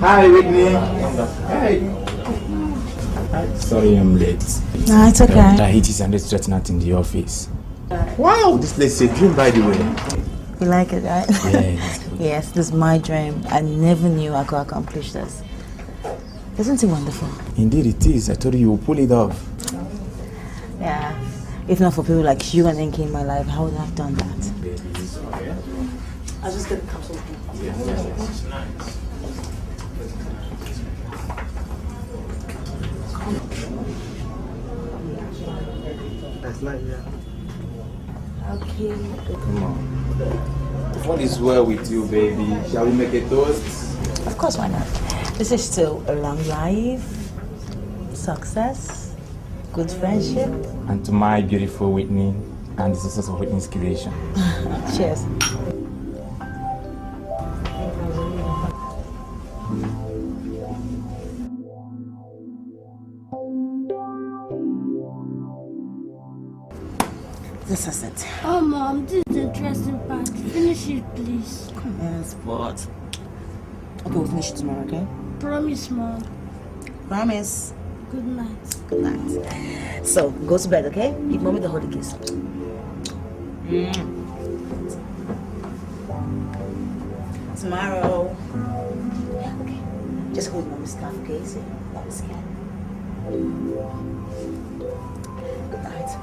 Hi, Whitney. Hey. Sorry I'm late. No, it's okay. I hate it and it's threatened in the office. Wow, this place is a dream, by the way. You like it, right? Yeah. Yes, this is my dream. I never knew I could accomplish this. Isn't it wonderful? Indeed it is. I told you will pull it off. Yeah. If not for people like you and Enki in my life, I would have done that. I'll just get the capsule. Yes. Nice. That's nice, yeah. Okay. Come on. What is well with you, baby? Shall we make a toast? Of course, why not? This is still a long life, success, good friendship. And to my beautiful Whitney and the success of Whitney's creation. Cheers. This is it. Oh, Mom, this is the interesting part. Finish it, please. Come on, sport. Okay, we'll finish it tomorrow, okay? Promise, Mom. Promise. Good night. Good night. So, go to bed, okay? Give Mommy the holy kiss. Tomorrow. Okay. Just hold Mommy's scarf, okay? So, not scared. Good night.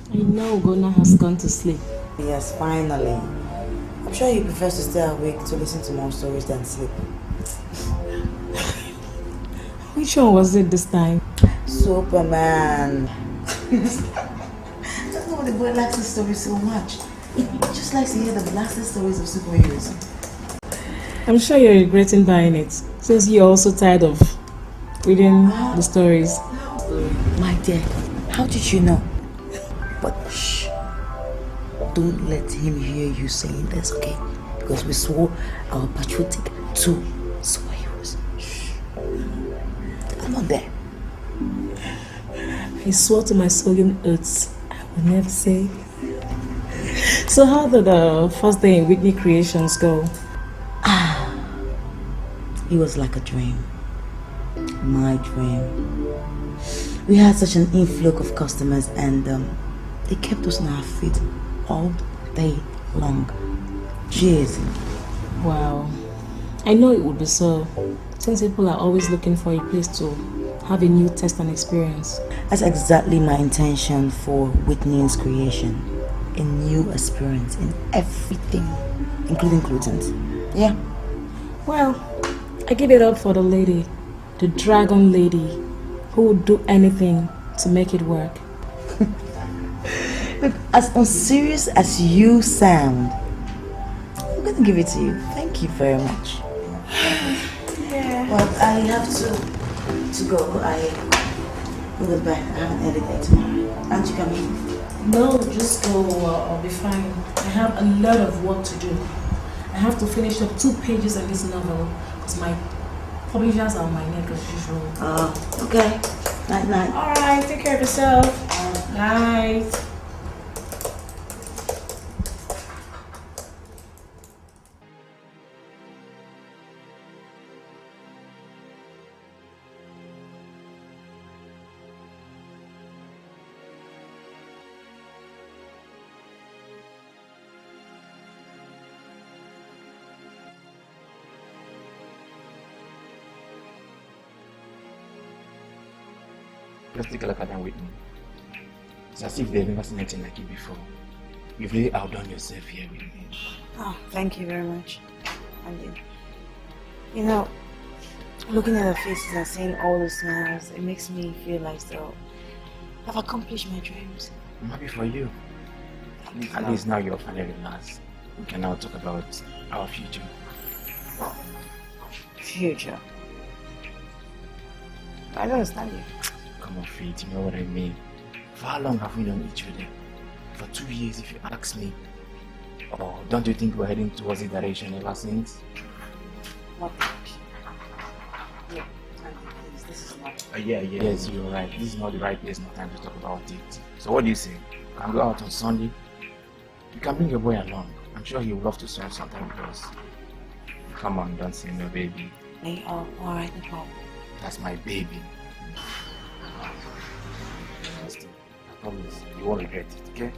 I know Gona has gone to sleep. Yes, finally. I'm sure he prefers to stay awake to listen to more stories than sleep. Which one was it this time? Superman. I don't know why the boy likes this story so much. He just likes to hear the blasted stories of superheroes. I'm sure you're regretting buying it, since you're also tired of reading the stories. My dear, how did you know? But shh, don't let him hear you saying this, okay? Because we swore our patriotic two superheroes. Shh. I'm not there. I swore to my solemn oaths I will never say. So how did the first day in Whitney Creations go? It was like a dream. My dream. We had such an influx of customers and they kept us on our feet all day long. Cheers. Wow. I know it would be so, since people are always looking for a place to have a new test and experience. That's exactly my intention for Whitney's creation. A new experience in everything, including clothing. Yeah. Well, I give it up for the lady, the dragon lady, who would do anything to make it work. Look, as unserious as you sound, I'm gonna give it to you. Thank you very much. Yeah. But I have to go. I go to bed. I have an early day tomorrow. Aren't you coming? No, just go. I'll be fine. I have a lot of work to do. I have to finish up 2 pages of this novel because my publishers are on my neck as usual. Okay. Night, night. All right, take care of yourself. Night. Let's take a look at that Whitney. It's as if they've never seen anything like it before. You've really outdone yourself here, Whitney. Oh, thank you very much. And you know, looking at her faces and seeing all the smiles, it makes me feel like I've accomplished my dreams. I'm happy for you. At least now you're finally relaxed. We can now talk about our future. Future. I don't understand you. Come on, Faith, you know what I mean. For how long have we known each other? For 2 years, if you ask me. Or don't you think we're heading towards the direction ever since? What direction? Yeah, please, this is not... Yes, you're right. This is not the right place, no time to talk about it. So what do you say? Can we go out on Sunday? You can bring your boy along. I'm sure he would love to spend some time with us. Come on, don't say no, baby. Hey, alright, no problem. That's my baby. I promise, you won't regret it, okay?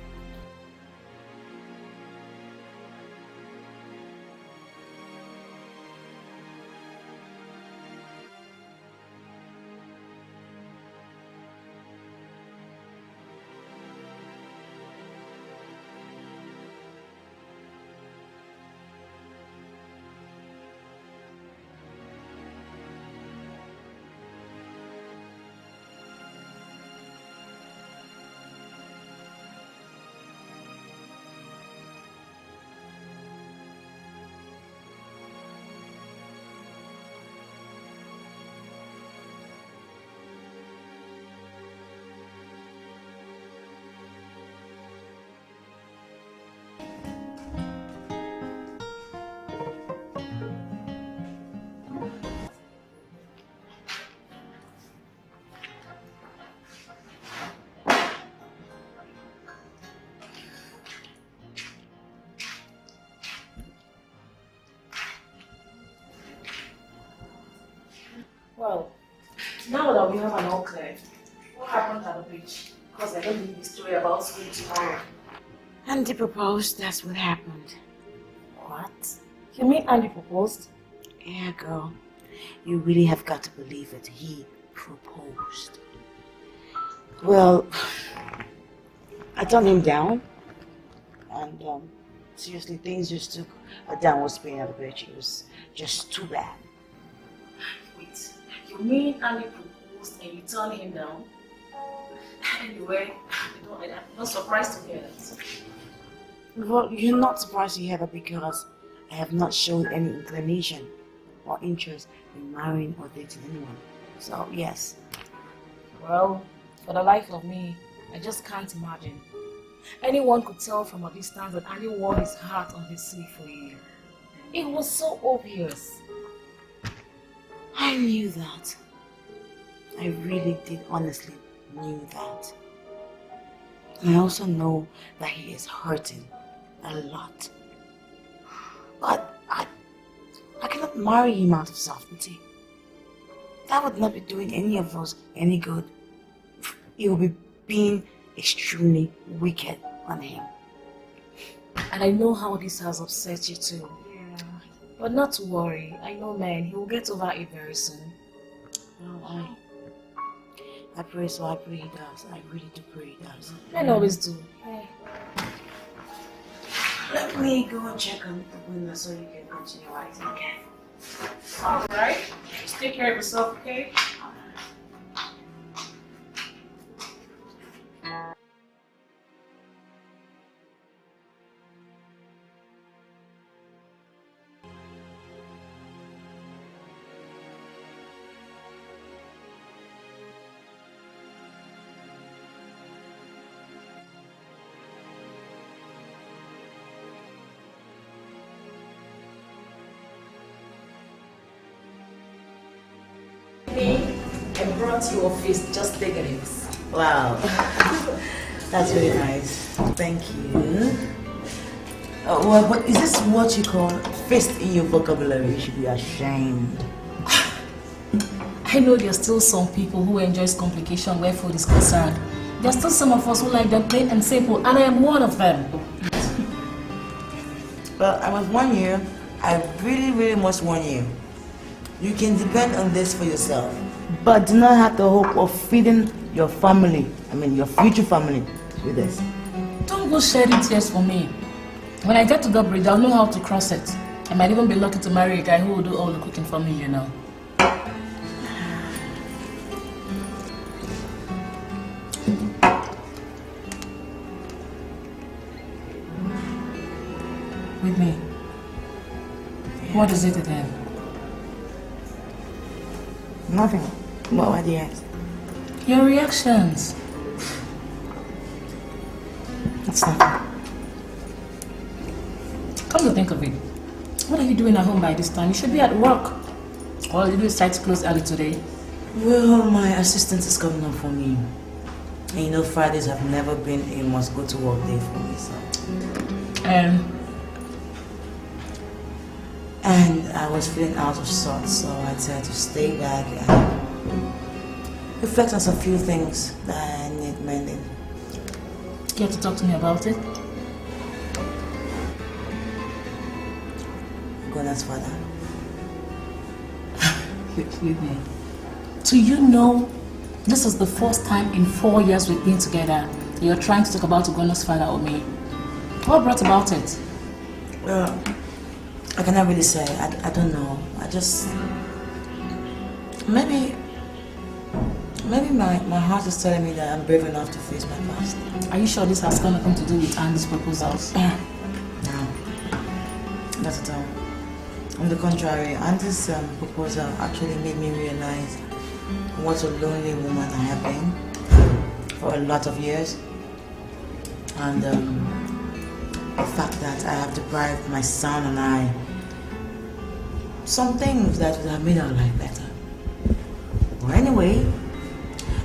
Well, now that we have an all clear, what happened at the beach? Because I don't need the story about school tomorrow. Andy proposed, that's what happened. What? You mean Andy proposed? Yeah, girl. You really have got to believe it. He proposed. Well, I turned him down. And, seriously, things just took a downward spin at the beach. It was just too bad. Wait, you mean Andy proposed and you turned him down? Anyway, I'm not surprised to hear that. Well, you're not surprised to hear that because I have not shown any inclination or interest in marrying or dating anyone. So, yes. Well, for the life of me, I just can't imagine. Anyone could tell from a distance that Andy wore his heart on his sleeve for you. It was so obvious. I knew that. I really did honestly knew that. I also know that he is hurting a lot. But I cannot marry him out of self-pity. That would not be doing any of us any good. It would be being extremely wicked on him. And I know how this has upset you too. Yeah. But not to worry. I know, man, he will get over it very soon. Well, I pray so. I pray he does. I really do pray he does. Men always do. Hey. Let me go and check on the window so you can continue writing, okay? Alright. Just take care of yourself, okay? I brought you a feast, just take it. Wow. That's really nice. Thank you. Well, but is this what you call fist in your vocabulary? You should be ashamed. I know there's still some people who enjoy complication where food is concerned. There's still some of us who like them plain and simple, and I am one of them. Well, I must warn you. I really must warn you. You can depend on this for yourself. But do not have the hope of feeding your family, your future family, with this. Don't go shedding tears for me. When I get to the bridge, I'll know how to cross it. I might even be lucky to marry a guy who will do all the cooking for me, you know. With me. What is it again? Nothing. What do you ask? Your reactions. It's nothing. Come to think of it, what are you doing at home by this time? You should be at work. Or did you decide to close early today? Well, my assistant is coming up for me. And you know, Fridays have never been a must go to work day for me, so. And I was feeling out of sorts, so I decided to stay back and reflect on some few things that I need mending. You have to talk to me about it? God's father. Wait. Do you know this is the first time in 4 years we've been together you're trying to talk about Ugona's father or me? What brought about it? Well, I cannot really say. I don't know. I just... Maybe my heart is telling me that I'm brave enough to face my past. Are you sure this has got nothing to do with Andy's proposals? No. Not at all. On the contrary, Andy's proposal actually made me realize what a lonely woman I have been for a lot of years. And the fact that I have deprived my son and I some things that would have made our life better. Well, anyway,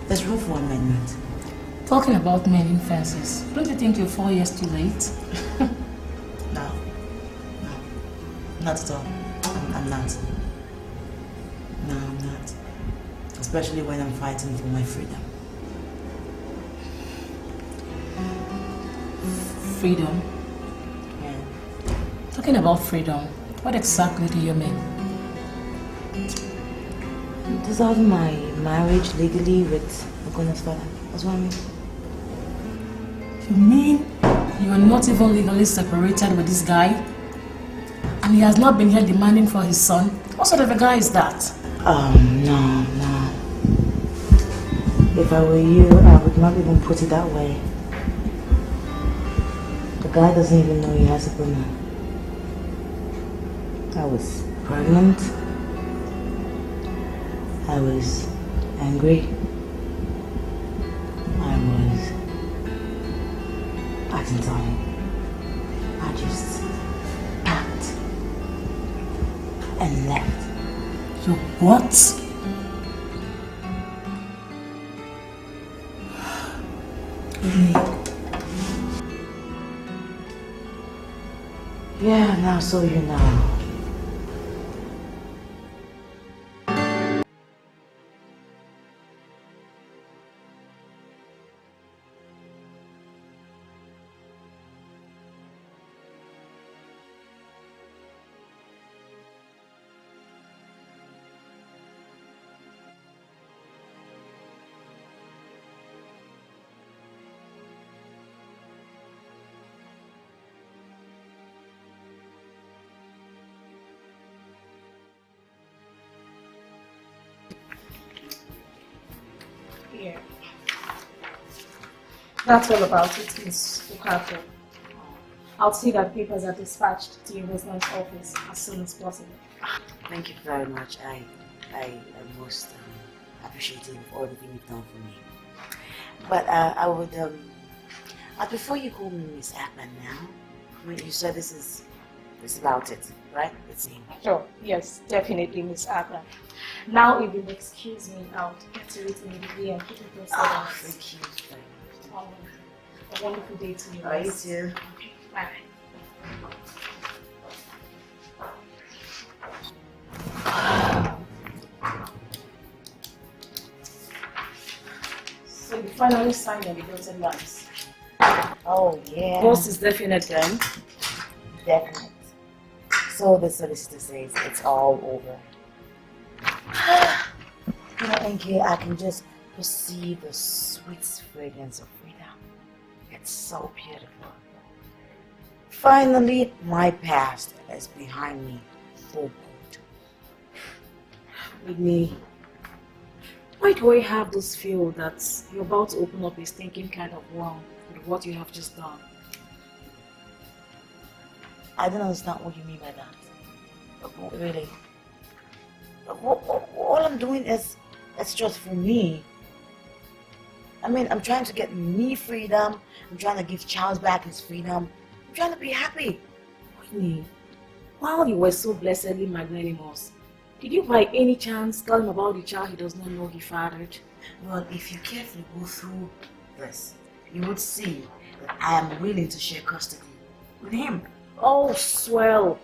there's room for amendment. Talking about mending fences, don't you think you're 4 years too late? No, not at all. I'm not. No, I'm not. Especially when I'm fighting for my freedom. Freedom? Yeah. Talking about freedom, what exactly do you mean? Dissolving my marriage legally with Ugona's father. That's what I mean. You mean you are not even legally separated with this guy? And he has not been here demanding for his son? What sort of a guy is that? No. If I were you, I would not even put it that way. The guy doesn't even know he has a woman. I was pregnant. I was angry. I was acting time. I just packed and left. You what? Yeah, now so you know. Yeah. That's all about it, Miss Okafor. I'll see that papers are dispatched to your residence office as soon as possible. Thank you very much. I am most appreciative of all the things you've done for me. But I would, I'd prefer you call me Miss Akman now. I mean, you said this is about it, right? It's me. Sure, yes, definitely, Miss Akman. Now, if you'll excuse me, I'll get to it immediately and keep it posted. Oh, thank you very much. A wonderful day to you. You too. Okay, bye. So you finally signed on the dotted lines. Oh, yeah. Boss is definite then. Definite. So the solicitor says it's all over. You know, thank you. I can just perceive the sweet fragrance of freedom. It's so beautiful. Finally, my past is behind me for good. Whitney, why do I have this feel that you're about to open up a stinking kind of worm with what you have just done? I don't understand what you mean by that. Really. All I'm doing is It's just for me. I mean, I'm trying to get me freedom. I'm trying to give Charles back his freedom. I'm trying to be happy. Whitney, while you were so blessedly magnanimous, did you by any chance tell him about the child he does not know he fathered? Well, if you carefully go through this, you would see that I am willing to share custody with him. Oh, swell.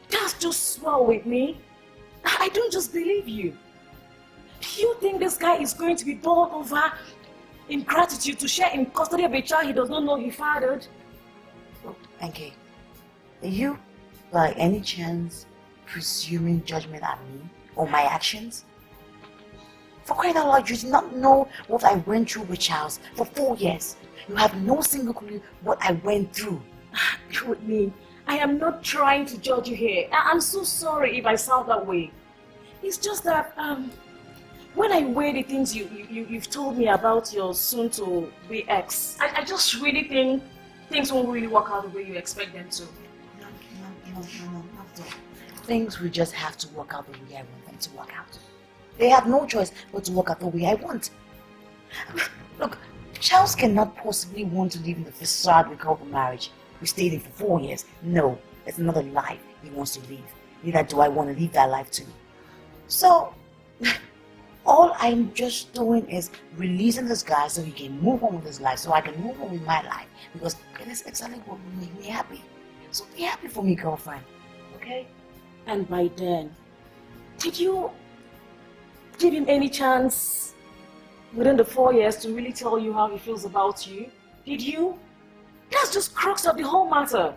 That's just swell with me. I don't just believe you. Do you think this guy is going to be bowled over in gratitude to share in custody of a child he does not know he fathered? Look, NK, are you, by any chance, presuming judgment on me or my actions? For crying out loud, you did not know what I went through with Charles for 4 years. You have no single clue what I went through. Whitney, I am not trying to judge you here. I'm so sorry if I sound that way. It's just that when I weigh the things you've told me about your soon-to-be ex, I just really think things won't really work out the way you expect them to. No, not at all. Things will just have to work out the way I want them to work out. They have no choice but to work out the way I want. Look, Charles cannot possibly want to live in the facade we call the marriage. We stayed in for 4 years. No, it's another life he wants to live. Neither do I want to live that life too. So, all I'm just doing is releasing this guy so he can move on with his life, so I can move on with my life. Because it is exactly what will make me happy. So be happy for me, girlfriend. Okay? And by then, did you give him any chance within the 4 years to really tell you how he feels about you? Did you? That's just crux of the whole matter.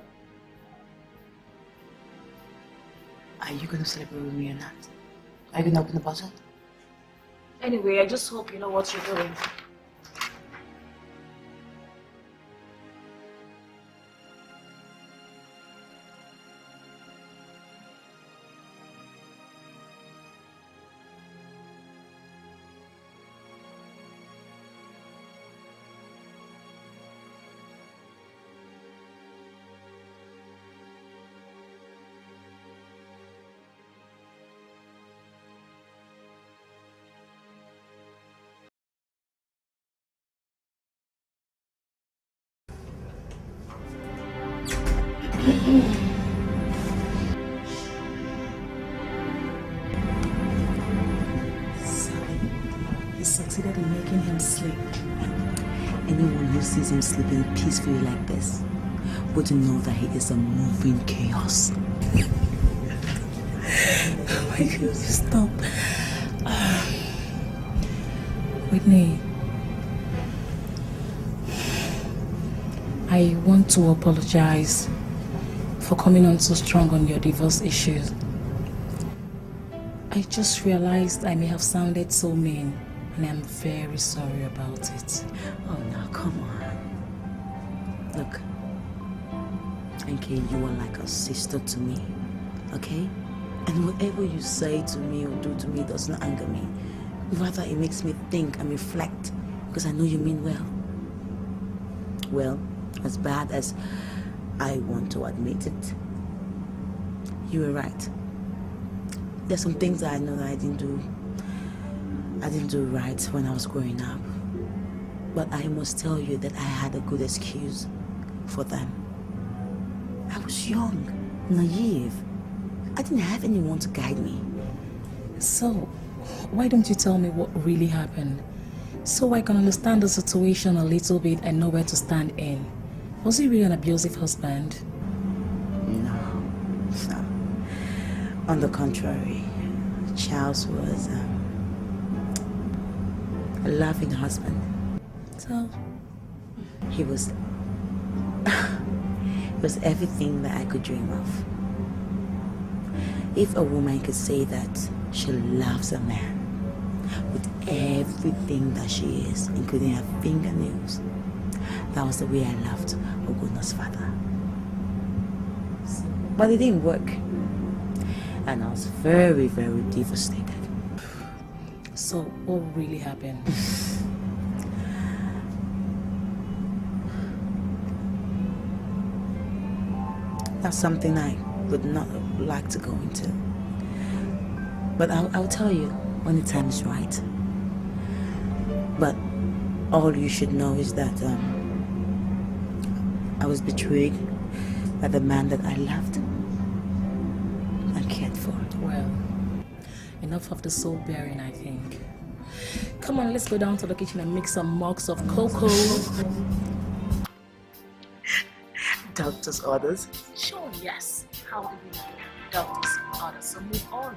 Are you going to celebrate with me or not? Are you going to open the bottle? Anyway, I just hope you know what you're doing. He succeeded in making him sleep. Anyone who sees him sleeping peacefully like this would know that he is a moving chaos. Oh my God, stop. Whitney, I want to apologize for coming on so strong on your divorce issues. I just realized I may have sounded so mean, and I'm very sorry about it. Oh, now come on. Look, NK, you are like a sister to me, okay? And whatever you say to me or do to me does not anger me. Rather, it makes me think and reflect, because I know you mean well. Well, as bad as I want to admit it, you were right. There's some things that I know that I didn't do right when I was growing up. But I must tell you that I had a good excuse for them. I was young, naive. I didn't have anyone to guide me. So, why don't you tell me what really happened? So I can understand the situation a little bit and know where to stand in. Was he really an abusive husband? No. On the contrary, Charles was a loving husband. So? He was everything that I could dream of. If a woman could say that she loves a man with everything that she is, including her fingernails, that was the way I loved Ogona's father. But it didn't work. And I was very, very devastated. So what really happened? That's something I would not like to go into. But I'll tell you when the time is right. But all you should know is that I was betrayed by the man that I loved and cared for. Well, enough of the soul bearing, I think. Come on, let's go down to the kitchen and make some mugs of cocoa. Doctor's orders. Sure, yes. How do we know? Doctor's orders. So move on.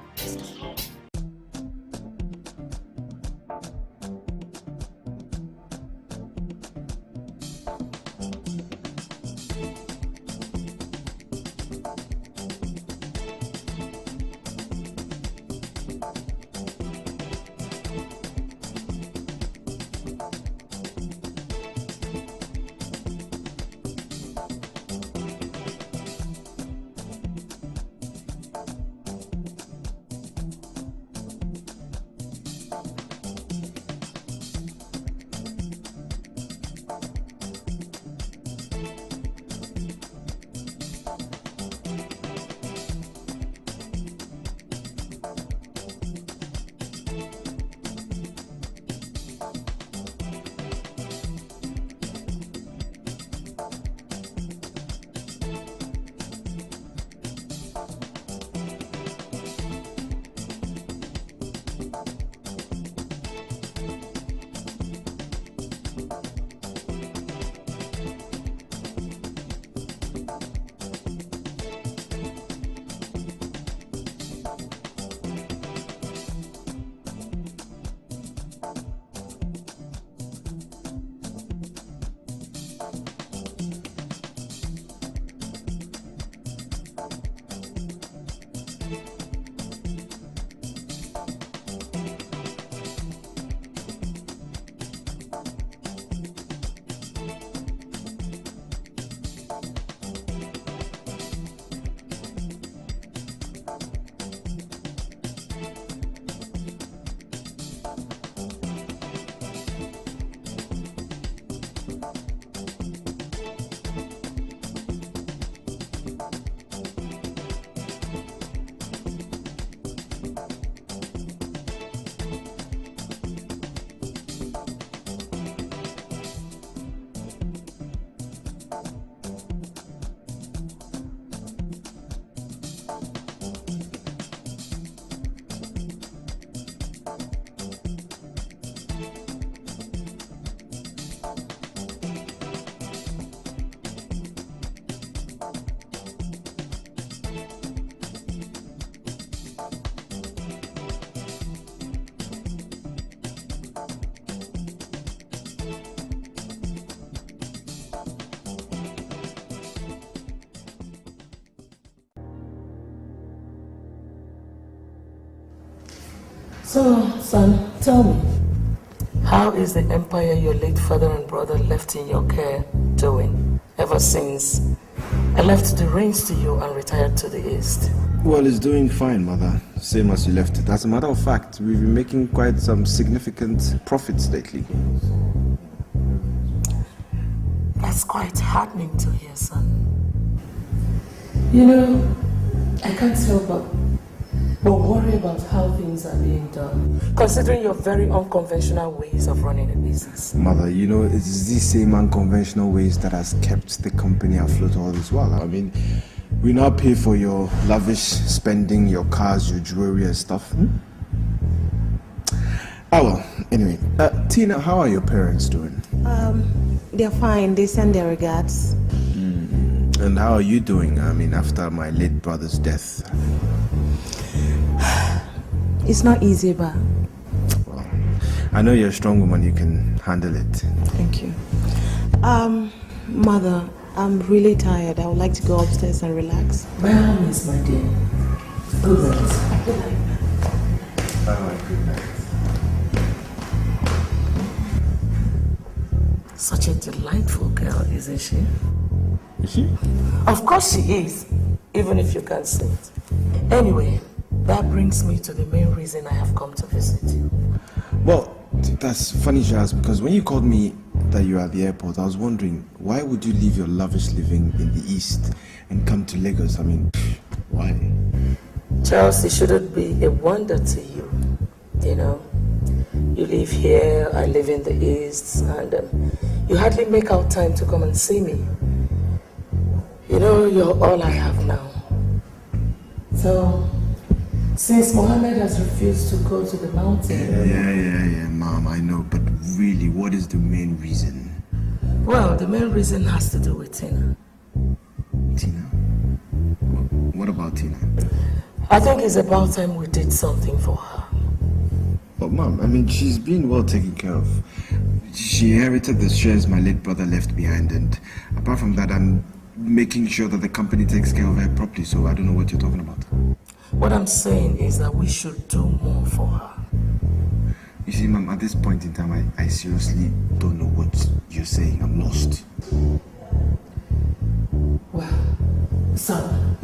So, son, tell me, how is the empire your late father and brother left in your care doing ever since I left the reins to you and retired to the east? Well, it's doing fine, mother. Same as you left it. As a matter of fact, we've been making quite some significant profits lately. That's quite heartening to hear, son. You know, I can't help but worry about how things are being done, considering your very unconventional ways of running a business. Mother, you know, it's these same unconventional ways that has kept the company afloat all this while. I mean, we now pay for your lavish spending, your cars, your jewelry and stuff. Oh well, anyway. Tina, how are your parents doing? They're fine. They send their regards. And how are you doing? I mean, after my late brother's death? It's not easy, but... Well, I know you're a strong woman. You can handle it. Thank you. Mother, I'm really tired. I would like to go upstairs and relax. By all means, my dear. Good night. Good night. Such a delightful girl, isn't she? Is she? Of course she is, even if you can't see it. Anyway, that brings me to the main reason I have come to visit you. Well, that's funny, Charles, because when you called me that you were at the airport, I was wondering, why would you leave your lavish living in the East and come to Lagos? I mean, why? Charles, it shouldn't be a wonder to you, you know. You live here, I live in the East, and you hardly make out time to come and see me. You know, you're all I have now. So, since Mohammed has refused to go to the mountain... Yeah, Mom, I know, but really, what is the main reason? Well, the main reason has to do with Tina. Tina? What about Tina? I think it's about time we did something for her. But Mom, I mean, she's been well taken care of. She inherited the shares my late brother left behind, and apart from that, I'm making sure that the company takes care of her properly, so I don't know what you're talking about. What I'm saying is that we should do more for her. You see, Mom, at this point in time, I seriously don't know what you're saying. I'm lost. Well, son,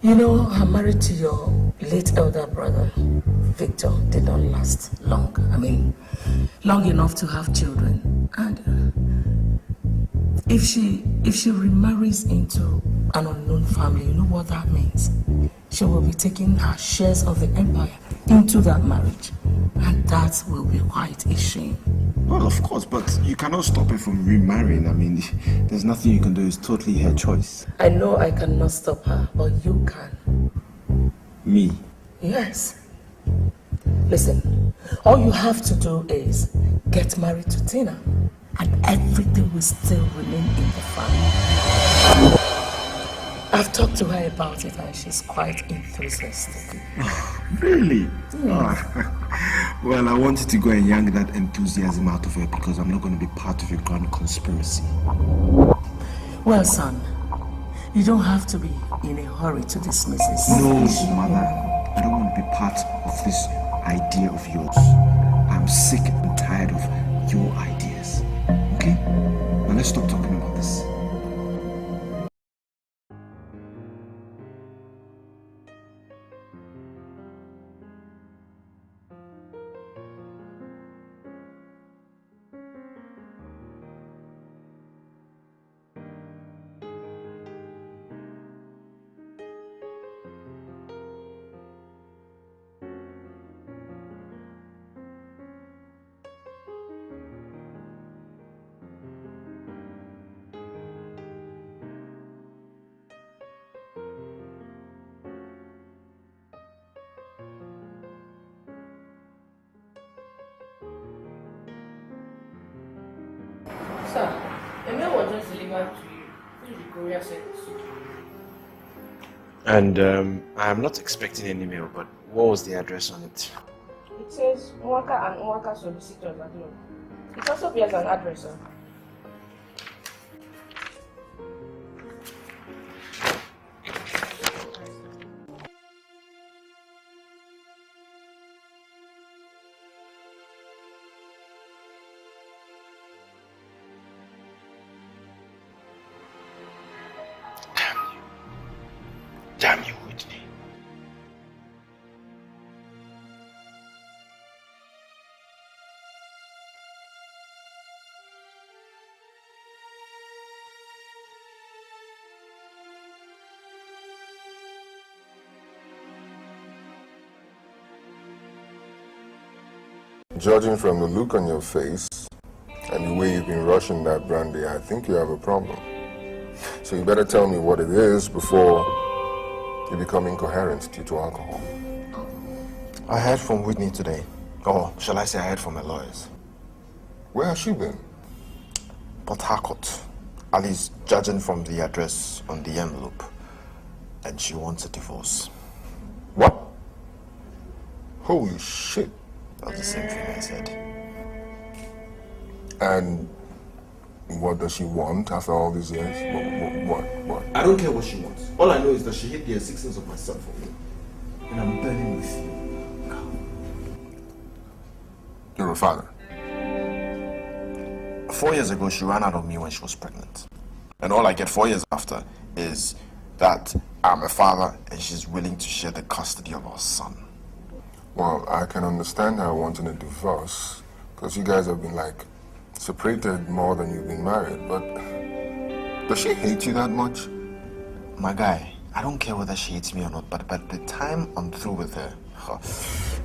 you know, her marriage to your late elder brother, Victor, did not last long. I mean, long enough to have children. And if she remarries into an unknown family, you know what that means? She will be taking her shares of the empire into that marriage. And that will be quite a shame. Well, of course, but you cannot stop her from remarrying. I mean, there's nothing you can do. It's totally her choice. I know I cannot stop her, but you can. Me? Yes. Listen, all you have to do is get married to Tina, and everything will still remain in the family. I've talked to her about it, and she's quite enthusiastic. Really? Oh. Well, I wanted to go and yank that enthusiasm out of her because I'm not going to be part of a grand conspiracy. Well, son, you don't have to be in a hurry to dismiss this. No, Mother. I don't want to be part of this idea of yours. I'm sick and tired of your ideas. Okay? Now let's stop talking about this. Sir, a mail was just delivered to you through the courier service. And I'm not expecting any mail, but what was the address on it? It says Nwaka and Nwaka solicitors at home. It also bears an address, sir. Damn you, Whitney. Judging from the look on your face and the way you've been rushing that brandy, I think you have a problem. So you better tell me what it is before you become incoherent due to alcohol. I heard from Whitney today. Or shall I say I heard from her lawyers. Where has she been? Port Harcourt. At least judging from the address on the envelope. And she wants a divorce. What? Holy shit. That's the same thing I said. And what does she want after all these years? What? I don't care what she wants. All I know is that she hid the existence of my son for me. And I'm burning with you. You're a father. 4 years ago, she ran out of me when she was pregnant. And all I get 4 years after is that I'm a father and she's willing to share the custody of our son. Well, I can understand her wanting a divorce, because you guys have been, like, separated more than you've been married, but does she hate you that much? My guy, I don't care whether she hates me or not, but by the time I'm through with her,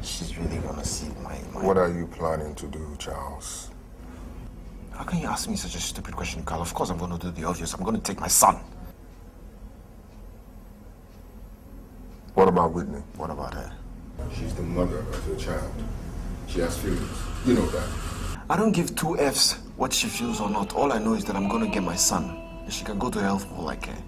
She's really gonna see my... What are you planning to do, Charles? How can you ask me such a stupid question, Carl? Of course I'm gonna do the obvious. I'm gonna take my son. What about Whitney? What about her? She's the mother of your child. She has feelings. You know that. I don't give two F's what she feels or not. All I know is that I'm gonna get my son. And she can go to hell for all I care.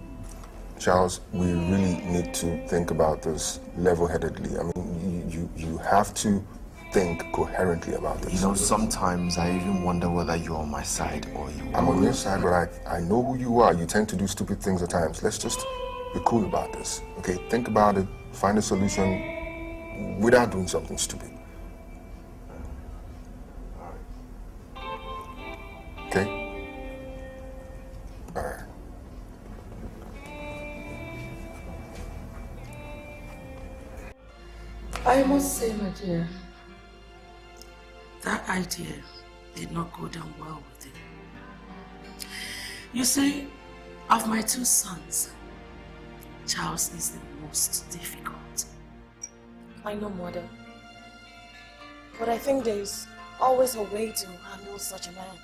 Charles, we really need to think about this level-headedly. I mean, you have to think coherently about this. You know, sometimes I even wonder whether you're on my side or you are. I'm on your side, but I know who you are. You tend to do stupid things at times. Let's just be cool about this, okay? Think about it, find a solution without doing something stupid. Okay? All right. I must say, my dear, that idea did not go down well with him. You see, of my two sons, Charles is the most difficult. I know, Mother. But I think there's always a way to handle such a man.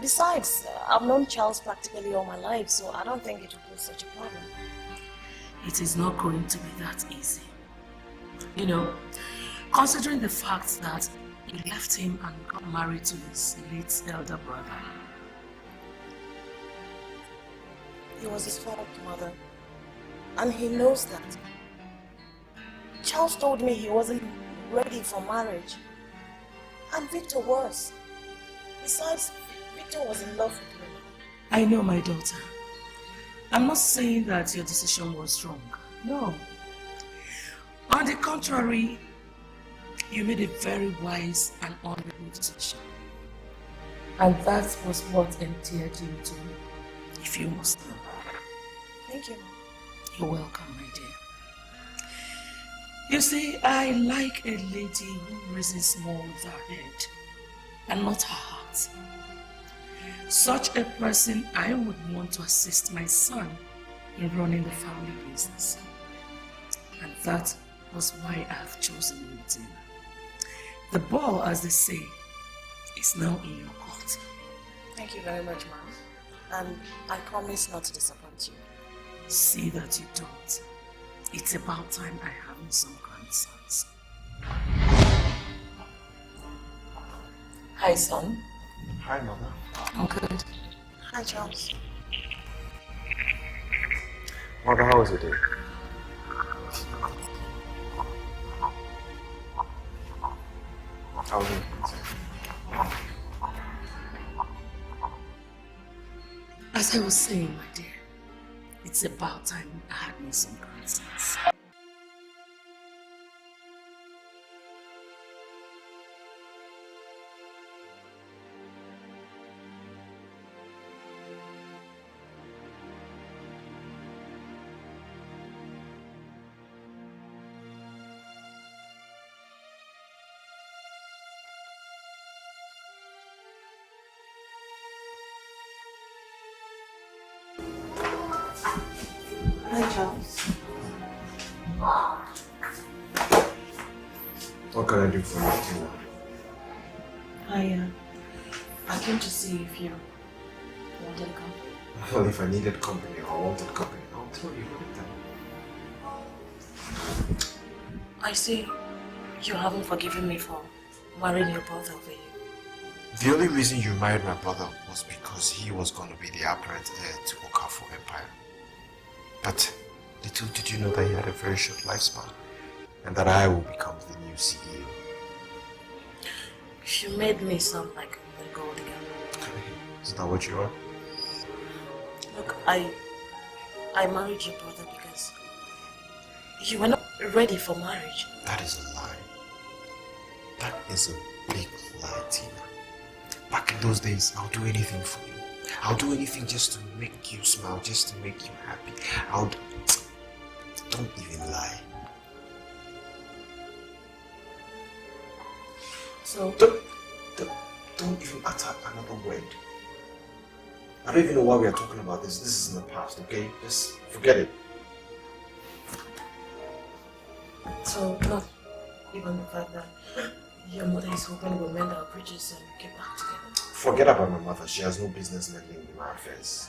Besides, I've known Charles practically all my life, so I don't think it will be such a problem. It is not going to be that easy. You know, considering the fact that he left him and got married to his late elder brother. It was his fault, Mother. And he knows that. Charles told me he wasn't ready for marriage. And Victor was. Besides, Victor was in love with me. I know, my daughter. I'm not saying that your decision was wrong. No. On the contrary, you made a very wise and honorable decision. And that was what endeared you to me, if you must know. Thank you. You're welcome, my dear. You see, I like a lady who reasons more with her head and not her heart. Such a person I would want to assist my son in running the family business. And that was why I have chosen you, Tina. The ball, as they say, is now in your court. Thank you very much, Mom. And I promise not to disappoint you. See that you don't. It's about time I have some grandsons. Hi, son. Hi, Mother. I'm good. Hi, Charles. Mother, how was your day? How was it? As I was saying, my dear, it's about time I had me some grandsons. Hi, Charles. What can I do for you, Tina? I came to see if you wanted company. Well, if I needed company or wanted company, I'll tell you what it is. I see you haven't forgiven me for marrying your brother over you. The only reason you married my brother was because he was going to be the apparent heir to Okafor Empire. But little did you know that he had a very short lifespan and that I will become the new CEO. You made me sound like a gold digger. Isn't that what you are? Look, I married your brother because you were not ready for marriage. That is a lie. That is a big lie, Tina. Back in those days, I'll do anything for you. I'll do anything just to make you smile, just to make you happy. Don't even lie. So Don't even utter another word. I don't even know why we are talking about this. This is in the past, okay? Just forget it. So So, not even the fact that your mother is hoping we'll mend our bridges and get back together. Forget about my mother. She has no business meddling in my affairs.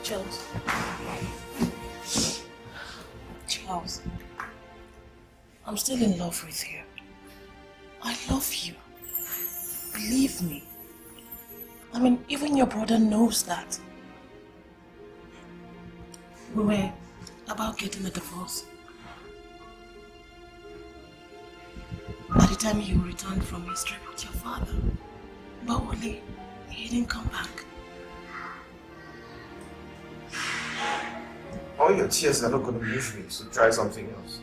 Charles, I'm still in love with you. I love you. Believe me. I mean, even your brother knows that. We were about getting a divorce. By the time you returned from his trip with your father, but only he didn't come back. All your tears are not going to move me, so try something else.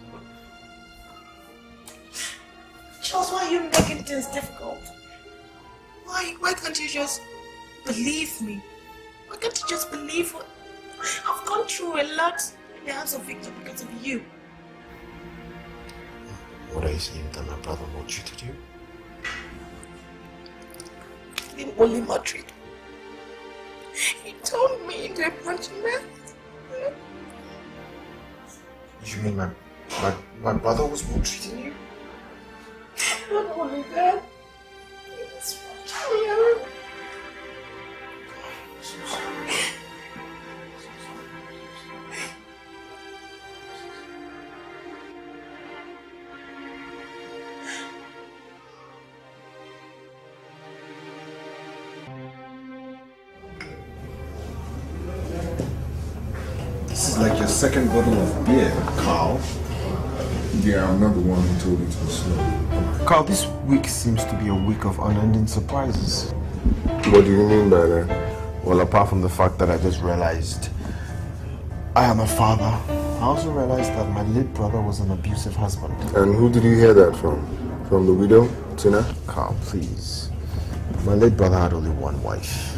Charles, why are you making things difficult? Why can't you just believe me? Why can't you just believe what I've gone through a lot in the hands of Victor because of you? What are you saying that my brother wants you to do? He didn't only maltreat me. He turned me into a bunch of men. You mean my brother was maltreating you? Not only that, he was fucking me. So sorry. This is like your second bottle of beer, Carl. Yeah, I'm not the one who told you to be slow. Carl, this week seems to be a week of unending surprises. What do you mean by that? Well, apart from the fact that I just realized I am a father, I also realized that my late brother was an abusive husband. And who did you hear that from? From the widow, Tina? Carl, please. My late brother had only one wife.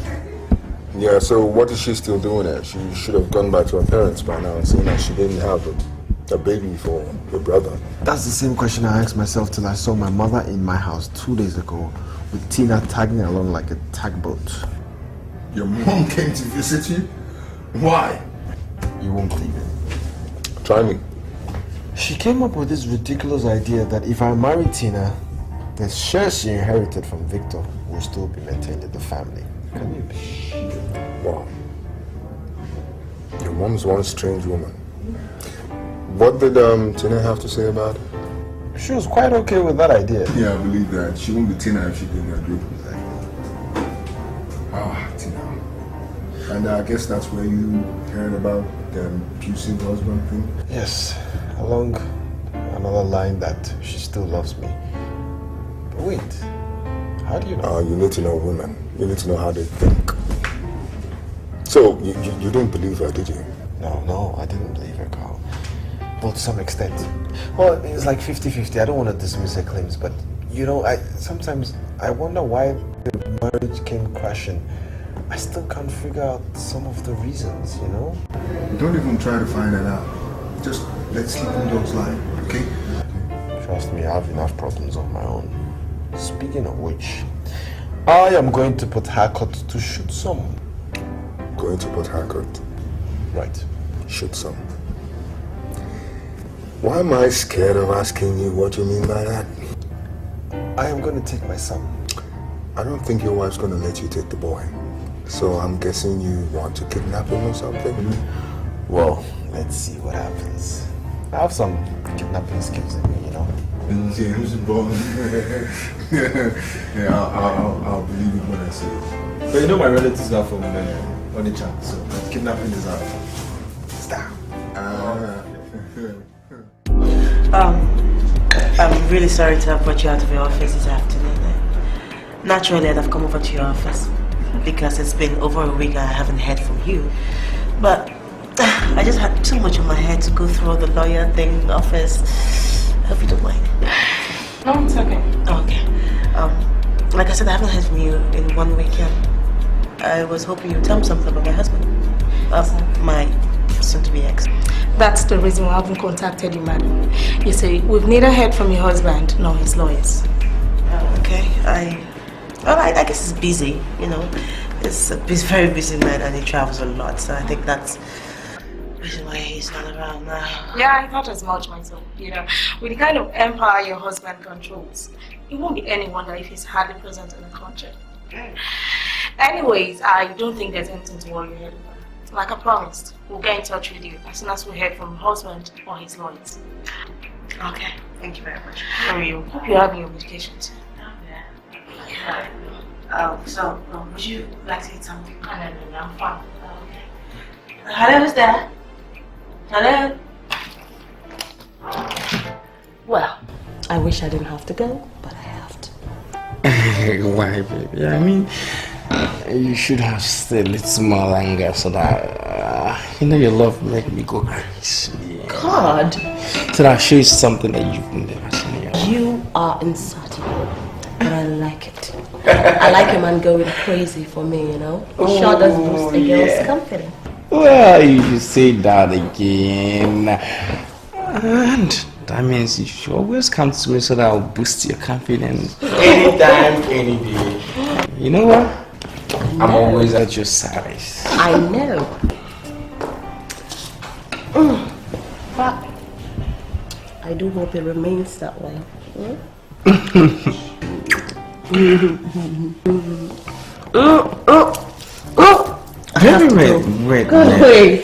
Yeah, so what is she still doing there? She should have gone back to her parents by now and seen that she didn't have a baby for her brother. That's the same question I asked myself till I saw my mother in my house 2 days ago with Tina tagging along like a tugboat. Your mom came to visit you? Why? You won't believe it. Try me. She came up with this ridiculous idea that if I marry Tina, the shares she inherited from Victor will still be maintained in the family. Can you believe? Wow. Your mom's one strange woman. What did Tina have to say about it? She was quite okay with that idea. Yeah, I believe that. She won't be Tina if she didn't agree. Ah, Tina. And I guess that's where you heard about the abusive husband thing? Yes, along another line that she still loves me. But wait, how do you know? You need to know women. You need to know how they think. So, you didn't believe her, did you? No, I didn't believe her, Carl. Well, to some extent. Well, it's like 50-50. I don't want to dismiss her claims, but you know, sometimes I wonder why the marriage came crashing. I still can't figure out some of the reasons, you know? Don't even try to find that out. Just let sleeping dogs lie, okay? Trust me, I have enough problems of my own. Speaking of which, I am going to put haircut to shoot some. Going to put haircut? Right. Shoot some. Why am I scared of asking you what you mean by that? I am going to take my son. I don't think your wife's going to let you take the boy. So I'm guessing you want to kidnap him or something? Well, let's see what happens. I have some kidnapping skills in me, you know? James Bond. Yeah, I'll believe it when I see it. But you know my relatives are from Onitsha, so kidnapping is out. Stop. I'm really sorry to have brought you out of your office this afternoon. Naturally, I'd have come over to your office because it's been over a week I haven't heard from you. But I just had too much on my head to go through all the lawyer thing in the office. I hope you don't mind. No, it's okay. Okay. Like I said, I haven't heard from you in 1 week yet. I was hoping you'd tell me something about my husband. My soon-to-be ex. That's the reason we haven't contacted you, madam. You see, we've neither heard from your husband nor his lawyers. Okay, I guess he's busy, you know. He's a very busy man and he travels a lot, so I think that's reason why he's not around now. Yeah, I thought as much myself. You know, with the kind of empire your husband controls, it won't be any wonder if he's hardly present in the country. Anyways, I don't think there's anything to worry about. Like I promised, we'll get in touch with you as soon as we hear from husband or his lawyers. Okay, thank you very much. Hope you're having your medication too. So, would you like to eat something? No, I'm fine. Okay. Hello, is there? Hello? Well, I wish I didn't have to go, but I have to. Why, baby? I mean, you should have stayed a little more longer so that, your love make me go crazy. God! So that I'll show you something that you've never seen yet. You are insatiable, but I like it. I like a man going crazy for me, It sure does boost a girl's confidence. Well, you say that again. And that means you should always come to me so that I'll boost your confidence. Anytime, any day. You know what? I'm always at your service. I know. But I do hope it remains that way. Wait. Go away.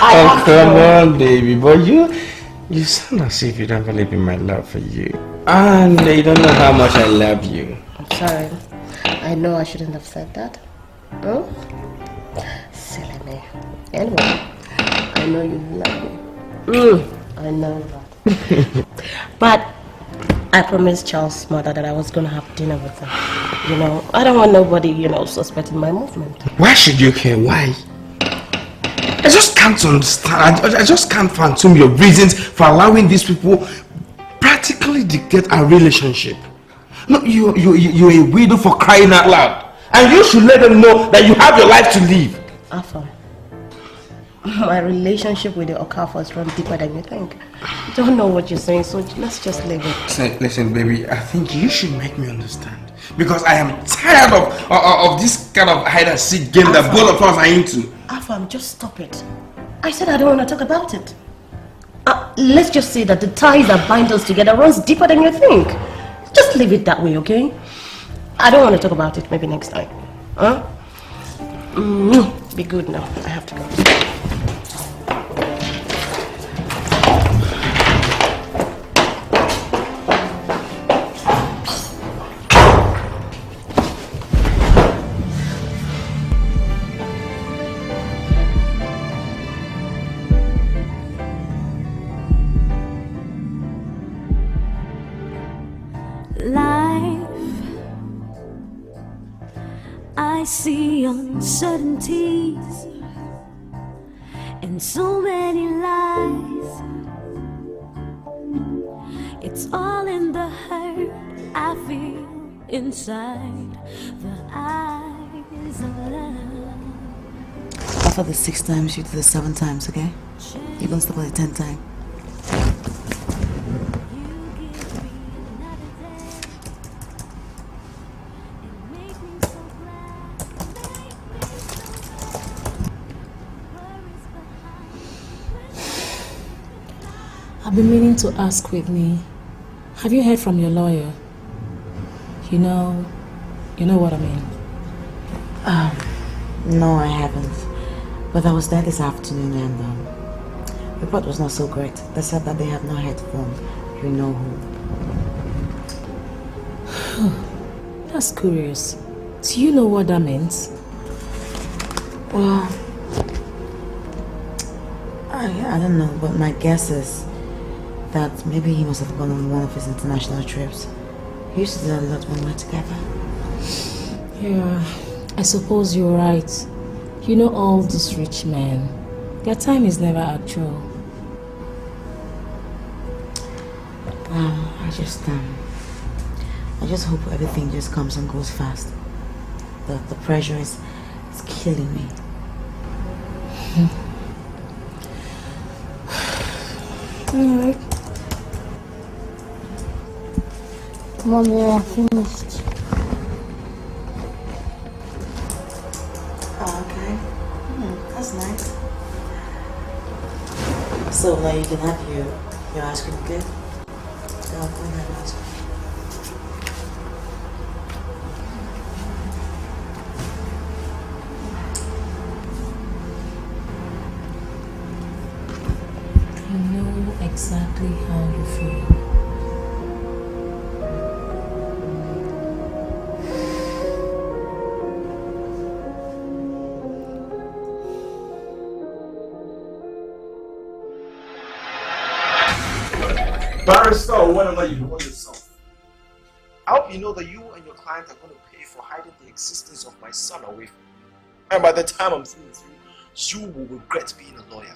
Oh, come on, baby. But you sound as if you don't believe in my love for you. And you don't know how much I love you. I'm sorry. I know I shouldn't have said that. Silly me. Anyway, I know you love me. I know that. But I promised Charles' mother that I was going to have dinner with her. I don't want nobody, suspecting my movement. Why should you care? Why? I just can't understand. I just can't fathom your reasons for allowing these people practically dictate our relationship. No, you're a widow for crying out loud. And you should let them know that you have your life to live. Afam, my relationship with the Okafors runs deeper than you think. I don't know what you're saying, so let's just leave it. Listen, baby, I think you should make me understand. Because I am tired of this kind of hide and seek game that both of us are into. Afam, just stop it. I said I don't want to talk about it. Let's just say that the ties that bind us together runs deeper than you think. Just leave it that way, okay? I don't want to talk about it. Maybe next time. Huh? Be good now. I have to go. I see uncertainties and so many lies. It's all in the hurt I feel inside the eyes of love. After the 6 times, you do the 7 times, okay? You don't stop at the 10th time. I've been meaning to ask Whitney, have you heard from your lawyer? You know what I mean? No, I haven't. But I was there this afternoon and the report was not so great. They said that they have not heard from you know who. That's curious. Do you know what that means? Well, I don't know, but my guess is that maybe he must have gone on one of his international trips. He used to do a lot when we were together. Yeah, I suppose you're right. You know all these rich men, their time is never actual. I just hope everything just comes and goes fast. The pressure is killing me. Alright. Mommy, I finished. Oh, okay. That's nice. So now you can have your ice cream, okay? I'll go and have your ice cream. I know exactly how you feel. Barrister or whatever you call yourself. I hope you know that you and your client are going to pay for hiding the existence of my son away from me. And by the time I'm through with you will regret being a lawyer.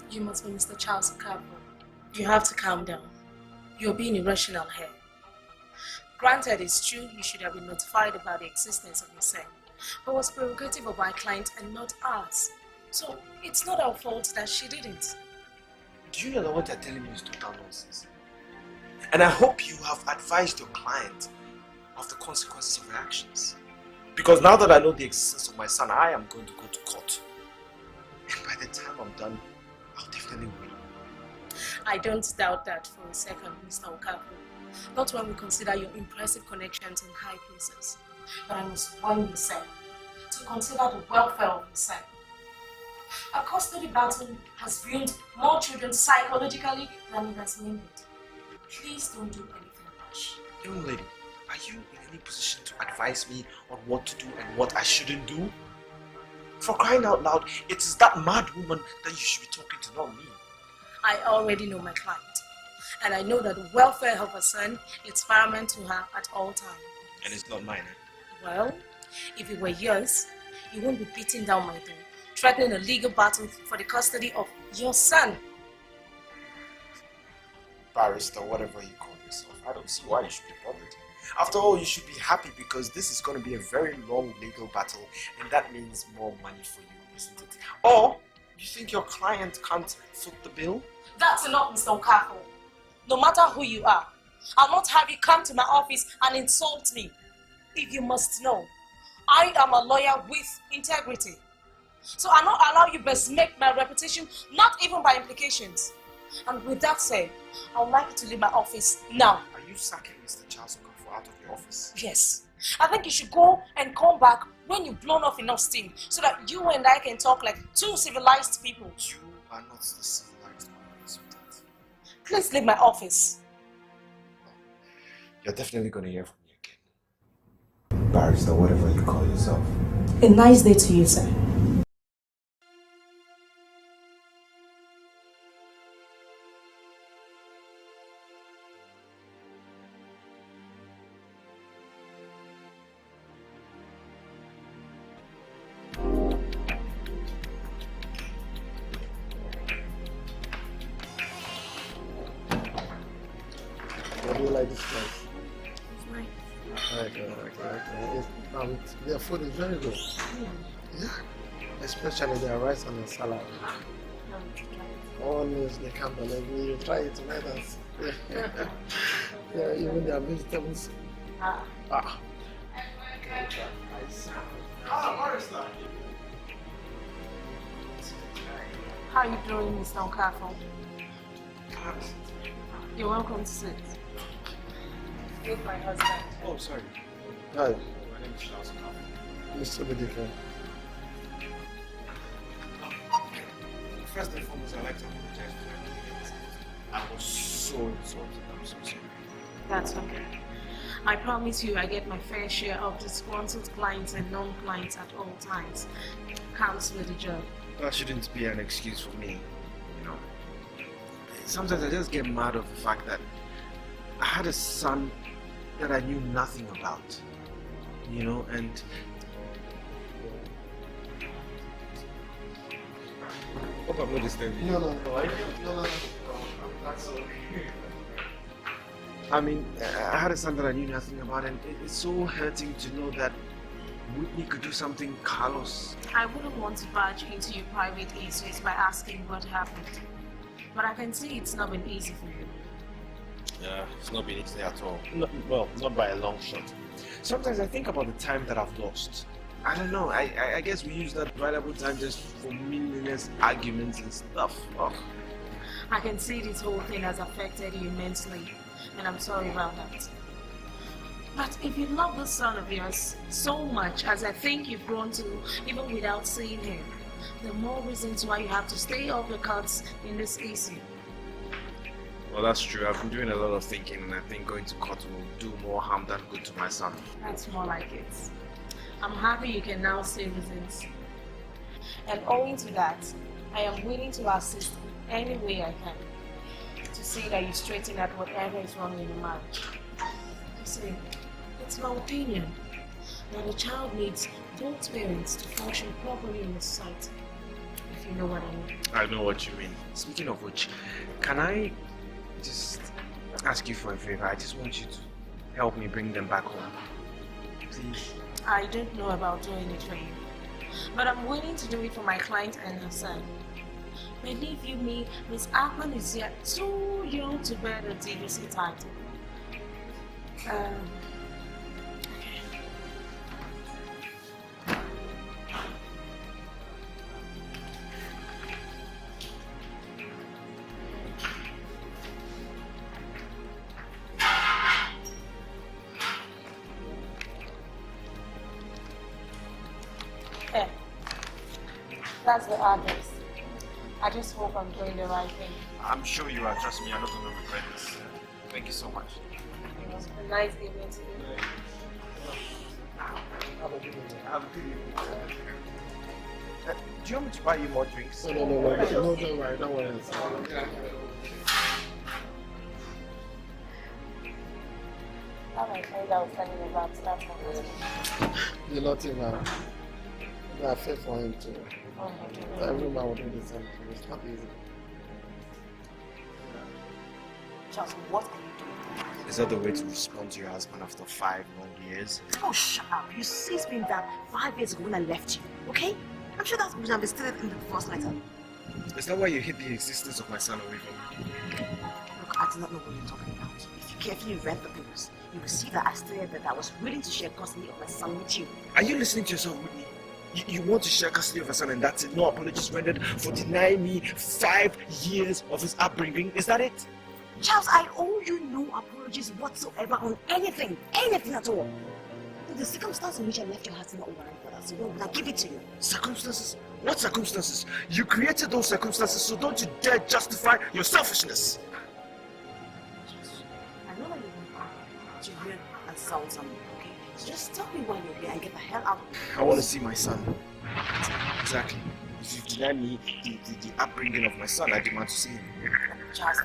You must be Mr. Charles Whitney. You have to calm down. You're being irrational here. Granted, it's true you should have been notified about the existence of your son, but it was prerogative of our client and not ours. So it's not our fault that she didn't. Do you know that what they're telling me is total nonsense? And I hope you have advised your client of the consequences of her actions. Because now that I know the existence of my son, I am going to go to court. And by the time I'm done, I'll definitely win. I don't doubt that for a second, Mr. Okafu. Not when we consider your impressive connections in high places. But I must warn you, sir, to consider the welfare of your son. A custody battle has ruined more children psychologically than it has mended. Please don't do anything rash. Young lady, are you in any position to advise me on what to do and what I shouldn't do? For crying out loud, it is that mad woman that you should be talking to, not me. I already know my client. And I know that the welfare of her son is paramount to her at all times. And it's not mine, eh? Well, if it were yours, you won't be beating down my door, threatening a legal battle for the custody of your son. Barrister, whatever you call yourself, I don't see why you should be bothered. After all, you should be happy because this is going to be a very long legal battle, and that means more money for you, isn't it? Or, you think your client can't foot the bill? That's enough, Mr. Okafu. No matter who you are, I'll not have you come to my office and insult me. If you must know, I am a lawyer with integrity. So I'll not allow you besmirch my reputation, not even by implications. And with that said, I would like you to leave my office now. Are you sacking Mr. Charles Okafor out of your office? Yes. I think you should go and come back when you've blown off enough steam so that you and I can talk like two civilized people. You are not the civilized one, sweetheart. Please leave my office. You're definitely going to hear from me again. Barrister, whatever you call yourself. A nice day to you, sir. Their food is very good. Yeah. Especially their rice and the salad. Always they can't believe me. You try it tonight. Yeah, even their vegetables. Okay, try. Nice. How are you doing, Mr. Okafor? You're welcome to sit. With my husband. Oh, sorry. Hi. My name is Charles Whitney. Mr. Dikeh. First and foremost, I'd like to apologize for everything. I was so insulted. I'm so sorry. That's okay. I promise you I get my fair share of disgruntled clients and non-clients at all times. Comes with the job. That shouldn't be an excuse for me, you know. Sometimes I just get mad of the fact that I had a son that I knew nothing about, you know, and hope I'm not disturbing you. No. That's okay. I mean, I had a son that I knew nothing about, and it's so hurting to know that Whitney could do something Carlos. I wouldn't want to barge into your private issues by asking what happened. But I can see it's not been easy for you. Yeah, it's not been easy at all. Well, not by a long shot. Sometimes I think about the time that I've lost. I don't know, I guess we use that valuable time just for meaningless arguments and stuff. Oh. I can see this whole thing has affected you immensely, and I'm sorry about that. But if you love this son of yours so much as I think you've grown to, even without seeing him, the more reasons why you have to stay off the cards in this issue. Well, that's true. I've been doing a lot of thinking, and I think going to court will do more harm than good to my son. That's more like it. I'm happy you can now see reasons. And owing to that, I am willing to assist in any way I can to see that you straighten out whatever is wrong in your marriage. You see, it's my opinion that a child needs both parents to function properly in the society, if you know what I mean. I know what you mean. Speaking of which, can I just ask you for a favor? I just want you to help me bring them back home. Please. I don't know about doing it for you, but I'm willing to do it for my client and her son. Believe you me, Miss Akman is yet too young to bear the DVC title. That's the address. I just hope I'm doing the right thing. I'm sure you are. Trust me, I'm not going to regret this. Thank you so much. It was a nice evening to you. Have a good evening. Do you want me to buy you more drinks? No, don't worry. Don't worry. I'm afraid I was telling you about that. You're not in now. I feel for him too. Every man will do the same thing. It's not easy. Charles, what are you doing? Is that the way to respond to your husband after 5 long years? Oh, shut up. You see, it's been that 5 years ago when I left you, okay? I'm sure that would have been stated in the first letter. Is that why you hid the existence of my son away from me? Look, I do not know what you're talking about. If you carefully read the papers, you will see that I stated that I was willing to share custody of my son with you. Are you listening to yourself, Whitney? You want to share custody of your son and that's it? No apologies rendered for denying me 5 years of his upbringing? Is that it? Charles, I owe you no apologies whatsoever on anything at all. The circumstance in which I left your house is not warrant for that, so why would I give it to you? Circumstances? What circumstances? You created those circumstances, so don't you dare justify your selfishness! I know that you're going to hear and sound something, okay? So just tell me why you're here and get the hell out of here. I want to see my son. Exactly. If you deny me the upbringing of my son, I demand to see him. Charles,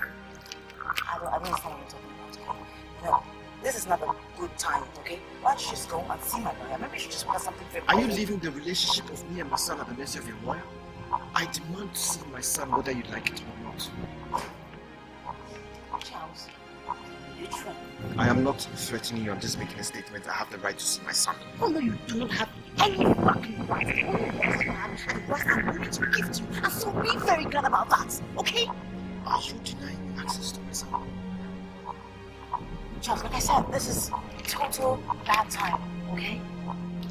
I don't understand what you're talking about. No, this is not a good time, okay? Why don't you just go and see my lawyer? Maybe you should just work something very Are you leaving the relationship of me and my son at the mercy of your lawyer? I demand to see my son whether you'd like it or not. Charles, you try. I am not threatening you, I'm just making a statement. I have the right to see my son. Oh no, you do not have any fucking right. The only right you have is what I'm willing to give to you. And so be very glad about that, okay? Are you denying me access to my son? Charles, like I said, this is total bad time, okay?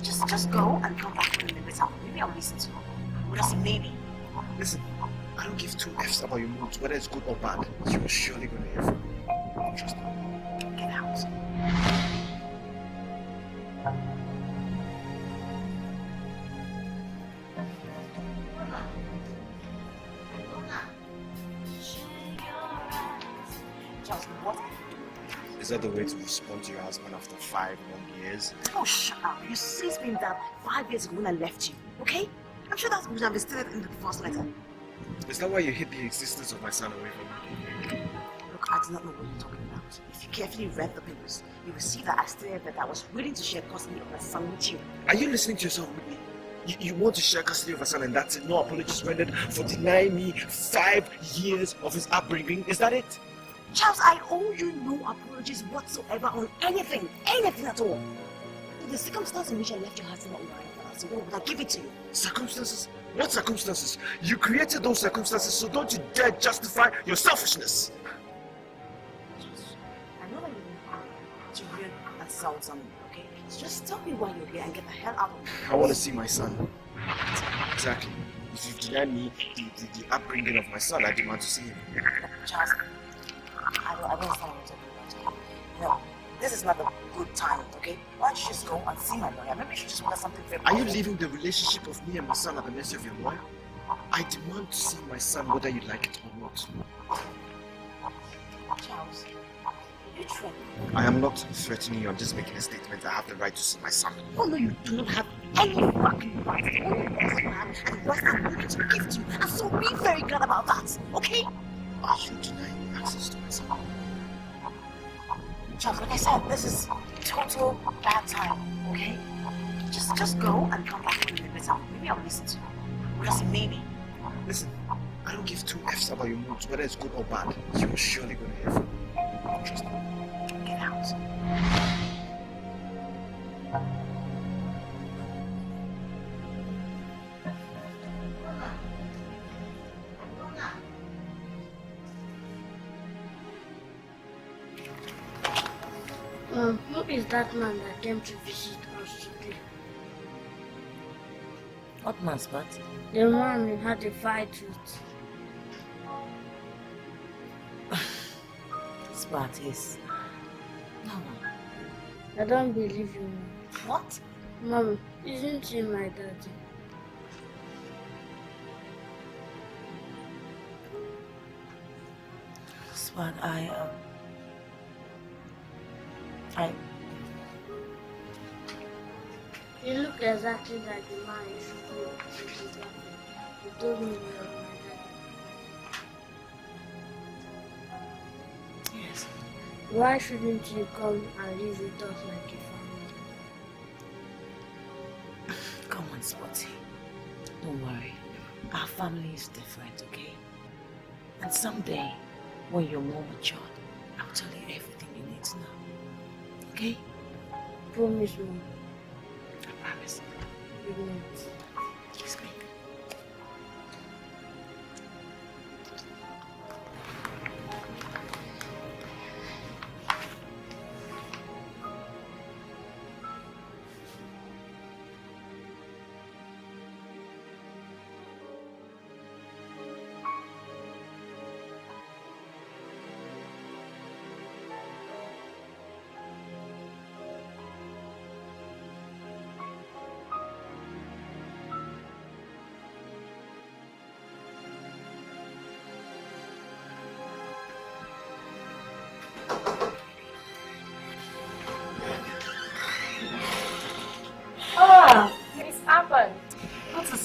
Just go and come back when the better. Maybe I'll listen to you. Just maybe. Listen, I don't give 2 F's about your moods, whether it's good or bad. You're surely gonna hear from me. Trust me. Get out. Charles, what? Is that the way to respond to your husband after 5 long years? Oh, shut up. You see, it's been that 5 years ago when I left you, okay? I'm sure that would have been stated in the first letter. Is that why you hid the existence of my son away from me? Look, I do not know what you're talking about. If you carefully read the papers, you will see that I stated that I was willing to share custody of my son with you. Are you listening to yourself, Whitney? You want to share custody of my son and that's it? No apologies rendered for denying me 5 years of his upbringing? Is that it? Charles, I owe you no apologies whatsoever on anything at all. The circumstance in which I left your house is not warrant for that, so why would I give it to you? Circumstances? What circumstances? You created those circumstances, so don't you dare justify your selfishness! I know that you're to hear and sound something, okay? So just tell me why you're here and get the hell out of here. I want to see my son. Exactly. If you deny me the upbringing of my son, I demand to see him. Charles, I don't understand what you're talking about. No, this is not a good time, okay? Why don't you just go and see my lawyer? Maybe you should just order something very Are you leaving the relationship of me and my son at the mercy of your lawyer? I demand to see my son whether you like it or not. Charles, you threaten me. I am not threatening you, I'm just making a statement. I have the right to see my son. Oh no, you do not have any fucking right. The only person you have and what I'm willing to give to you. And so be very glad about that, okay? Are you denying me access to my son? Charles, like I said, this is total bad time, okay? Just go and come back with me better. Maybe I'll listen to you. Because maybe. Listen, I don't give two F's about your moods, whether it's good or bad. You're surely going to hear from me. Trust me. Get out. Who is that man that came to visit us today? What man, Spot? The man we had a fight with. Spot is... No. I don't believe you. What? Mom, isn't he my daddy? Spot, I You look exactly like the man you should be. You told me you were my daddy. Yes. Why shouldn't you come and live with us like a family? Come on, Spotty. Don't worry. Our family is different, okay? And someday, when you're more mature, I'll tell you everything you need to know. Okay? Promise me. I promise. Good night. Kiss me.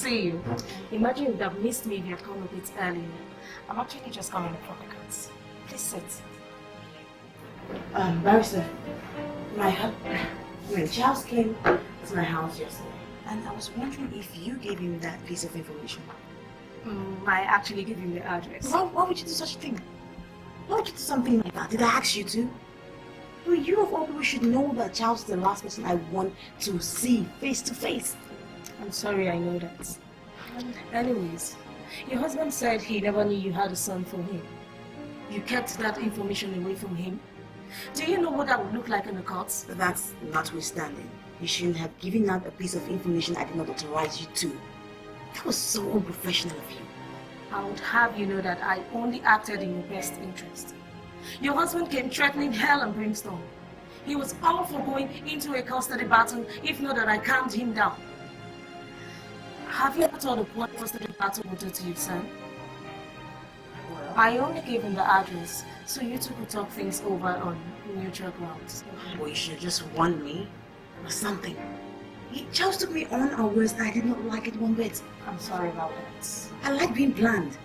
You. Imagine you would have missed me if you had come a bit earlier. I'm actually just coming to the cards. Please sit. Barrister, Charles came to my house yesterday, and I was wondering if you gave him that piece of information. I actually gave him the address. Why would you do such a thing? Why would you do something like that? Did I ask you to? Well, you of all people should know that Charles is the last person I want to see face to face. I'm sorry, I know that. Anyways, your husband said he never knew you had a son for him. You kept that information away from him. Do you know what that would look like in the courts? That's notwithstanding. You shouldn't have given out a piece of information I did not authorize you to. That was so unprofessional of you. I would have you know that I only acted in your best interest. Your husband came threatening hell and brimstone. He was all for going into a custody battle if not that I calmed him down. Have you ever thought of what custody battle would do to you, son? Well, I only gave him the address so you two could talk things over on neutral grounds. Well, you should have just warned me or something. Charles took me on our words and I did not like it one bit. I'm sorry about that. I like being planned.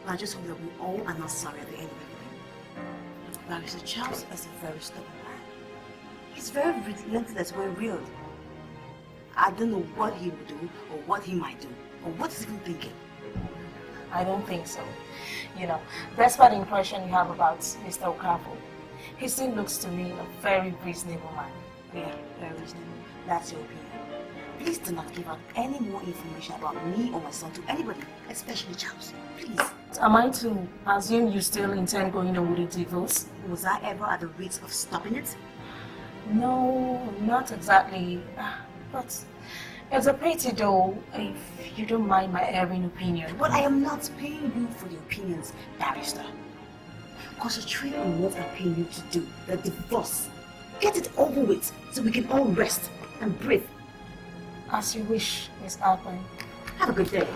But I just hope that we all are not sorry at the end of everything. Barrister Charles is a very stubborn man. He's very relentless when real. I don't know what he will do or what he might do or what he's even thinking. I don't think so. You know, despite the impression you have about Mr. Okafor, he still looks to me a very reasonable man. Yeah, very reasonable. That's your opinion. Please do not give out any more information about me or my son to anybody, especially Charles. Please. Am I to assume you still intend going on with the divorce? Was I ever at the risk of stopping it? No, not exactly. But it's a pity though, if you don't mind my airing opinion. But I am not paying you for the opinions, barrister. Concentrate on what I'm paying you to do, the divorce. Get it over with so we can all rest and breathe. As you wish, Miss Alpine. Have a good day.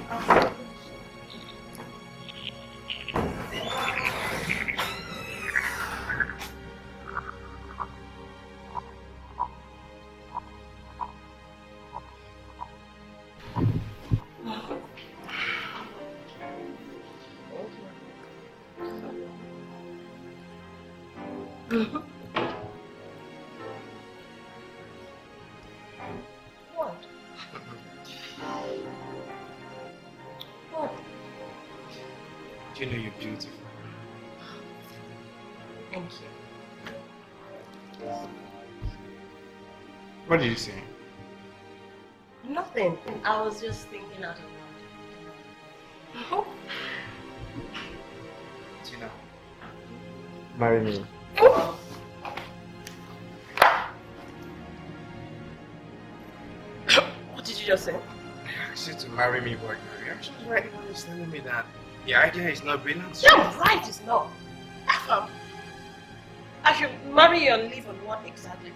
What? What? Do you know you're beautiful? Thank you. What did you say? Nothing. I was just thinking out of Tina, marry me. What did you just say? I asked you to marry me, but your reaction right now is telling me that the idea is not brilliant. You're right, it's not. I should marry you and live on what exactly?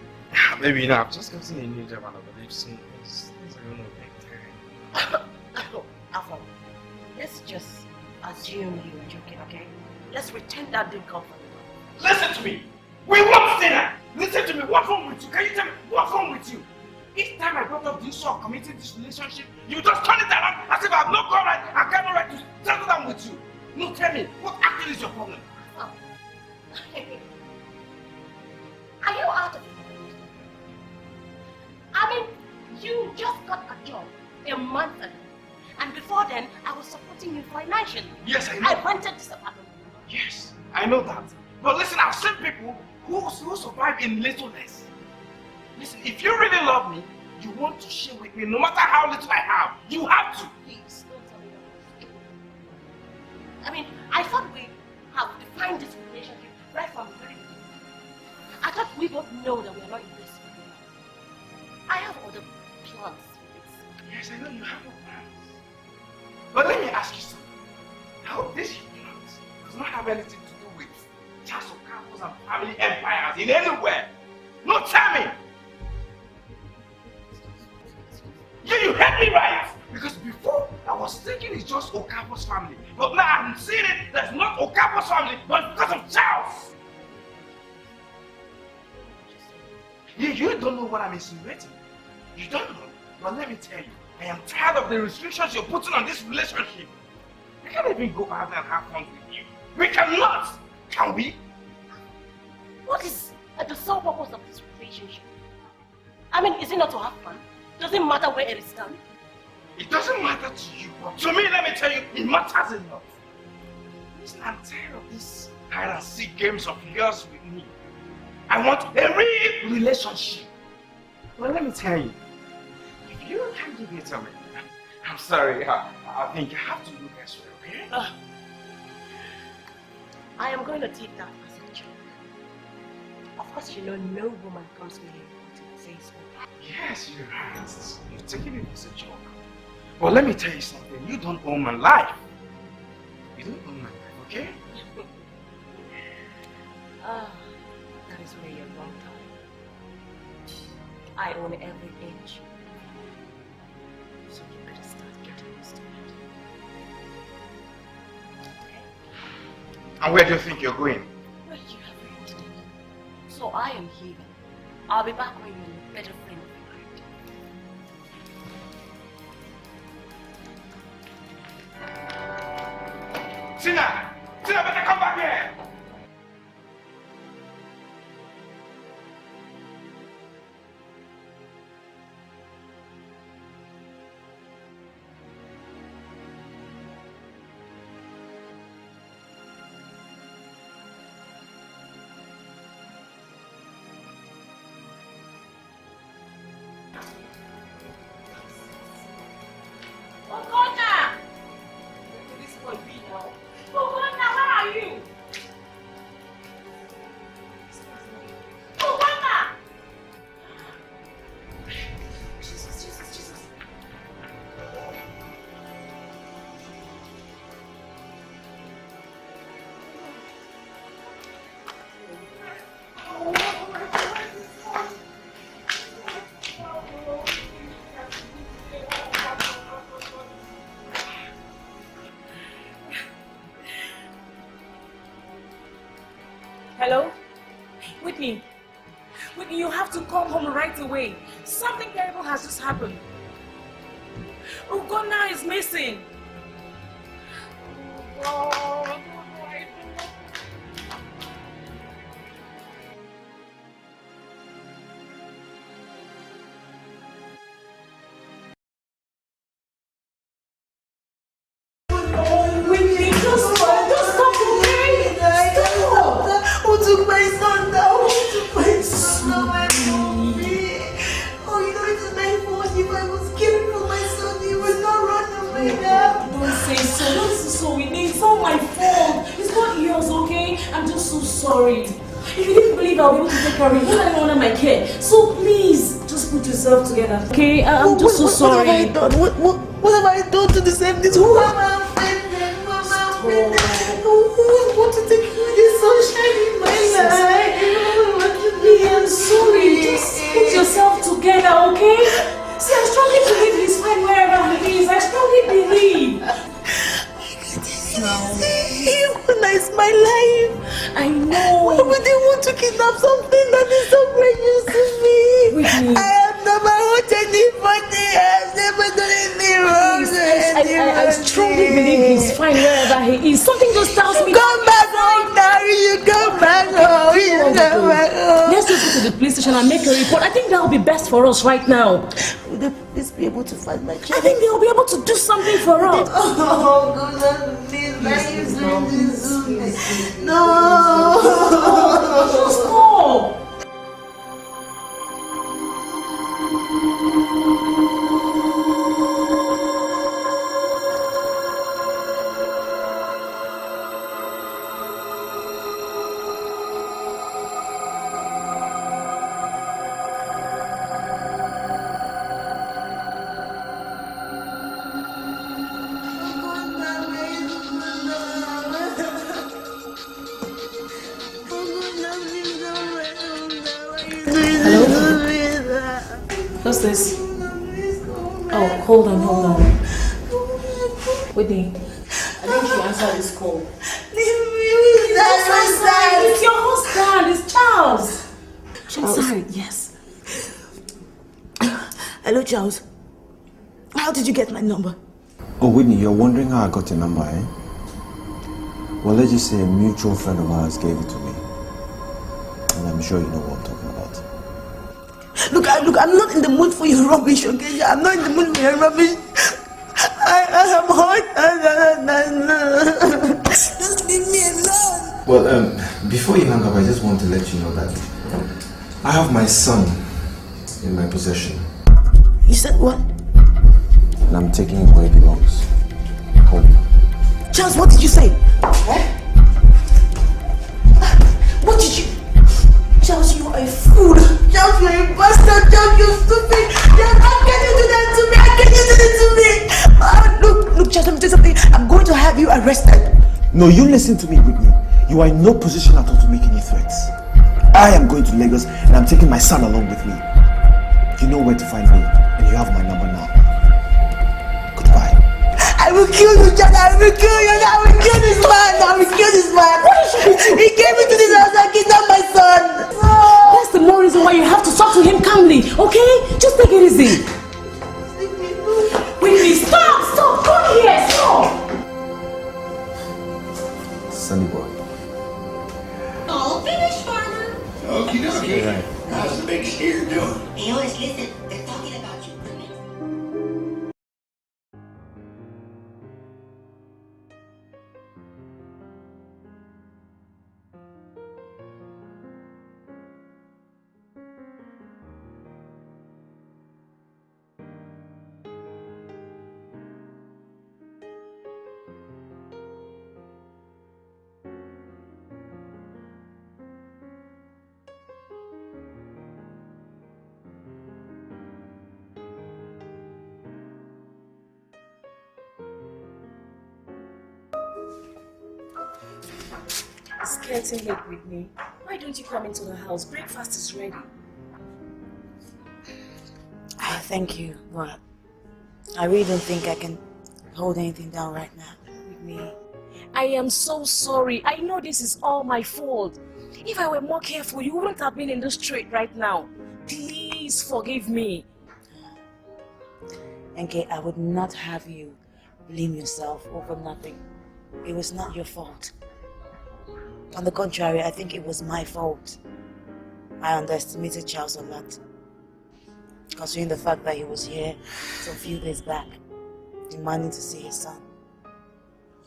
Maybe, you know, I've just gotten a new job and I believe soon things are going to take time. Afam, let's just assume you were joking, okay? Let's pretend that didn't come from you. Listen to me! We want dinner! Listen to me, what's wrong with you? Can you tell me what's wrong with you? Each time I brought up this issue of committing this relationship, you just turn it around as if I have no go right, I have no right to settle down with you. No, tell me, what actually is your problem? Are you out of it? I mean, you just got a job a month ago. And before then, I was supporting you financially. Yes, I know. I rented this apartment. Yes, I know that. But listen, I've seen people who survive in littleness. Listen, if you really love me, you want to share with me no matter how little I have. You have to. Please, don't tell me that. I mean, I thought we have defined this relationship right from the very beginning. I thought we both know that we are not in this. I have other plans for this. Yes, I know you have your plans. But let me ask you something. How this plans does not have anything to do with Charles Whitney and family empires in anywhere. No, tell me. You heard me right! Because before, I was thinking it's just Okafor's family. But now I'm seeing it, there's not Okafor's family, but because of Charles! You don't know what I'm insinuating. You don't know. But let me tell you, I am tired of the restrictions you're putting on this relationship. We can't even go out there and have fun with you. We cannot! Can we? What is the sole purpose of this relationship? I mean, is it not to have fun? Doesn't matter where it is done. It doesn't matter to you, but to me, let me tell you, it matters a lot. Listen, I'm tired of this hide and seek games of yours with me. I want a real relationship. Well, let me tell you, if you can't give it to me, I'm sorry, I think you have to look elsewhere, okay? I am going to take that as a joke. Of course, you know no woman comes to me to say so. Yes, you're right. You're taking it as a joke. But let me tell you something. You don't own my life. You don't own my life, okay? That is where you're wrong, Tom. I own every inch. So you better start getting used to it. Okay? And where do you think you're going? Well, you have rented it. So I am leaving. I'll be back when you're a better friend. Tina! Tina, better come back here! home right away. Something terrible has just happened. Ugonna is missing. Oh God, what do I do? Whitney, just stop, okay? Stop! Who took my son now? Who took my son now? I don't know. Oh, you know, it's my fault. If I was caring for my son, he would not run away now. Don't say so. Don't say so, Whitney. It's not my fault. It's not yours, okay? I'm just so sorry. If you didn't believe I'll be able to take care of you, I don't want my care. So please, just put yourself together, okay? I'm just so sorry. What have I done? What have I done to deserve this? Who am I offended? Who am I offended? Who want to take away the sunshine in my life? I'm sorry. Just put yourself together, okay? See, I strongly believe he's fine wherever he is. I strongly believe. It's my life. I know. Why would they want to kidnap something that is so precious to me? Whitney. I have never hurt anybody. I have never done anything wrong to anybody. I strongly believe he's fine wherever he is. Something just tells me. Come back home now. You come back home. You come back home. Let's just go to the police station and make a report. I think that will be best for us right now. Will the police be able to find my child? I think they'll be able to do something for us. Oh, goodness, please, no. Just go. What's this? Oh, hold on. Whitney, I think you answered this call. It's your husband, it's Charles. Sorry, yes. Hello, Charles. How did you get my number? Oh, Whitney, you're wondering how I got your number, eh? Well, let's just say a mutual friend of ours gave it to me. And I'm sure you know what I'm talking about. Look, I'm not in the mood for your rubbish, okay? I'm not in the mood for your rubbish. I am hurt. Just leave me alone. Well, before you hang up, I just want to let you know that I have my son in my possession. You said what? And I'm taking him where he belongs. Home. Charles, what did you say? What did you... Charles, you are a fool. Charles, you are a bastard. Charles, you're stupid. Charles, how can you do that to me? How can you do that to me? Look, Charles, let me tell you something. I'm going to have you arrested. No, you listen to me, Whitney. You are in no position at all to make any threats. I am going to Lagos and I'm taking my son along with me. You know where to find me and you have my number now. Goodbye. I will kill you, Charles. I will kill you. I will kill this man. I will kill this man. He came into this house and kidnapped my son. No. That's the more reason why you have to talk to him calmly, okay? Just take it easy. Whitney, stop! Come here, stop! Sunny boy. All finished, Farmer. Okie dokie. Right. How's the big steer doing? Hey, Otis, listen. They're talking about you. It's getting late, Whitney. Why don't you come into the house? Breakfast is ready. Thank you, but I really don't think I can hold anything down right now. Whitney, I am so sorry. I know this is all my fault. If I were more careful, you wouldn't have been in the street right now. Please. Please forgive me. NK, I would not have you blame yourself over nothing. It was not your fault. On the contrary, I think it was my fault. I underestimated Charles a lot. Considering the fact that he was here some few days back, demanding to see his son.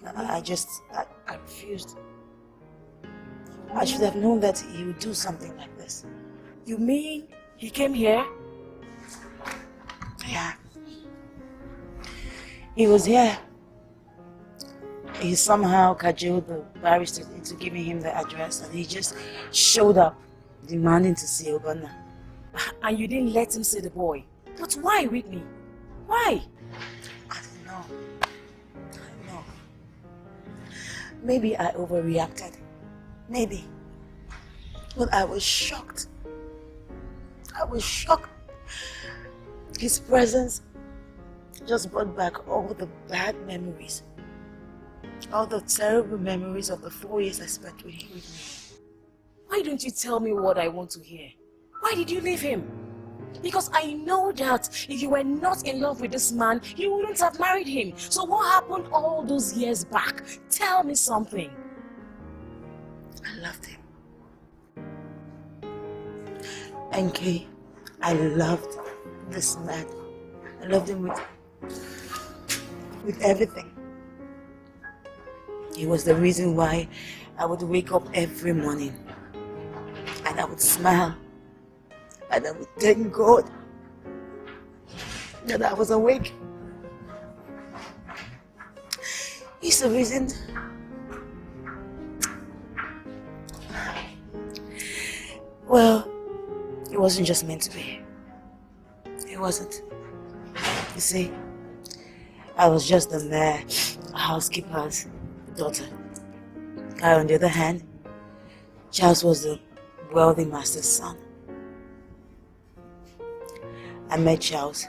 I refused. I should have known that he would do something like this. You mean he came here? Yeah. He was here. He somehow cajoled the barrister into giving him the address, and he just showed up, demanding to see Ogonna. And you didn't let him see the boy. But why, Whitney? Why? I don't know. Maybe I overreacted. Maybe. But I was shocked. His presence just brought back all the bad memories. All the terrible memories of the 4 years I spent with him. Why don't you tell me what I want to hear? Why did you leave him? Because I know that if you were not in love with this man, you wouldn't have married him. So what happened all those years back? Tell me something. I loved him. NK, I loved this man. I loved him with everything. He was the reason why I would wake up every morning and I would smile and I would thank God that I was awake. He's the reason well, it wasn't just meant to be. It wasn't. You see, I was just the mere housekeeper's daughter. On the other hand, Charles was the wealthy master's son. I met Charles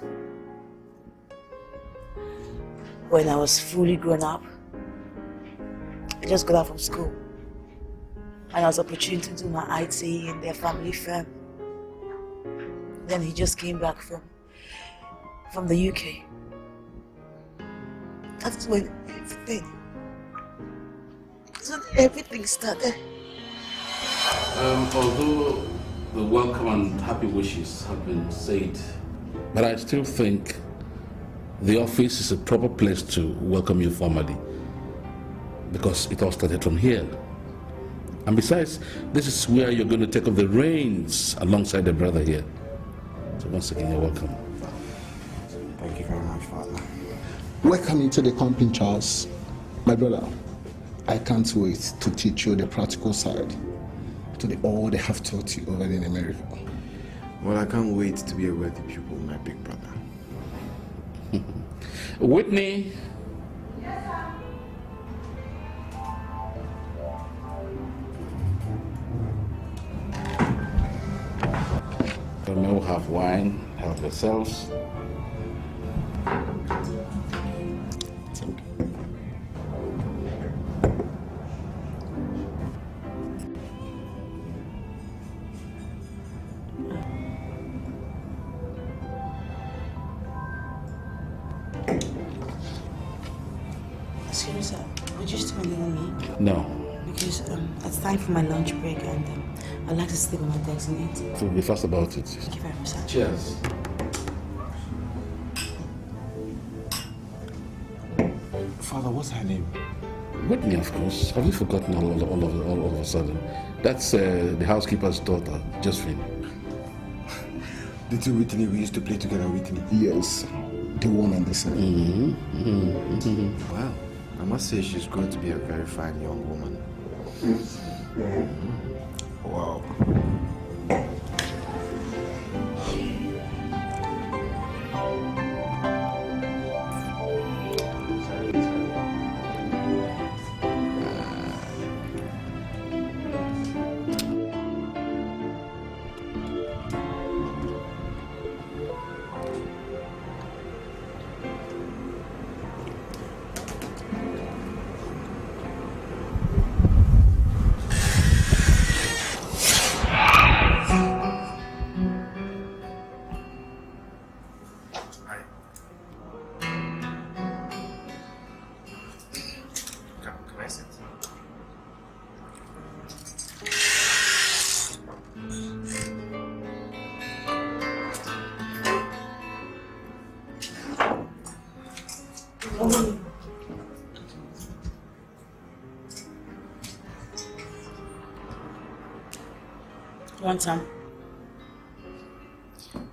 when I was fully grown up. I just got out from school and I was opportune to do my IT in their family firm. Then he just came back from the UK. That's when everything started. Although the welcome and happy wishes have been said, but I still think the office is a proper place to welcome you formally, because it all started from here. And besides, this is where you're going to take up the reins alongside the brother here. So once again, you're welcome. Thank you very much, Father. Welcome into the company, Charles. My brother, I can't wait to teach you the practical side to all they have taught you over in America. Well, I can't wait to be a wealthy pupil, my big brother. Whitney. You may have wine, help yourselves. Excuse me, sir. Would you still need me? No. Because it's time for my lunch break and I'd like to sleep on my desk and eat. So be fast about it. Thank you very much, sir. Cheers. Father, what's her name? Whitney, of course. Have you forgotten all of a sudden? That's the housekeeper's daughter, Josephine. The two Whitney we used to play together, Whitney. Yes, the one and the same. Wow, I must say she's going to be a very fine young woman. Wow. Want some?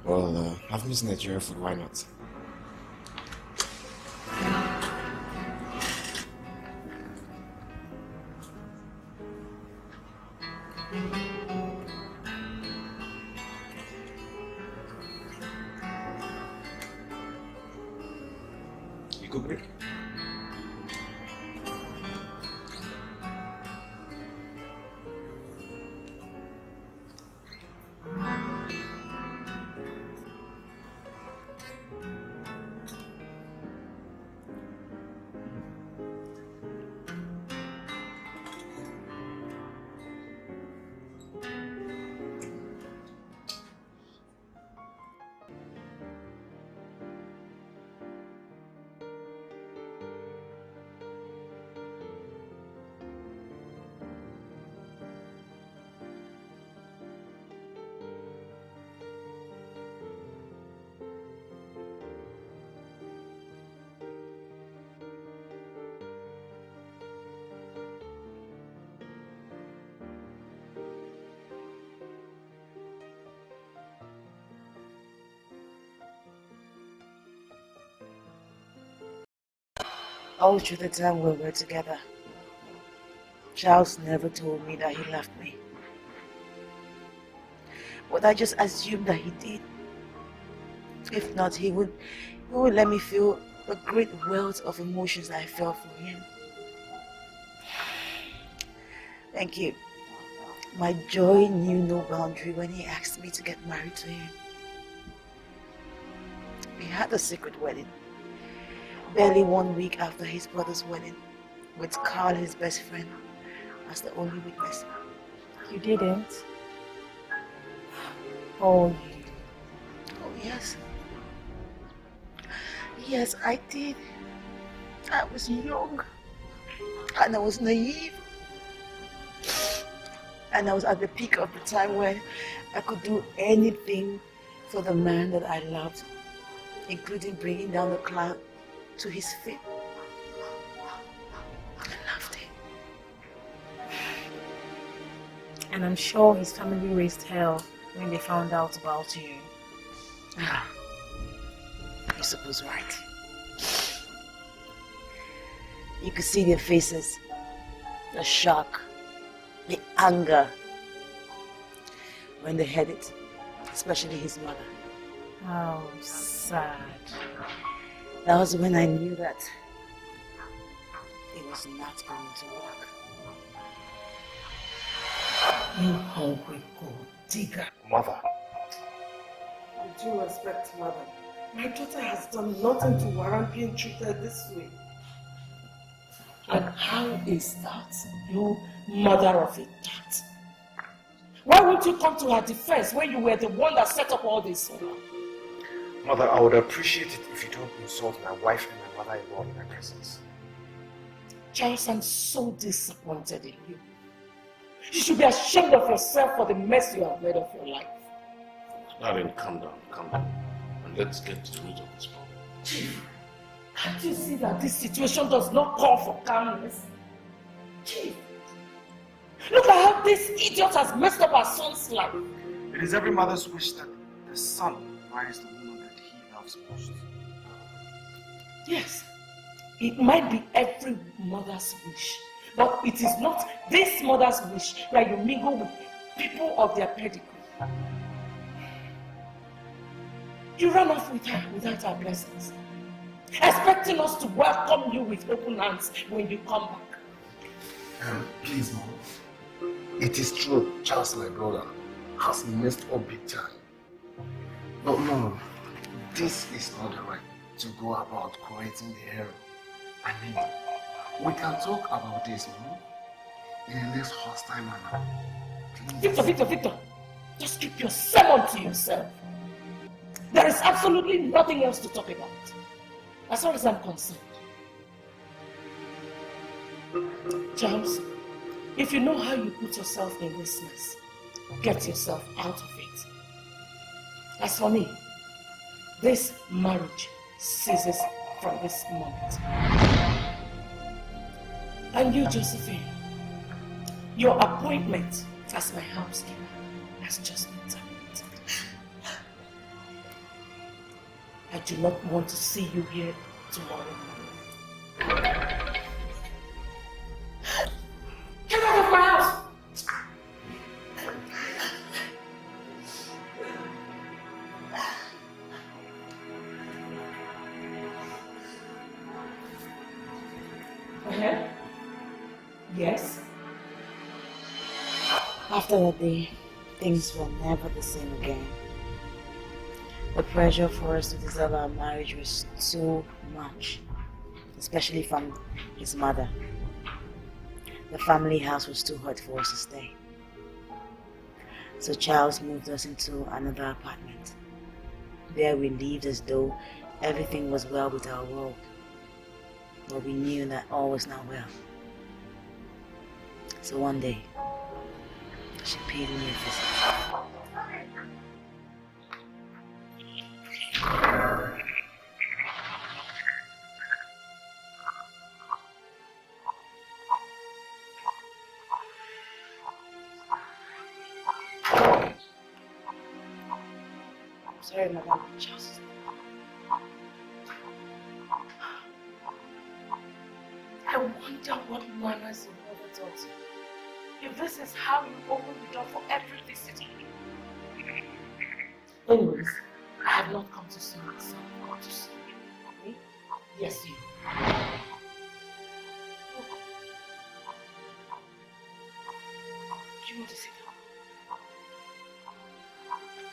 Well, I've missed Nigerian food, why not? You cook it? All through the time we were together, Charles never told me that he left me. But I just assumed that he did. If not, he would let me feel the great wealth of emotions I felt for him. Thank you. My joy knew no boundary when he asked me to get married to him. We had a secret wedding. Barely 1 week after his brother's wedding, with Carl, his best friend, as the only witness. You didn't? Oh, yes. Yes, I did. I was young, and I was naive. And I was at the peak of the time when I could do anything for the man that I loved, including bringing down the cloud to his feet. I loved him. and I'm sure his family raised hell when they found out about you. You're supposed right. You could see their faces, the shock, the anger when they heard it, especially his mother. How sad. That was when I knew that it was not going to work. You hungry gold digger. Mother. With due respect, mother, my daughter has done nothing to warrant being treated this way. And how is that, you mother of a tat? Why won't you come to her defense when you were the one that set up all this? Mother, I would appreciate it if you don't insult my wife and my mother-in-law in my presence. Charles, I'm so disappointed in you. You should be ashamed of yourself for the mess you have made of your life. Darling, calm down, and let's get to the root of this problem. Chief, can't you see that this situation does not call for calmness? Chief, look at how this idiot has messed up our son's life. It is every mother's wish that the son marries the woman that he loves most. Yes, it might be every mother's wish, but it is not this mother's wish that you mingle with people of their pedigree. You ran off with her without our blessings, expecting us to welcome you with open arms when you come back. Please, Mom. It is true, Charles, my brother, has messed up big time. But Mom, this is not the right to go about correcting the error. I mean, we can talk about this, Mom, in a less hostile manner. Please. Victor, just keep your sermon to yourself. There is absolutely nothing else to talk about, as far as I'm concerned. Charles, if you know how you put yourself in this mess, get yourself out of it. As for me, this marriage ceases from this moment. And you, Josephine, your appointment as my housekeeper has just been terminated. I do not want to see you here tomorrow morning. Get out of my house! Yes. After that day, things were never the same again. The pressure for us to dissolve our marriage was too much, especially from his mother. The family house was too hot for us to stay. So Charles moved us into another apartment. There we lived as though everything was well with our world. But we knew that all was not well. So one day, she paid me a visit. I'm sorry, Madam, just... I wonder what manners your mother taught you. If this is how you open the door for every visitor. Anyways, I have not come to see myself. I want to see you. Me? Yes, you. Do you want to sit down?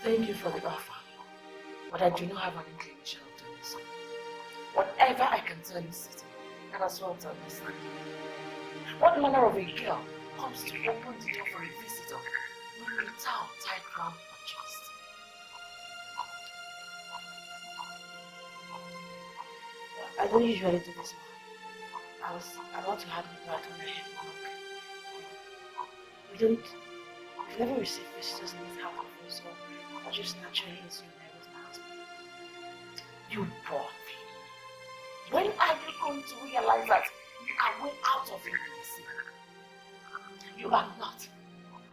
Thank you for the offer, but I do not have an inclination of doing so. Whatever I can tell you, City, and as well to understand. What manner of a girl comes to open the door for a visitor with a towel tied round her chest? I don't usually do this one. I was about to have you back when I had work. We've never received visitors in this house before, so I just naturally assumed I was my husband. You poor thing. When are you going to realize that you are way out of it? You are not,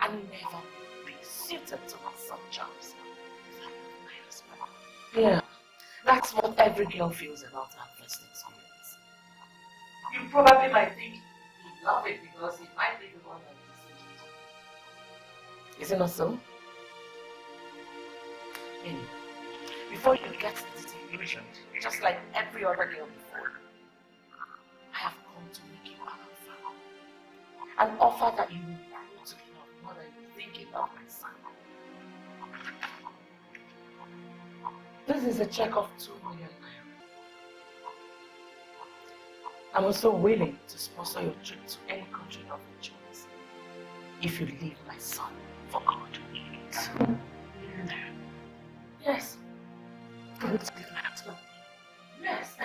and never be suited to my son Charles. My husband. Yeah, that's what every girl feels about her first experience. You probably might think you love it because it might be the one that is. Is it not so? Anyway, before you get disillusioned, just like every other girl before, I have come to make you an offer. An offer that you will grow to love more than you think you love my son. This is a check of 2 million naira. I'm also willing to sponsor your trip to any country of your choice if you leave my son for good. Yes. Good with my husband. Yes.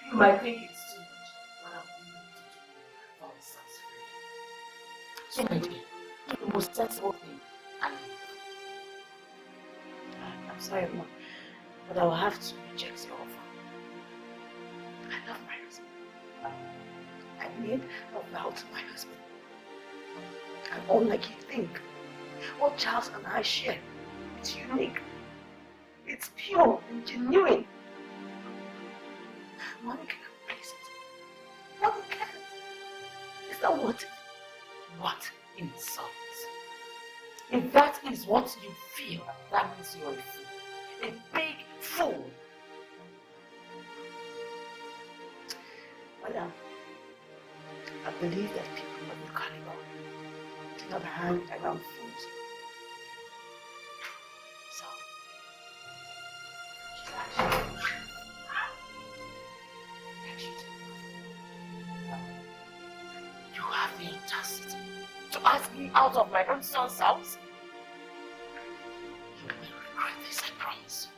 You might think it's too much, but I'm willing to do for my son's freedom. So my dear, do the most sensible thing and leave. I'm sorry, Mom, but I will have to reject your offer. I love my husband. I made a vow to my husband. And unlike you think, what Charles and I share, it's unique. It's pure and genuine. Money cannot replace it. Money can't. Is that what? What insults? If that is what you feel, that means you're a fool. A big fool. Madam, I believe that people of the caliber do not hang around fools. So, you have the audacity to ask me out of my own son's house? You will regret this, I promise.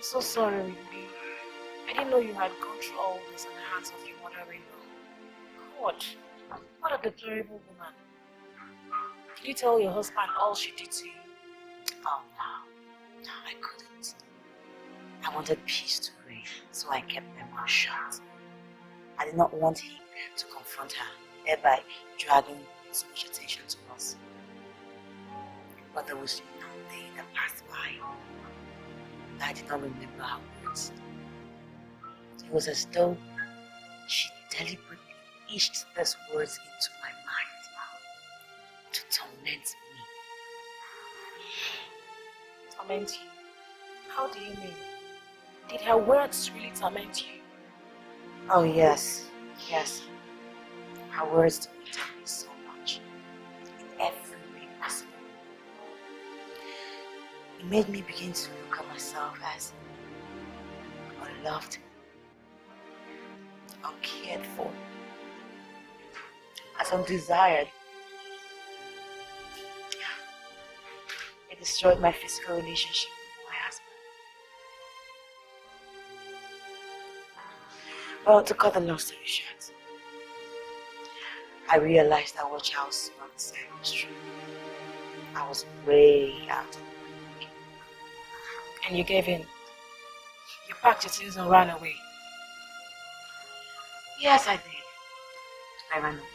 I'm so sorry with me. I didn't know you had gone through all this in the hands of your mother-in-law. God, what a deplorable woman. Did you tell your husband all she did to you? Oh no, I couldn't. I wanted peace to reign, so I kept my mouth shut. I did not want him to confront her, thereby dragging so much attention to us. But there was no day that passed by that I did not remember her words. It was as though she deliberately etched these words into my mind to torment me. Torment you? How do you mean? Did her words really torment you? Oh yes, yes. Her words tormented me so much, in every way possible. It made me begin to look at myself as unloved, uncared for, as undesired. It destroyed my physical relationship with my husband. Well, to cut the long story short, I realized that what Charles said was true. I was way out of the league. And you gave in? You packed your things and ran away? Yes, I did. I ran away.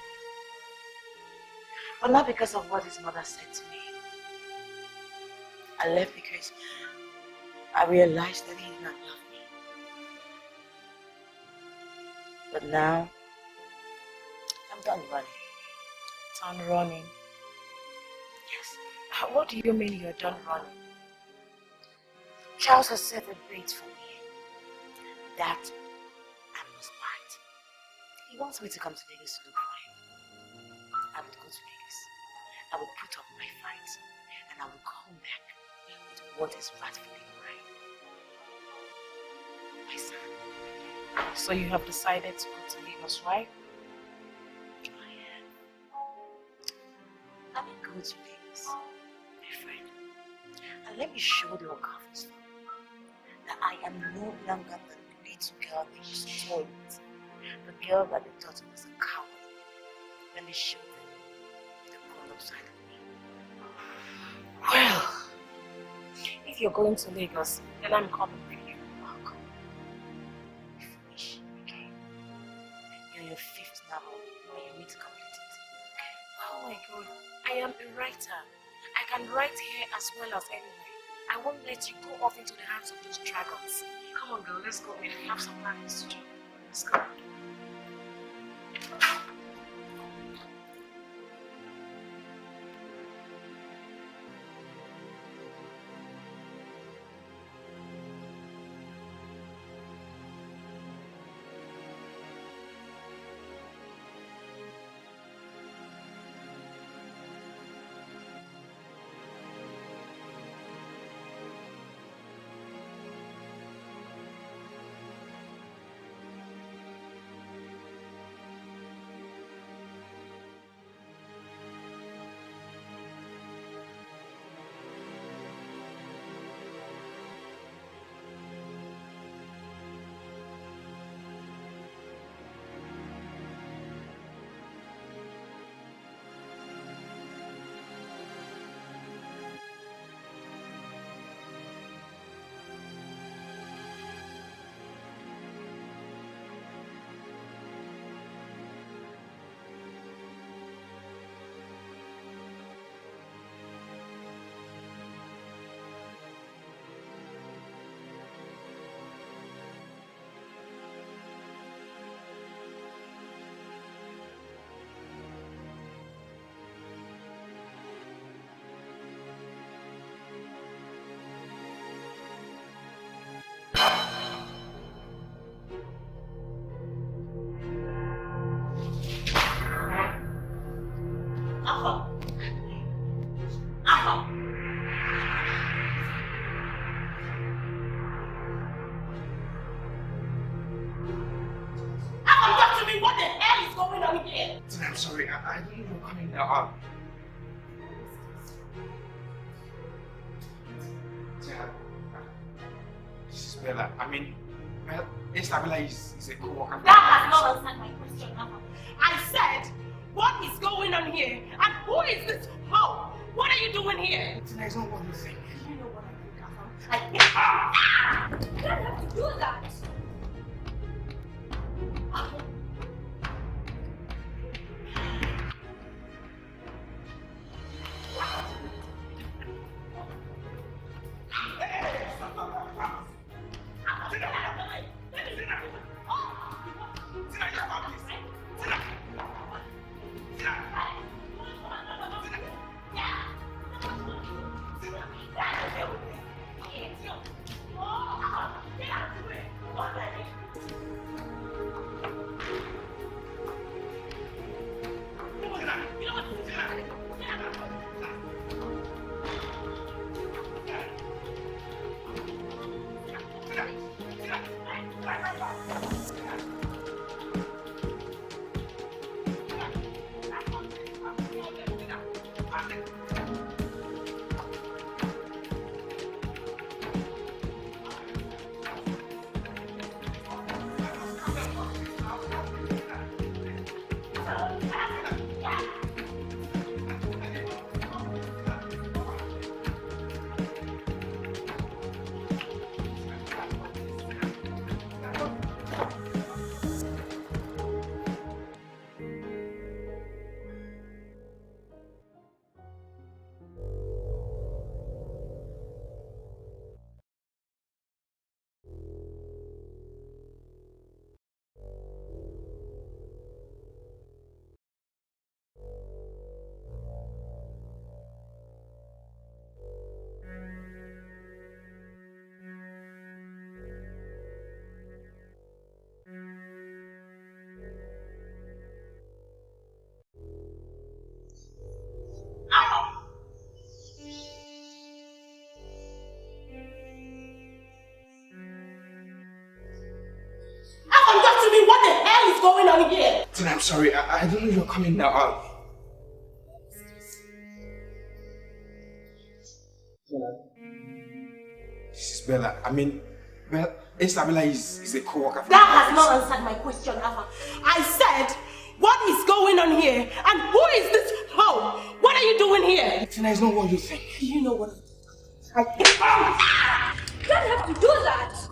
But not because of what his mother said to me. I left because I realized that he did not love me. But now, I'm done running. Done running? Yes. What do you mean you're done running? Charles has set a bait for me that I must bite. He wants me to come to Lagos to look for him. I would go to Lagos. I would put up my fight, and I would come back with what is rightfully mine. My son. So you have decided to go to Lagos, right? I am. Let me go to Lagos, my friend, and let me show the Okafos that I am no longer the little girl they used to toy with, the girl that they thought was a coward. Let me show them the grown-up side of me. Well, if you're going to Lagos, then I'm coming with you. I'll come. You're foolish, okay? You're your 5th novel, and you need to complete it, okay? Oh my God, I am a writer. I can write here as well as anywhere. I won't let you go off into the hands of those dragons. Come on, girl, let's go. We have some practice to do. Let's go. I'm sorry, I didn't even come in there. This is Bella, I mean, well, Isabella is a co-worker. That has not answered my question, Alpha. I said, what is going on here? And who is this hoe? What are you doing here? Tina, it's not what you think. You know what I think, Alpha? You don't have to do that. Going on here? Tina, I'm sorry. I don't know you're coming now. This is Bella. I mean, well, Isabella is a co-worker. That has not answered my question, Alpha. I said, what is going on here? And who is this hoe? What are you doing here? Tina, it's not what you think. You know what I think. You don't have to do that.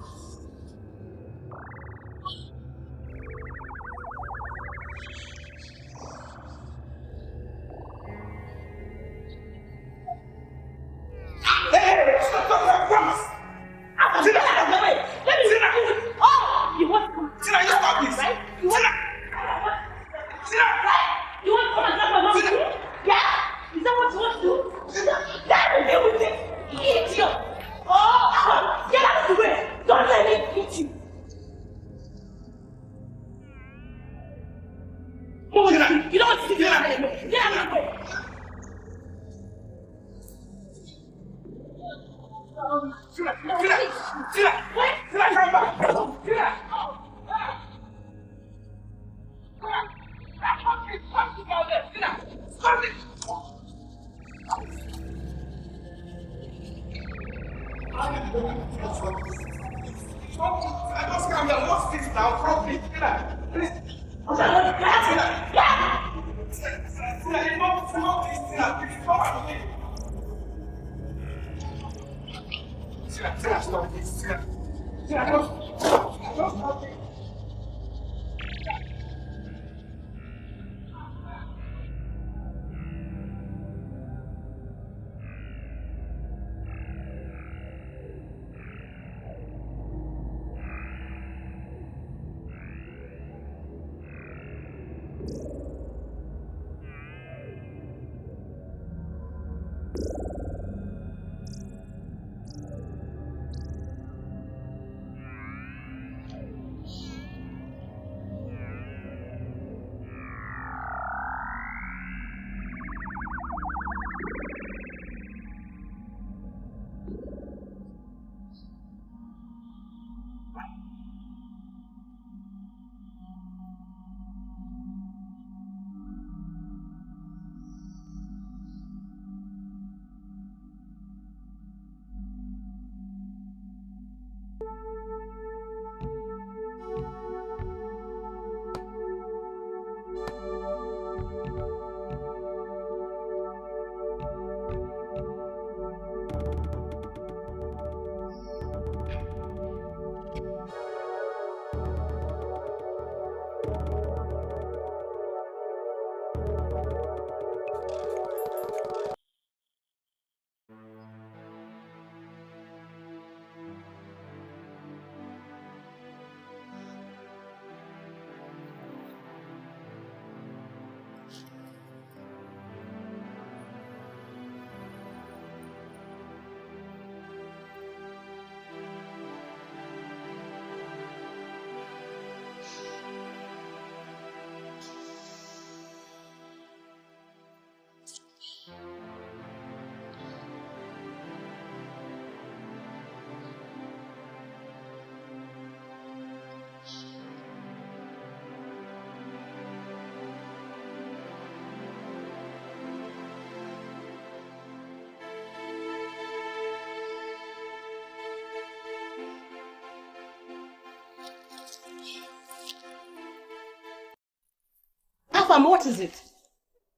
Afam, what is it?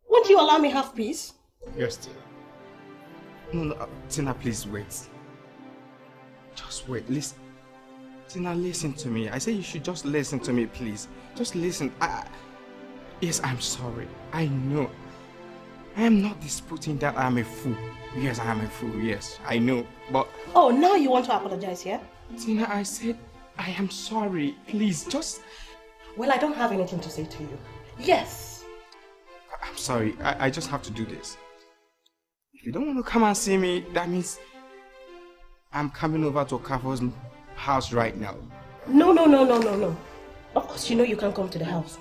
Won't you allow me have peace? Yes, Tina. No, Tina, please wait. Just wait. Listen. Tina, listen to me. I say you should just listen to me, please. Just listen. Yes, I'm sorry. I know. I am not disputing that I am a fool. Yes, I am a fool. Yes, I know. But... Oh, now you want to apologize, yeah? Tina, I said I am sorry. Please, just... Well, I don't have anything to say to you. Yes. I'm sorry. I just have to do this. If you don't want to come and see me, that means I'm coming over to Okafor's house right now. No. Of course, you know you can't come to the house.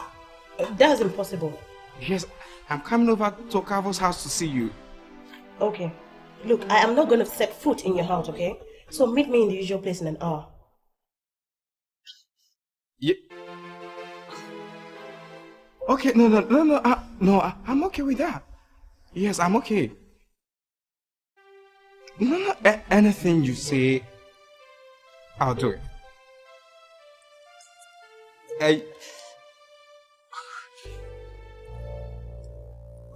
That's impossible. Yes, I'm coming over to Okafor's house to see you. Okay. Look, I am not going to set foot in your house, okay? So meet me in the usual place in an hour. Yeah. Okay, no, I'm okay with that. Yes, I'm okay. No, anything you say, I'll do it.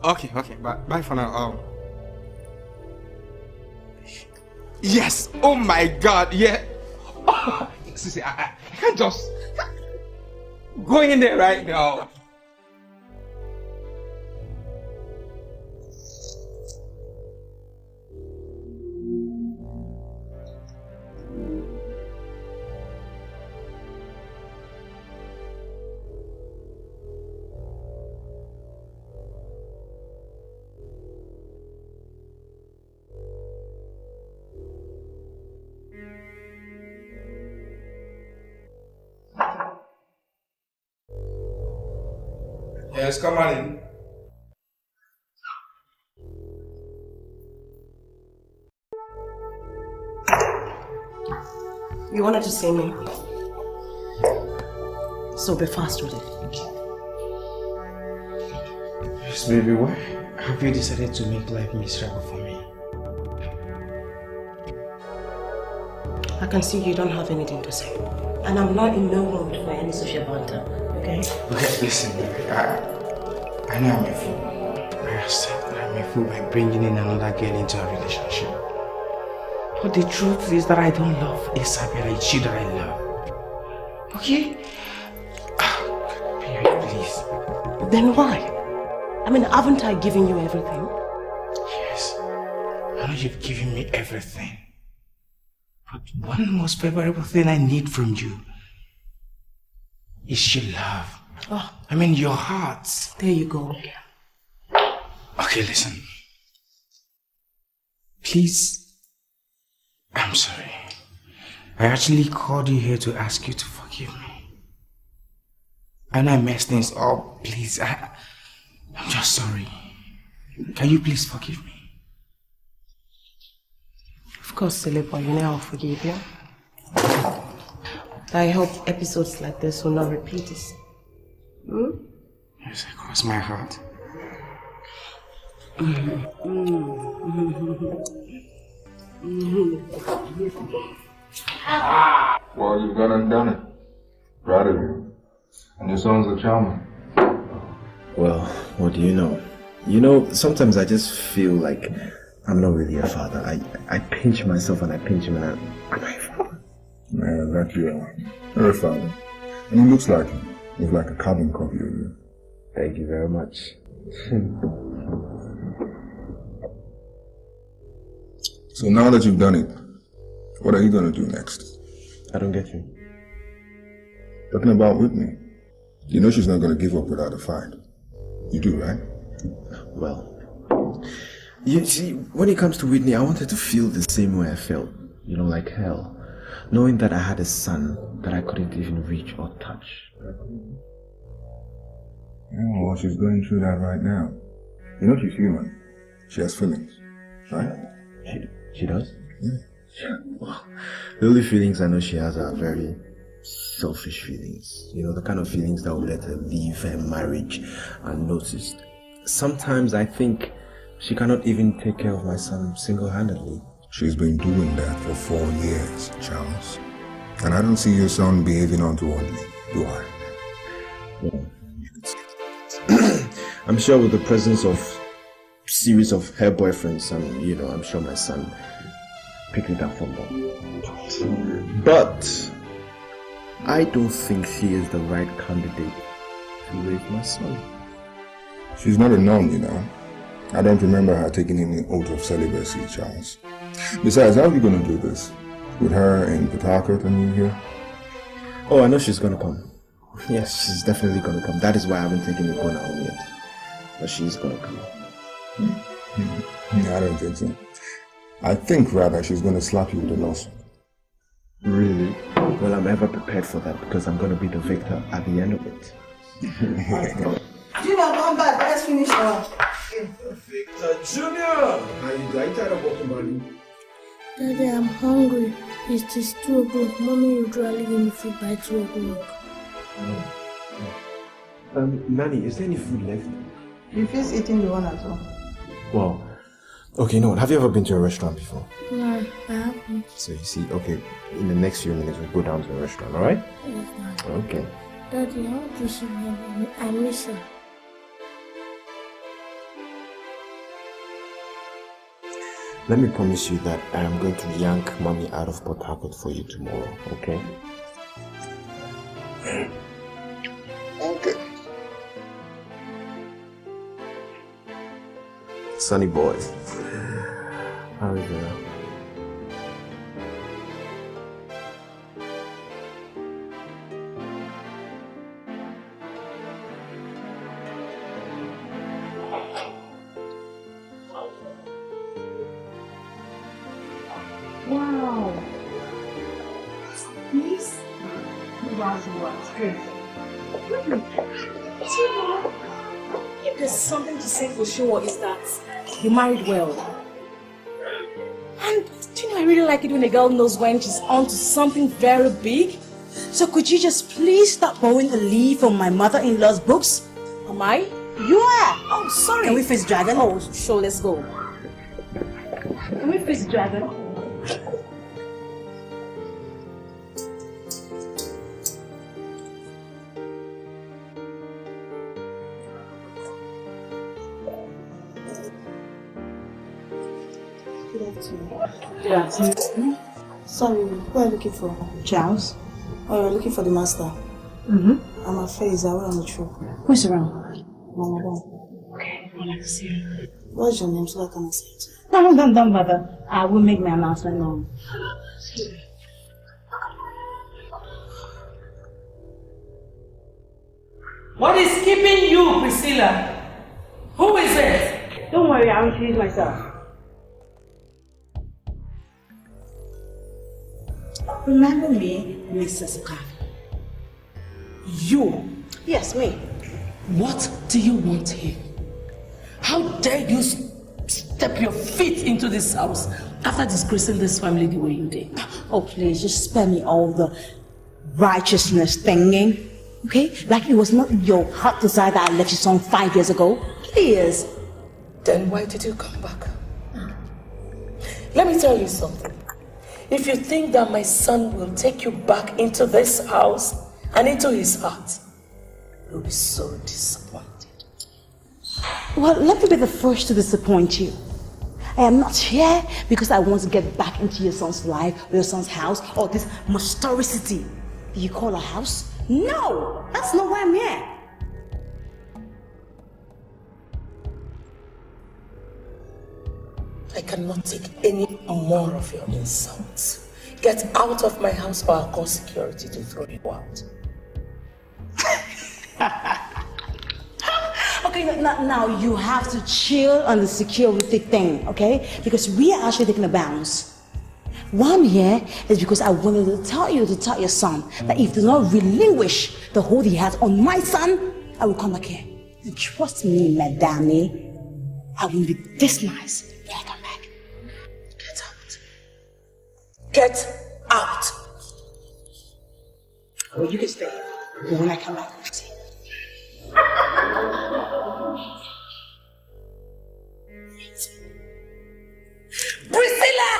Okay, bye for now. Yes, oh my God, yeah. Oh, see, I can't just go in there right now. Yes, come on in. You wanted to see me. So be fast with it. Yes, baby, why have you decided to make life miserable for me? I can see you don't have anything to say. And I'm not in no mood for any social banter, okay? Okay, listen, baby, I know I'm a fool. I accept that I'm a fool by bringing in another girl into a relationship. But the truth is that I don't love Isabella, it's you that I love. Okay? Baby, please. Then why? I mean, haven't I given you everything? Yes, I know you've given me everything. But one most favorable thing I need from you is your love. Oh. I mean, your heart. There you go. Okay, listen. Please, I'm sorry. I actually called you here to ask you to forgive me. I know I messed things up. Please, I'm just sorry. Can you please forgive me? Of course, silly boy, you know I'll forgive you. I hope episodes like this will not repeat this. Yes, it crossed my heart. Well, you've gone and done it. Proud of you. And your sons are charming. Well, what do you know? You know, sometimes I just feel like I'm not really a father. I pinch myself and I pinch him and am I a father? Man, that you are. You're a father. And he looks like him. He's like a carbon copy of you. Thank you very much. So now that you've done it, what are you going to do next? I don't get you. Talking about Whitney. You know she's not going to give up without a fight. You do, right? Well, you see, when it comes to Whitney, I wanted to feel the same way I felt. You know, like hell. Knowing that I had a son that I couldn't even reach or touch. Yeah, well, she's going through that right now. You know she's human. She has feelings, right? She does? Yeah. Well, the only feelings I know she has are very selfish feelings. You know, the kind of feelings that will let her leave her marriage unnoticed. Sometimes I think she cannot even take care of my son single-handedly. She's been doing that for 4 years, Charles. And I don't see your son behaving untowardly, do I? Yeah. You could say that. I'm sure with the presence of series of her boyfriends, I'm sure my son picked it up from them. But I don't think she is the right candidate to raise my son. She's not a nun, I don't remember her taking any oath of celibacy, Charles. Besides, how are you going to do this? With her in Port Harcourt and you here? Oh, I know she's going to come. Yes, she's definitely going to come. That is why I haven't taken the corner home yet. But she's going to come. I don't think so. I think rather she's going to slap you with a lawsuit. Really? Well, I'm ever prepared for that because I'm going to be the victor at the end of it. Junior, come back. Let's finish now. Victor Junior! Are you tired of walking, buddy? Daddy, I'm hungry. It is 2 o'clock. Mommy usually give me food by 2 o'clock. Nani, is there any food left? You finish eating the one at home. Wow. Okay, no. Have you ever been to a restaurant before? No, I haven't. So you see, okay, in the next few minutes we'll go down to a restaurant, alright? Yes, Daddy. Okay. Daddy, how do you see my mommy? I miss her. Let me promise you that I am going to yank mommy out of Port Harcourt for you tomorrow, okay? Okay. Sunny boy. How is it? Wow. Please? Wow, great. If there's something to say for sure is that you married well. And do you know, I really like it when a girl knows when she's on to something very big. So could you just please stop borrowing a leaf from my mother-in-law's books? Am I? You are. Oh, sorry. Can we face dragon? Oh, sure, let's go. Can we face dragon? Good afternoon. Sorry, who are you looking for? Charles? Oh, you're looking for the master? Mm-hmm. I'm afraid he's out on the trip. Who's around? Mama. Okay, I'd like to see you. What's your name so I can accept it? No, don't bother. I will make my announcement known. What is keeping you, Priscilla? Who is it? Don't worry, I'll introduce myself. Remember me, Mrs. Okafor. You? Yes, me. What do you want here? How dare you step your feet into this house after disgracing this family the way you did? Oh, please, just spare me all the righteousness thinking, okay? Like it was not your heart desire that I left you son 5 years ago. Please. Then why did you come back? Let me tell you something. If you think that my son will take you back into this house and into his heart, you'll be so disappointed. Well, let me be the first to disappoint you. I am not here because I want to get back into your son's life or your son's house or this monstrosity that you call a house. No, that's not why I'm here. I cannot take any more of your insults. Get out of my house or I'll call security to throw you out. Okay, now you have to chill on the security thing, okay? Because we are actually taking a bounce. Why I'm here is because I wanted to tell your son that if he does not relinquish the hold he has on my son, I will come back here. And trust me, madame, I will be this nice when I come back. Get out. Get out. Or you can stay here. But when I come back, I'll see. Priscilla!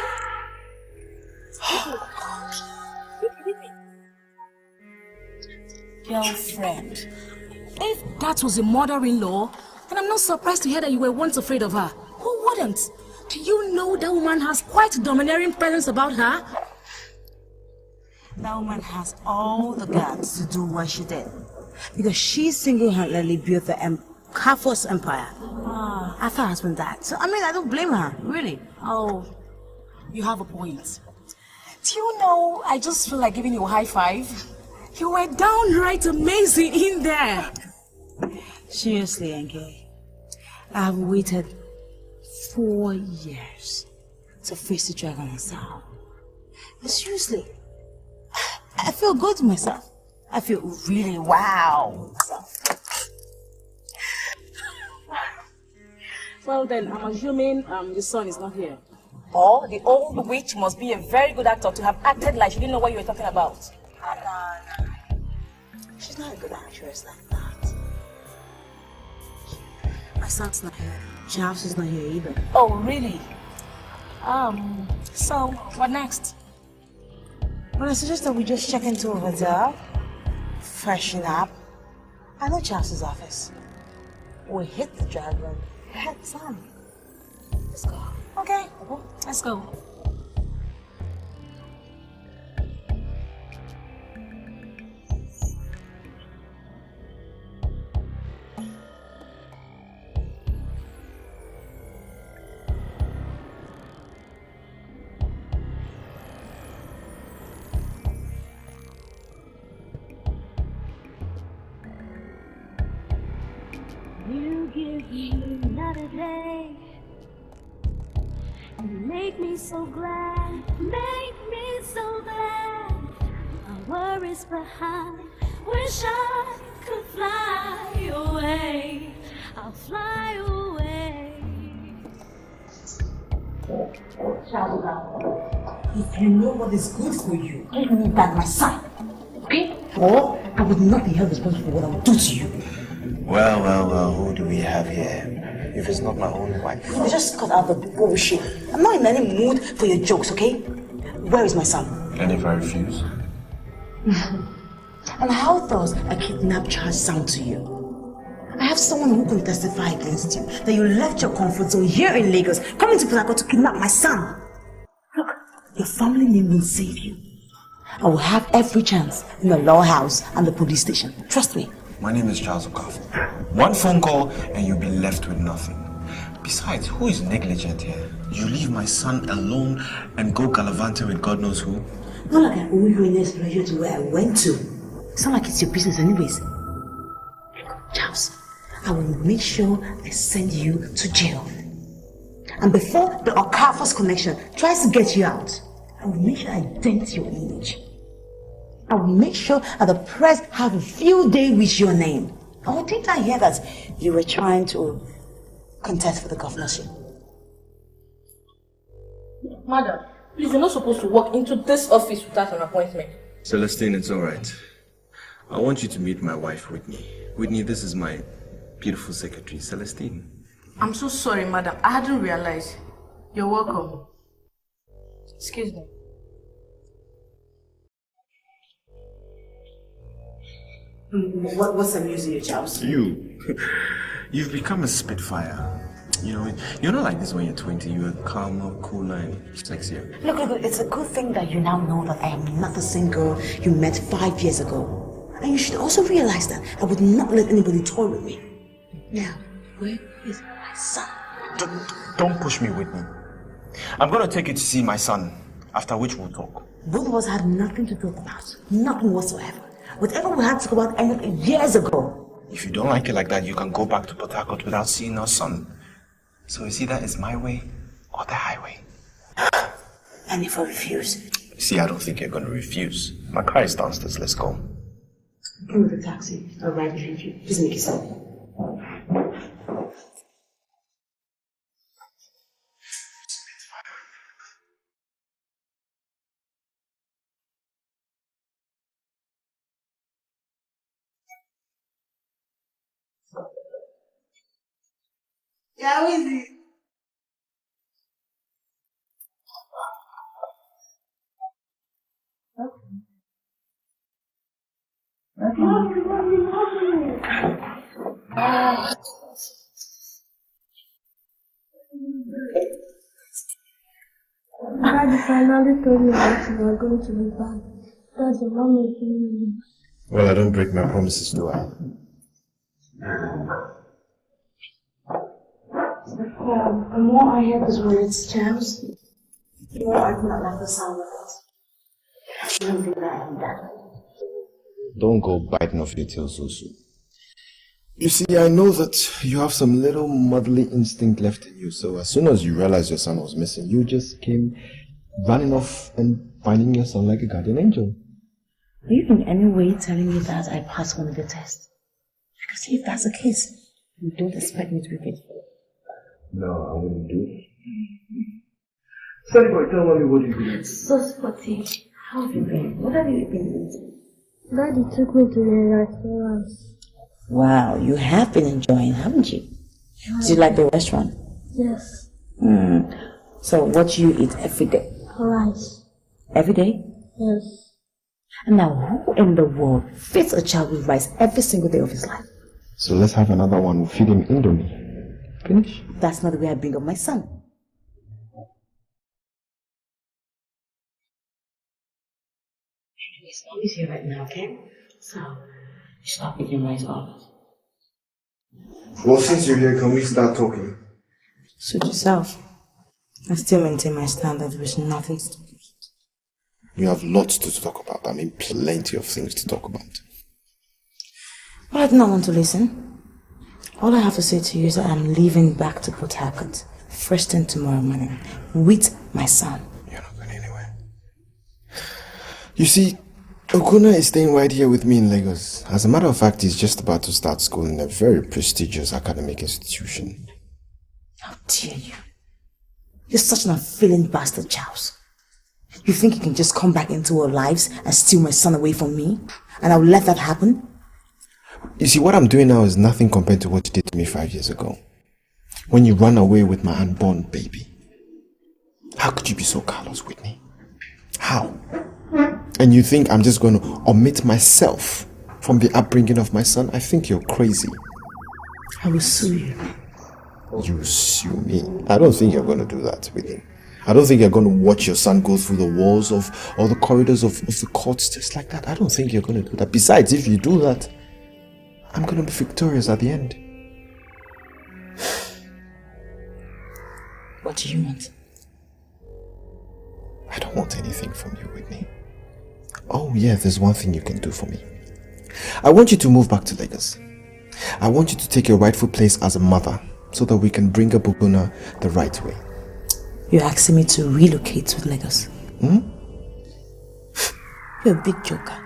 Girlfriend, if that was a mother-in-law, And I'm not surprised to hear that you were once afraid of her. Who wouldn't? Do you know that woman has quite a domineering presence about her? That woman has all the guts to do what she did. Because she single-handedly built the Kafos empire. After her husband died. So, I mean, I don't blame her, really. Oh, you have a point. Do you know, I just feel like giving you a high five. You were downright amazing in there. Seriously, Enke. I have waited 4 years to face the dragon myself. But seriously, I feel good to myself. I feel really wow with myself. Well then, I'm assuming the son is not here. Or the old witch must be a very good actor to have acted like she didn't know what you were talking about. No. She's not a good actress like that. My son's not here. Charles is not here either. Oh, really? So, what next? Well, I suggest that we just check into a hotel, freshen up. I know Charles's office. We hit the dragon. Head son. Let's go. Okay, let's go. You give me another day. You make me so glad, make me so glad. My worries behind, wish I could fly away. I'll fly away. If you know what is good for you, give me back my son. Okay? Or I would not be held responsible for what I would do to you. Well, who do we have here? If it's not my own wife. You just cut out the bullshit. I'm not in any mood for your jokes, okay? Where is my son? And if I refuse? And how does a kidnap charge sound to you? I have someone who can testify against you that you left your comfort zone here in Lagos, coming to Port Harcourt to kidnap my son. Look, your family name will save you. I will have every chance in the law house and the police station. Trust me. My name is Charles Okafor. One phone call and you'll be left with nothing. Besides, who is negligent here? You leave my son alone and go gallivanting with God knows who? Not like I owe you any explanation to where I went to. It's not like it's your business anyways. Charles, I will make sure I send you to jail. And before the Okafor's connection tries to get you out, I will make sure I dent your image. I will make sure that the press have a field day with your name. I will think I hear that you were trying to contest for the governorship. Madam, please, you're not supposed to walk into this office without an appointment. Celestine, it's alright. I want you to meet my wife, Whitney. Whitney, this is my beautiful secretary, Celestine. I'm so sorry, madam. I hadn't realized. You're welcome. Excuse me. What's amusing you, Charles? You've become a spitfire. You know, you're not like this when you're 20. You're calmer, cooler, and sexier. Look, it's a good thing that you now know that I am not the same girl you met 5 years ago. And you should also realize that I would not let anybody toy with me. Now, where is my son? Don't push me, Whitney. I'm gonna take you to see my son, after which we'll talk. Both of us had nothing to talk about. Nothing whatsoever. Whatever we had to talk about ended years ago. If you don't like it like that, you can go back to Port Harcourt without seeing our son. So you see, that is my way or the highway. And if I refuse? See, I don't think you're gonna refuse. My car is downstairs, let's go. Come with the taxi. I'll ride behind you. Just make it so. Yeah, how is it? Daddy finally told me that you were going to be back. That's the one making me. Well, I don't break my promises, do I? The more I hear these words, Charles, the more I do not like the sound of it. I shouldn't be like that. Don't go biting off your tail so soon. You see, I know that you have some little motherly instinct left in you, so as soon as you realized your son was missing, you just came running off and finding your son like a guardian angel. Are you in any way telling me that I passed one of the tests? Because if that's the case, you don't expect me to be faithful. No, I wouldn't do it. Sorry, boy, tell mommy what you did. So spotty. How have you been? What have you been doing? Daddy took me to the restaurant. Wow, you have been enjoying, haven't you? Do you like the restaurant? Yes. So what do you eat every day? Rice. Every day? Yes. And now, who in the world feeds a child with rice every single day of his life? So let's have another one. We'll feed him Indomie. Finish? That's not the way I bring up my son. Anyways, Mommy's here right now, okay? So, stop eating rice all. Well, since you're here, can we start talking? Suit yourself. I still maintain my stand that there is nothing to talk about. You have lots to talk about. I mean, plenty of things to talk about. But I do not want to listen. All I have to say to you is that I'm leaving back to Port Harcourt first thing tomorrow morning with my son. You're not going anywhere. You see, Okuna is staying right here with me in Lagos. As a matter of fact, he's just about to start school in a very prestigious academic institution. How dare you? You're such an unfeeling bastard, Charles. You think you can just come back into our lives and steal my son away from me? And I'll let that happen? You see, what I'm doing now is nothing compared to what you did to me 5 years ago. When you ran away with my unborn baby. How could you be so callous, Whitney? How? And you think I'm just going to omit myself from the upbringing of my son? I think you're crazy. I will sue you. You sue me? I don't think you're going to do that, Whitney. I don't think you're going to watch your son go through the walls of or the corridors of the courts just like that. I don't think you're going to do that. Besides, if you do that, I'm going to be victorious at the end. What do you want? I don't want anything from you, Whitney. Oh yeah, there's one thing you can do for me. I want you to move back to Lagos. I want you to take your rightful place as a mother so that we can bring up Okuna the right way. You're asking me to relocate to Lagos? You're a big joker.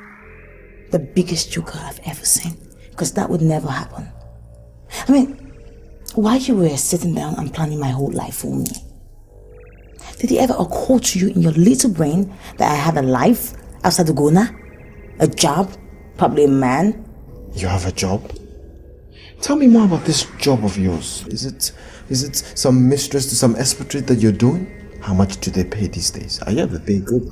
The biggest joker I've ever seen. Because that would never happen. I mean, while you were sitting down and planning my whole life for me, did it ever occur to you in your little brain that I had a life outside the Gona? A job? Probably a man? You have a job? Tell me more about this job of yours. Is it some mistress to some expatriate that you're doing? How much do they pay these days? Are you ever paying good?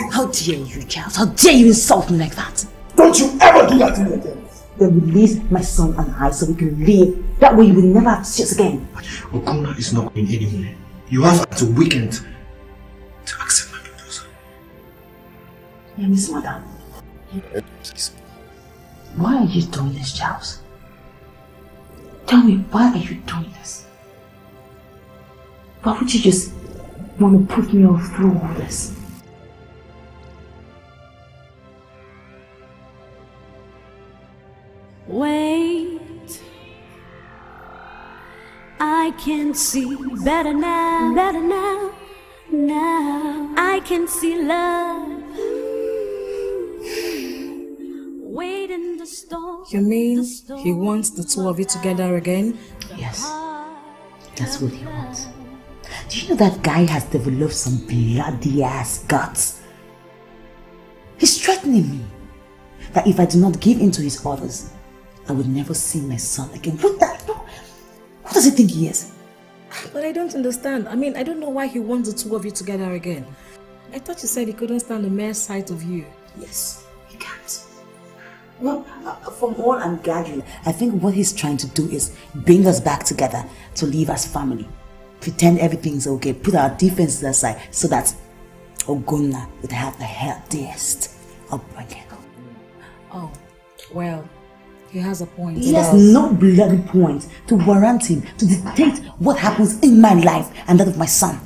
How dare you, Charles? How dare you insult me like that? Don't you ever do that to me again! Then release my son and I so we can leave. That way you will never have to see us again. Okuna is not going anywhere. You have until weekend to accept my proposal. Miss Madam. Please. Why are you doing this, Charles? Tell me, why are you doing this? Why would you just want to put me all through all this? Wait, I can see better now, now I can see love. Wait in the storm. You mean he wants the two of you together again? Yes, that's what he wants. Do you know that guy has developed some bloody ass guts? He's threatening me that if I do not give in to his orders, I would never see my son again. What does he think he is? But I don't understand. I mean, I don't know why he wants the two of you together again. I thought you said he couldn't stand the mere sight of you. Yes, he can't. Well, from all I'm gathering, I think what he's trying to do is bring us back together to live as family. pretend everything's okay, put our differences aside so that Ogonna would have the healthiest upbringing. Oh, well, he has a point. He has no bloody point to warrant him to dictate what happens in my life and that of my son.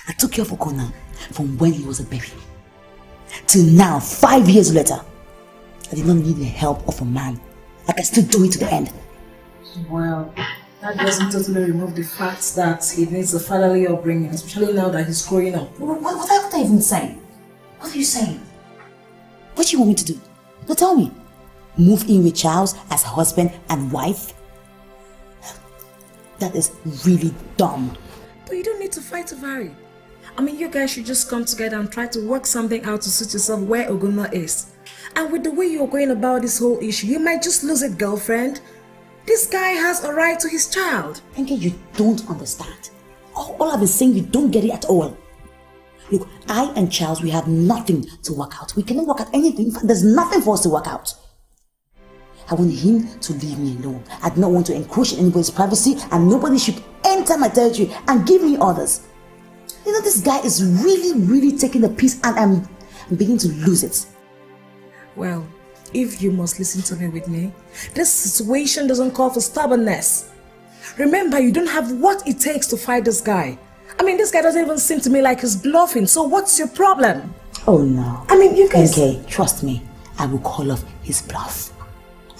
I took care of Ogonna from when he was a baby till now, 5 years later. I did not need the help of a man. I can still do it to the end. Well, that doesn't totally remove the fact that he needs a fatherly upbringing, especially now that he's growing up. What are you even saying? What are you saying? What do you want me to do? No, tell me. Move in with Charles as husband and wife? That is really dumb. But you don't need to fight over it. I mean, you guys should just come together and try to work something out to suit yourself where Ogonna is. And with the way you're going about this whole issue, you might just lose it, girlfriend. This guy has a right to his child. Enke, you don't understand. All I've been saying, you don't get it at all. Look, I and Charles, we have nothing to work out. We cannot work out anything. In fact, there's nothing for us to work out. I want him to leave me alone. I do not want to encroach in anybody's privacy, and nobody should enter my territory and give me orders. You know, this guy is really taking the piece, and I'm beginning to lose it. Well, if you must listen to me, Whitney, this situation doesn't call for stubbornness. Remember, you don't have what it takes to fight this guy. I mean, this guy doesn't even seem to me like he's bluffing, so what's your problem? Oh no. I mean, you guys... Okay, trust me, I will call off his bluff.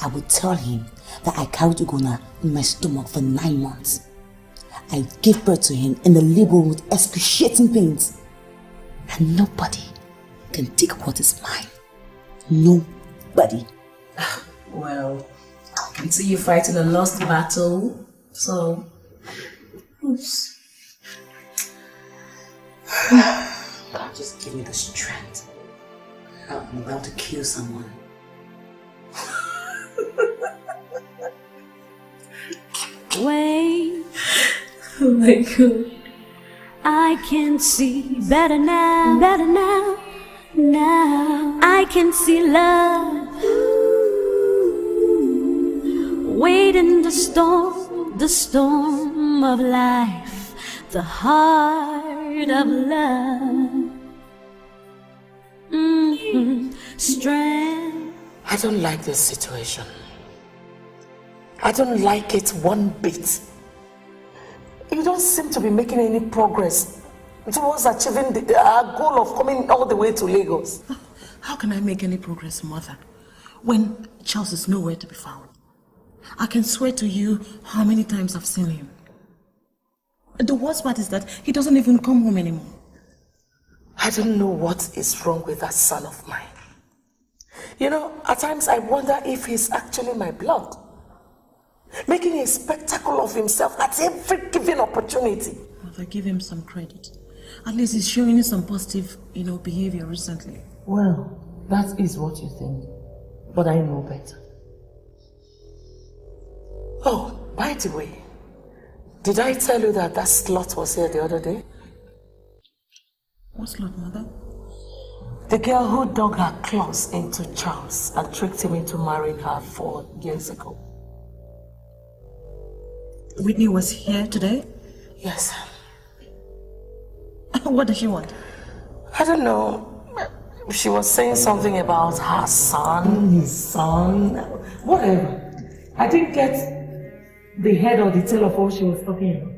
I will tell him that I carried Ogonna in my stomach for 9 months. I gave birth to him in the labor with excruciating pains. And nobody can take what is mine. Nobody. Well, I can see you fighting a lost battle, so... Oops. God, just give me the strength. I'm about to kill someone. Wait. Oh my God. I can see better now, now I can see love. Wait in the storm of life, the heart of love. Strength. I don't like this situation. I don't like it one bit. You don't seem to be making any progress towards achieving our goal of coming all the way to Lagos. How can I make any progress, Mother, when Charles is nowhere to be found? I can swear to you how many times I've seen him. The worst part is that he doesn't even come home anymore. I don't know what is wrong with that son of mine. You know, at times I wonder if he's actually my blood, making a spectacle of himself at every given opportunity. Mother, give him some credit. At least he's showing you some positive, behavior recently. Well, that is what you think, but I know better. Oh, by the way, did I tell you that slut was here the other day? What slut, Mother? The girl who dug her claws into Charles and tricked him into marrying her 4 years ago. Whitney was here today? Yes. What does she want? I don't know. She was saying something about her son, his son, whatever. I didn't get the head or the tail of what she was talking about.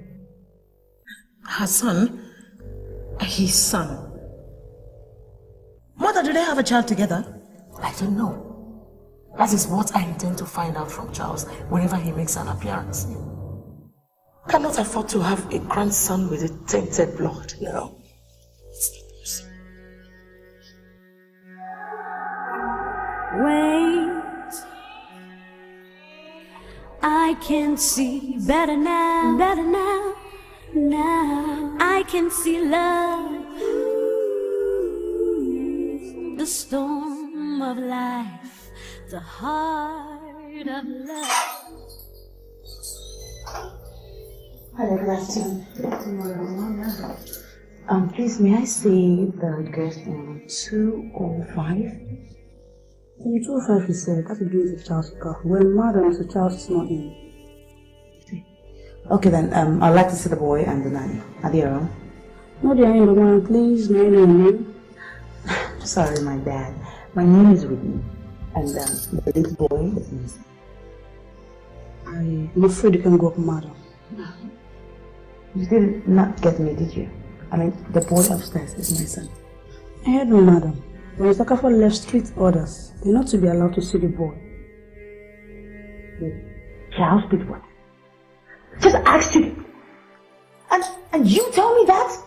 Her son? His son? Mother, do they have a child together? I don't know. That is what I intend to find out from Charles whenever he makes an appearance. I cannot afford to have a grandson with a tainted blood, no. Wait, I can see better now, now I can see love. The storm of life, the heart of love. Hello, good afternoon. Please, may I see the address on 205? 205 is that to do with Charles' car. Well, madam, so Charles is not in. Okay then, I'd like to see the boy and the nanny. Are they around? No, they are in the morning, please. No. Sorry, my dad. My name is Whitney. And the little boy is missing. I'm afraid you can go up, madam. You did not get me, did you? I mean, the boy upstairs is my son. I heard no, madam. When Mr. Kaffer left strict orders, they're not to be allowed to see the boy. Charles did what? Just asked you. And you tell me that?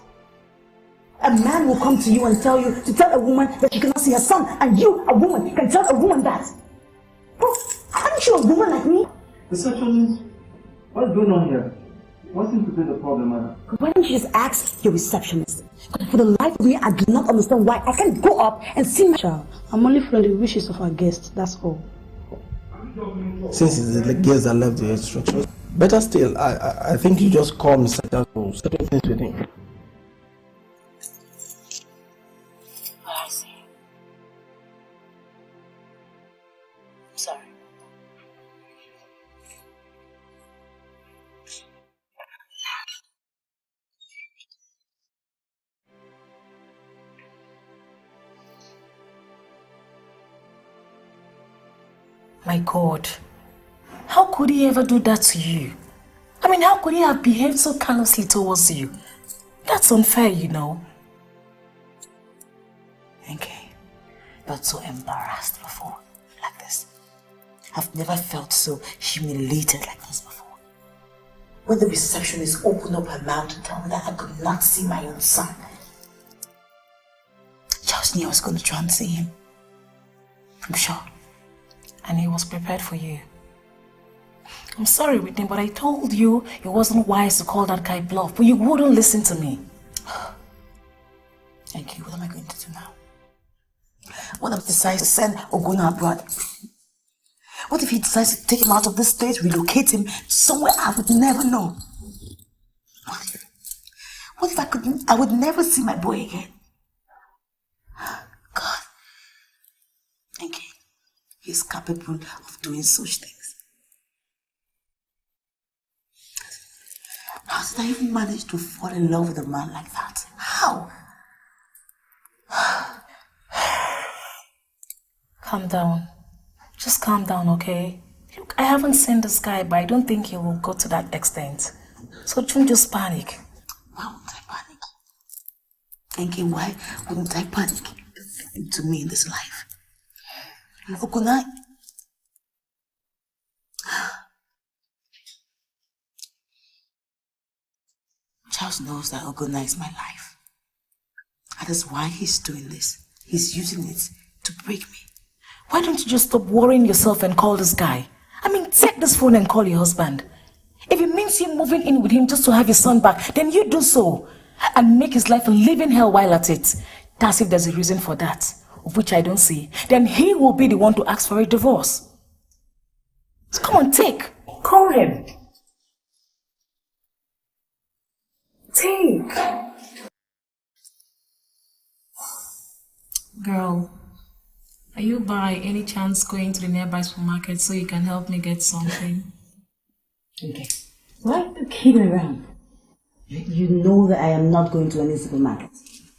A man will come to you and tell you to tell a woman that she cannot see her son, and you, a woman, can tell a woman that. Bro, aren't you a woman like me? Receptionist, what's going on here? What seems to be the problem, madam? Why don't you just ask your receptionist? Because for the life of me, I do not understand why I can't go up and see my child. I'm only following the wishes of our guests, that's all. Since it's the guests that left the instructions, better still, I think you just call Mr. Charles to settle things with him. I see. Sorry. My God, how could he ever do that to you? I mean, how could he have behaved so callously towards you? That's unfair, you know. Okay, but so embarrassed before, like this. I've never felt so humiliated like this before. When the receptionist opened up her mouth to tell me that I could not see my own son. Charles knew I was going to try and see him. I'm sure. And he was prepared for you. I'm sorry, Whitney, but I told you it wasn't wise to call that guy bluff, but you wouldn't listen to me. Thank you. What am I going to do now? What if he decides to send Oguna abroad? What if he decides to take him out of this state, relocate him somewhere I would never know? What if I would never see my boy again? God. Thank you. He's capable of doing such things. How did I even manage to fall in love with a man like that? How? Calm down. Just calm down, okay? Look, I haven't seen this guy, but I don't think he will go to that extent. So don't just panic. Why wouldn't I panic? Thinking, why wouldn't I panic? To me in this life. Oguna. Charles knows that Oguna is my life. And that's why he's doing this. He's using it to break me. Why don't you just stop worrying yourself and call this guy? I mean, take this phone and call your husband. If it means you moving in with him just to have your son back, then you do so. And make his life a living hell while at it. That's if there's a reason for that. Of which I don't see, then he will be the one to ask for a divorce. So come on, take. Call him. Take. Girl, are you by any chance going to the nearby supermarket so you can help me get something? Okay. Why are you kidding around? You know that I am not going to any supermarket.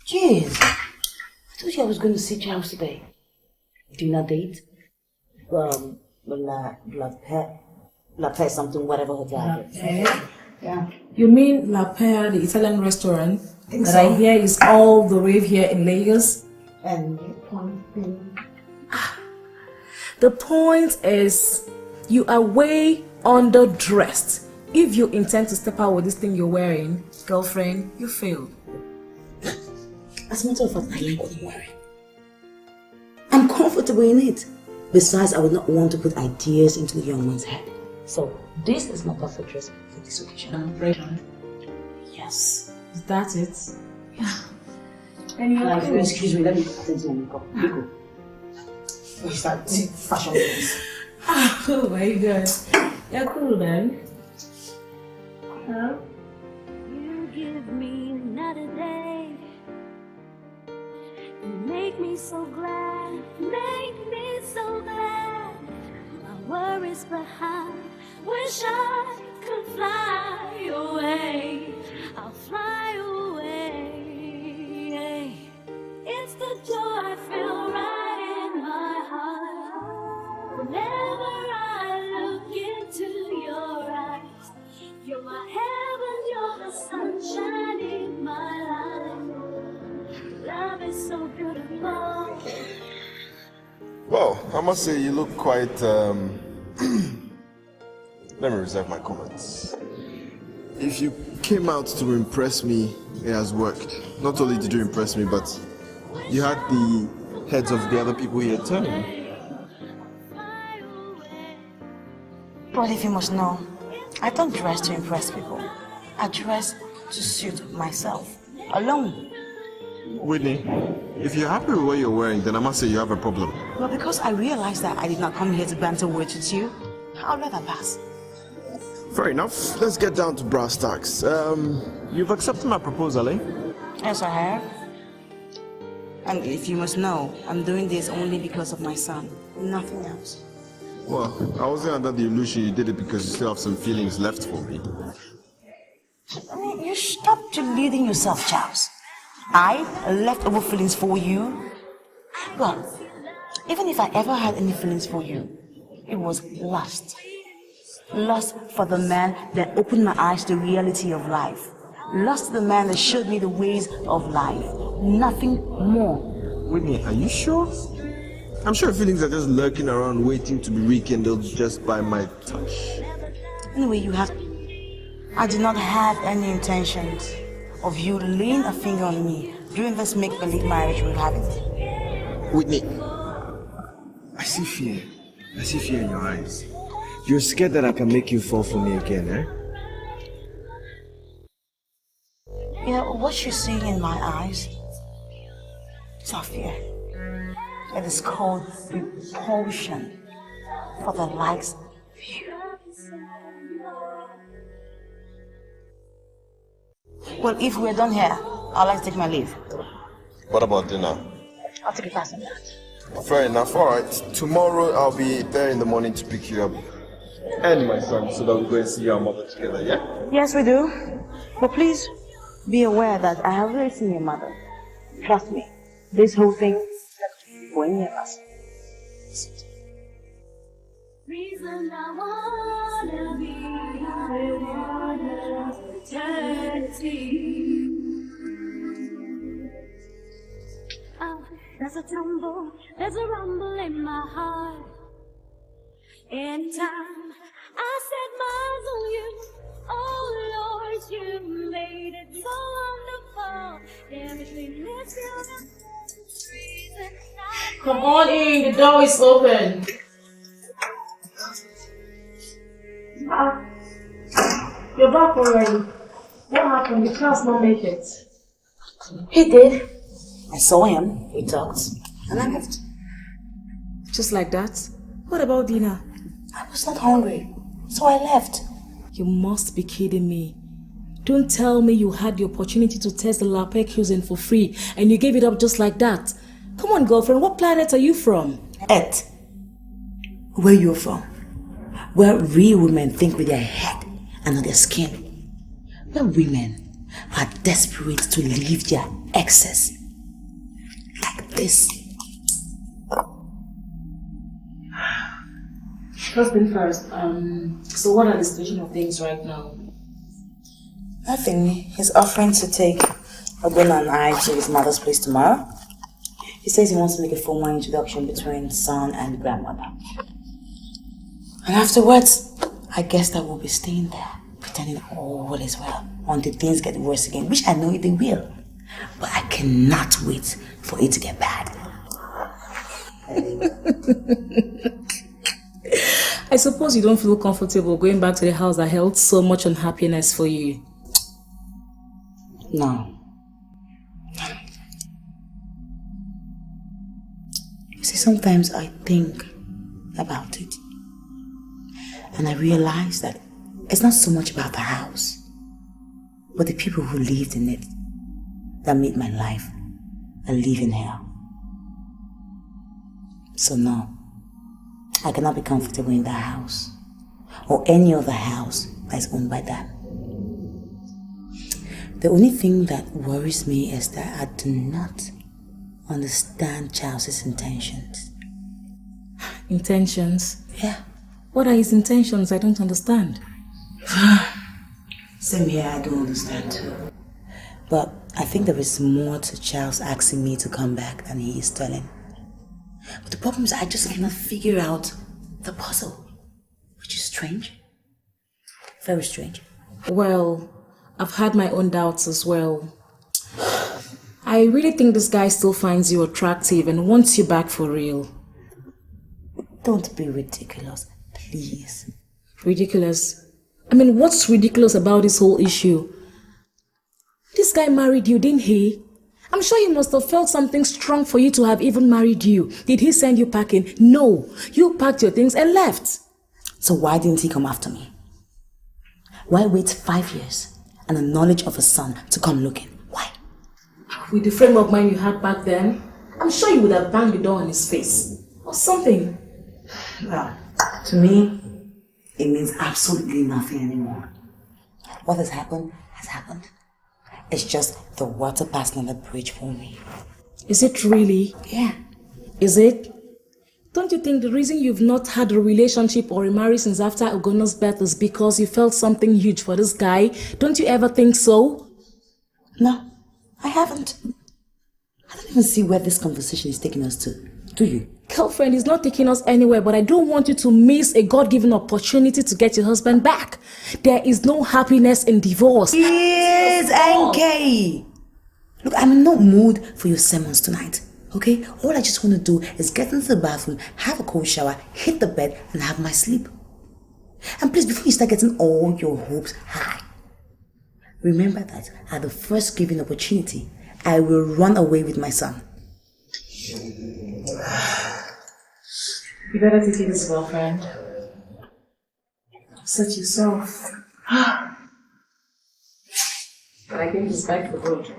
Jeez. I told you I was going to see Charles today. Dinner date? La Paix something, whatever hotel it is. Yeah. You mean La Paix, the Italian restaurant that so. I hear is all the rave here in Lagos? And the point is... The point is, you are way underdressed. If you intend to step out with this thing you're wearing, girlfriend, you failed. As a matter of fact, I like what I'm wearing. I'm comfortable in it. Besides, I would not want to put ideas into the young man's head. So, this is my perfect dress for this occasion. Right. Yes. Is that it? Yeah. And you're cool. Excuse me, let me attend to my makeup. You go. We start fashion things. Oh my god. You're cool then. Huh? You give me another day. You make me so glad, make me so glad. My worries behind, wish I could fly Well, I must say you look quite, let me reserve my comments. If you came out to impress me, it has worked. Not only did you impress me, but you had the heads of the other people here turning. But if you must know, I don't dress to impress people. I dress to suit myself, alone. Whitney, if you're happy with what you're wearing, then I must say you have a problem. Well, because I realized that I did not come here to banter words with you, I'll let that pass. Fair enough. Let's get down to brass tacks. You've accepted my proposal, eh? Yes, I have. And if you must know, I'm doing this only because of my son, nothing else. Well, I wasn't under the illusion you did it because you still have some feelings left for me. I mean, you stop deluding yourself, Charles. I left over feelings for you. Well, even if I ever had any feelings for you, it was lust. Lust for the man that opened my eyes to the reality of life. Lust for the man that showed me the ways of life. Nothing more. Whitney, are you sure? I'm sure feelings are just lurking around waiting to be rekindled just by my touch. Anyway, I do not have any intentions of you laying a finger on me during this make-believe marriage we're having. Whitney, I see fear. I see fear in your eyes. You're scared that I can make you fall for me again, eh? You know, what you see in my eyes, it's not fear. It is called repulsion for the likes of you. Well, if we're done here, I'd like to take my leave. What about dinner? I'll take a pass on that. Fair enough, alright. Tomorrow I'll be there in the morning to pick you up. And my son, so that we go and see our mother together, yeah? Yes, we do. But please be aware that I have already seen your mother. Trust me, this whole thing is not for any of us. Reason I wanna be, I wanna eternity. Oh, there's a tumble, there's a rumble in my heart. Anytime I set eyes on you, oh Lord, you made it so wonderful. Everything is beautiful. Come on in, the door is open. You're back already. What happened? The class not make it. He did. I saw him, we talked, and I left. Just like that? What about dinner? I was not hungry, so I left. You must be kidding me. Don't tell me you had the opportunity to test the lapel cuisine for free and you gave it up just like that. Come on, girlfriend, what planet are you from? Earth. Where you're from. Where real women think with their head and not their skin. Where women are desperate to leave their exes. Like this. First thing first, so what are the situation of things right now? Nothing. He's offering to take Obiekwe and I to his mother's place tomorrow. He says he wants to make a formal introduction between son and grandmother. And afterwards, I guess that we'll be staying there, pretending all is well, until things get worse again, which I know they will. But I cannot wait for it to get bad. I suppose you don't feel comfortable going back to the house that held so much unhappiness for you. No. You see, sometimes I think about it. And I realize that it's not so much about the house, but the people who lived in it that made my life a living hell. So no, I cannot be comfortable in that house or any other house that is owned by them. The only thing that worries me is that I do not understand Charles's intentions. Intentions? Yeah. What are his intentions? I don't understand. Same here, I don't understand too. But I think there is more to Charles asking me to come back than he is telling. But the problem is I just cannot figure out the puzzle, which is strange. Very strange. Well, I've had my own doubts as well. I really think this guy still finds you attractive and wants you back for real. Don't be ridiculous, please. Ridiculous? I mean, what's ridiculous about this whole issue? This guy married you, didn't he? I'm sure he must have felt something strong for you to have even married you. Did he send you packing? No. You packed your things and left. So why didn't he come after me? Why wait 5 years and the knowledge of a son to come looking? Why? With the frame of mind you had back then, I'm sure you would have banged the door on his face. Or something. Well, to me, it means absolutely nothing anymore. What has happened has happened. It's just the water passing on the bridge for me. Is it really? Yeah. Is it? Don't you think the reason you've not had a relationship or a marriage since after Ogono's birth is because you felt something huge for this guy? Don't you ever think so? No, I haven't. I don't even see where this conversation is taking us to. Do you? Girlfriend, is not taking us anywhere, but I don't want you to miss a God-given opportunity to get your husband back. There is no happiness in divorce. Yes, NK! Look, I'm in no mood for your sermons tonight, okay? All I just want to do is get into the bathroom, have a cold shower, hit the bed, and have my sleep. And please, before you start getting all your hopes high, remember that at the first given opportunity, I will run away with my son. You better take it as well, friend. Such yourself. But I think he's back for good.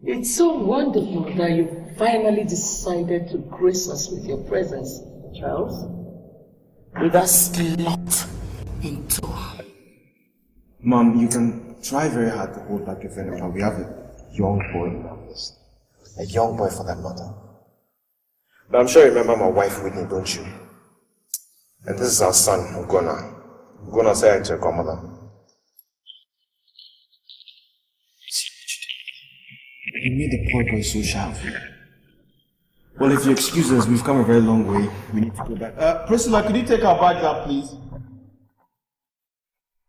It's so wonderful that you finally decided to grace us with your presence, Charles. With a slot into. Mom, you can try very hard to hold back your venom, but we have a young boy in our midst. A young boy for that matter. But I'm sure you remember my wife Whitney, don't you? And this is our son, Ugonna. Ugonna said to your grandmother. You made the poor boy so sharp. Well, if you excuse us, we've come a very long way. We need to go back. Priscilla, could you take our bags up, please?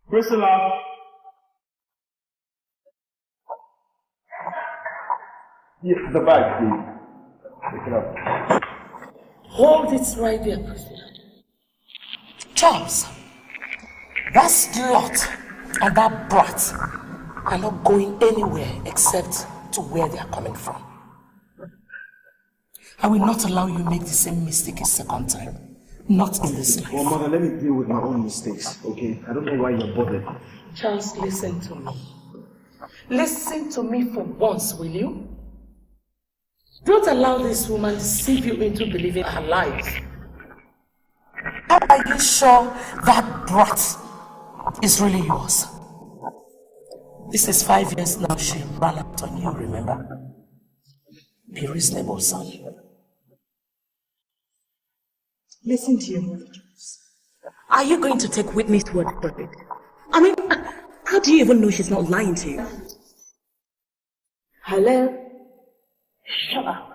Priscilla! Yes, the bag, please. Pick it up. Hold it right there, Priscilla. Charles, that slut and that brat are not going anywhere except to where they are coming from. I will not allow you make the same mistake a second time. Not in this life. Well, Mother, let me deal with my own mistakes, okay? I don't know why you're bothered. Charles, listen to me. Listen to me for once, will you? Don't allow this woman to deceive you into believing her lies. Are you sure that brat is really yours? This is 5 years now she ran out on you, remember? Be reasonable, son. Listen to your mother. Are you going to take Whitney's word for it? I mean, how do you even know she's not lying to you? Hello? Shut up.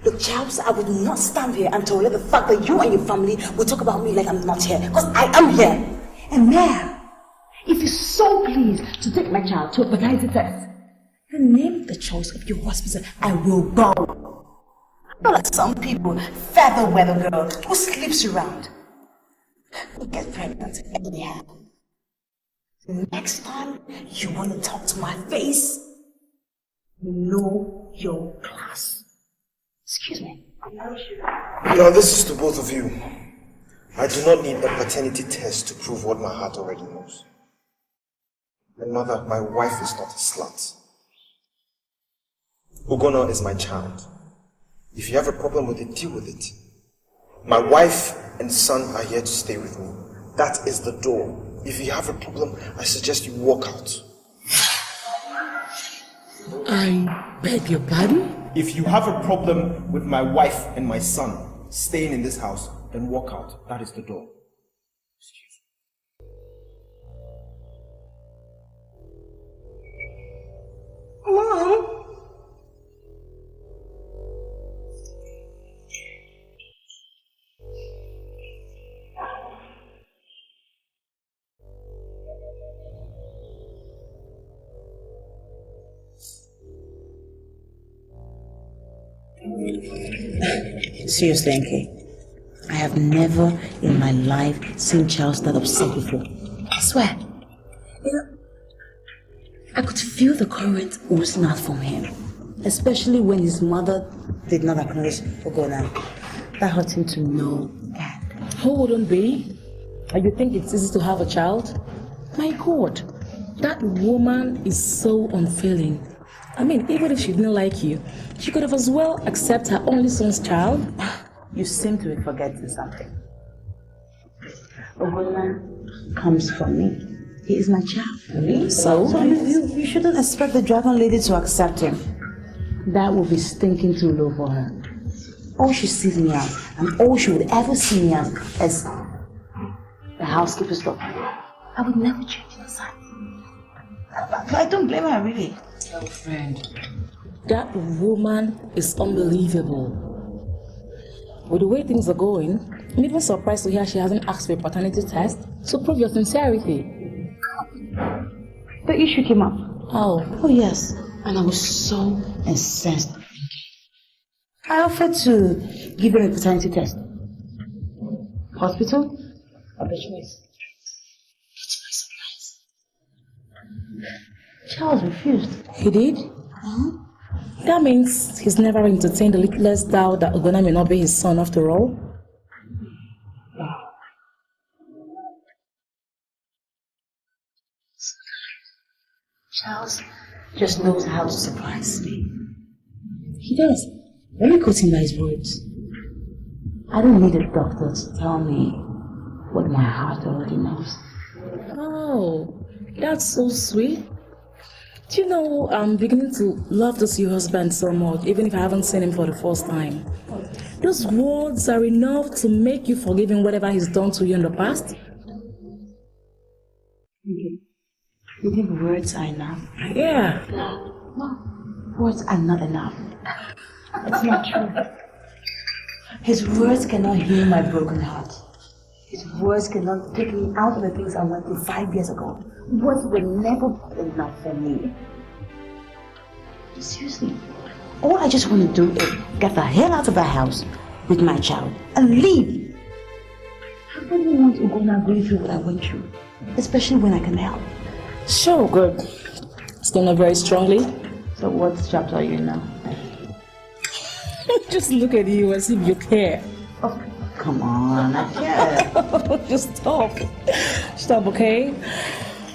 Look, Charles, I would not stand here and tolerate the fact that you and your family will talk about me like I'm not here, because I am here. And now, if you're so pleased to take my child to a paternity test, then name the choice of your hospital. I will go. Not like some people, feather weather girl who sleeps around. You'll get pregnant anyhow. Next time you want to talk to my face, know your class. Excuse me. Now this is to both of you. I do not need a paternity test to prove what my heart already knows. And mother, my wife is not a slut. Ugonna is my child. If you have a problem with it, deal with it. My wife and son are here to stay with me. That is the door. If you have a problem, I suggest you walk out. I beg your pardon? If you have a problem with my wife and my son staying in this house, then walk out. That is the door. Mom? Seriously, Enke, I have never in my life seen Charles that upset before. I swear. You know, I could feel the current oozing out from him, especially when his mother did not acknowledge Ugonna. That hurt him to no end. Who wouldn't be? And you think it's easy to have a child? My God, that woman is so unfeeling. I mean, even if she didn't like you, she could have as well accepted her only son's child. You seem to be forgetting something. Ugonna comes from me. He is my child. Really? So you shouldn't expect the dragon lady to accept him. That would be stinking too low for her. All she sees me as, and all she would ever see me as the housekeeper's daughter. I would never change the side. But I don't blame her, really. Friend, that woman is unbelievable. With the way things are going, I'm even surprised to hear she hasn't asked for a paternity test to prove your sincerity. The issue came up. Oh, yes. And I was so incensed. I offered to give her a paternity test. Hospital? Or the choice? It's my surprise. Charles refused. He did? That means he's never entertained the littlest doubt that Ugonna may not be his son after all. Charles just knows how to surprise me. He does. Let me quote him by his words. I don't need a doctor to tell me what my heart already knows. Oh, that's so sweet. Do you know, I'm beginning to love to see your husband so much, even if I haven't seen him for the first time. Those words are enough to make you forgive him whatever he's done to you in the past. Okay. You think words are enough? Yeah. No, words are not enough. It's not true. His words cannot heal my broken heart. His words cannot take me out of the things I went through 5 years ago. Words will never be enough for me. Seriously, all I just want to do is get the hell out of the house with my child and leave. I don't want to go now going through what I went through, especially when I can help. Sure, good. Still not very strongly. So what chapter are you in now? Just look at you as if you care. Oh, come on, I care. Just stop. Stop, okay?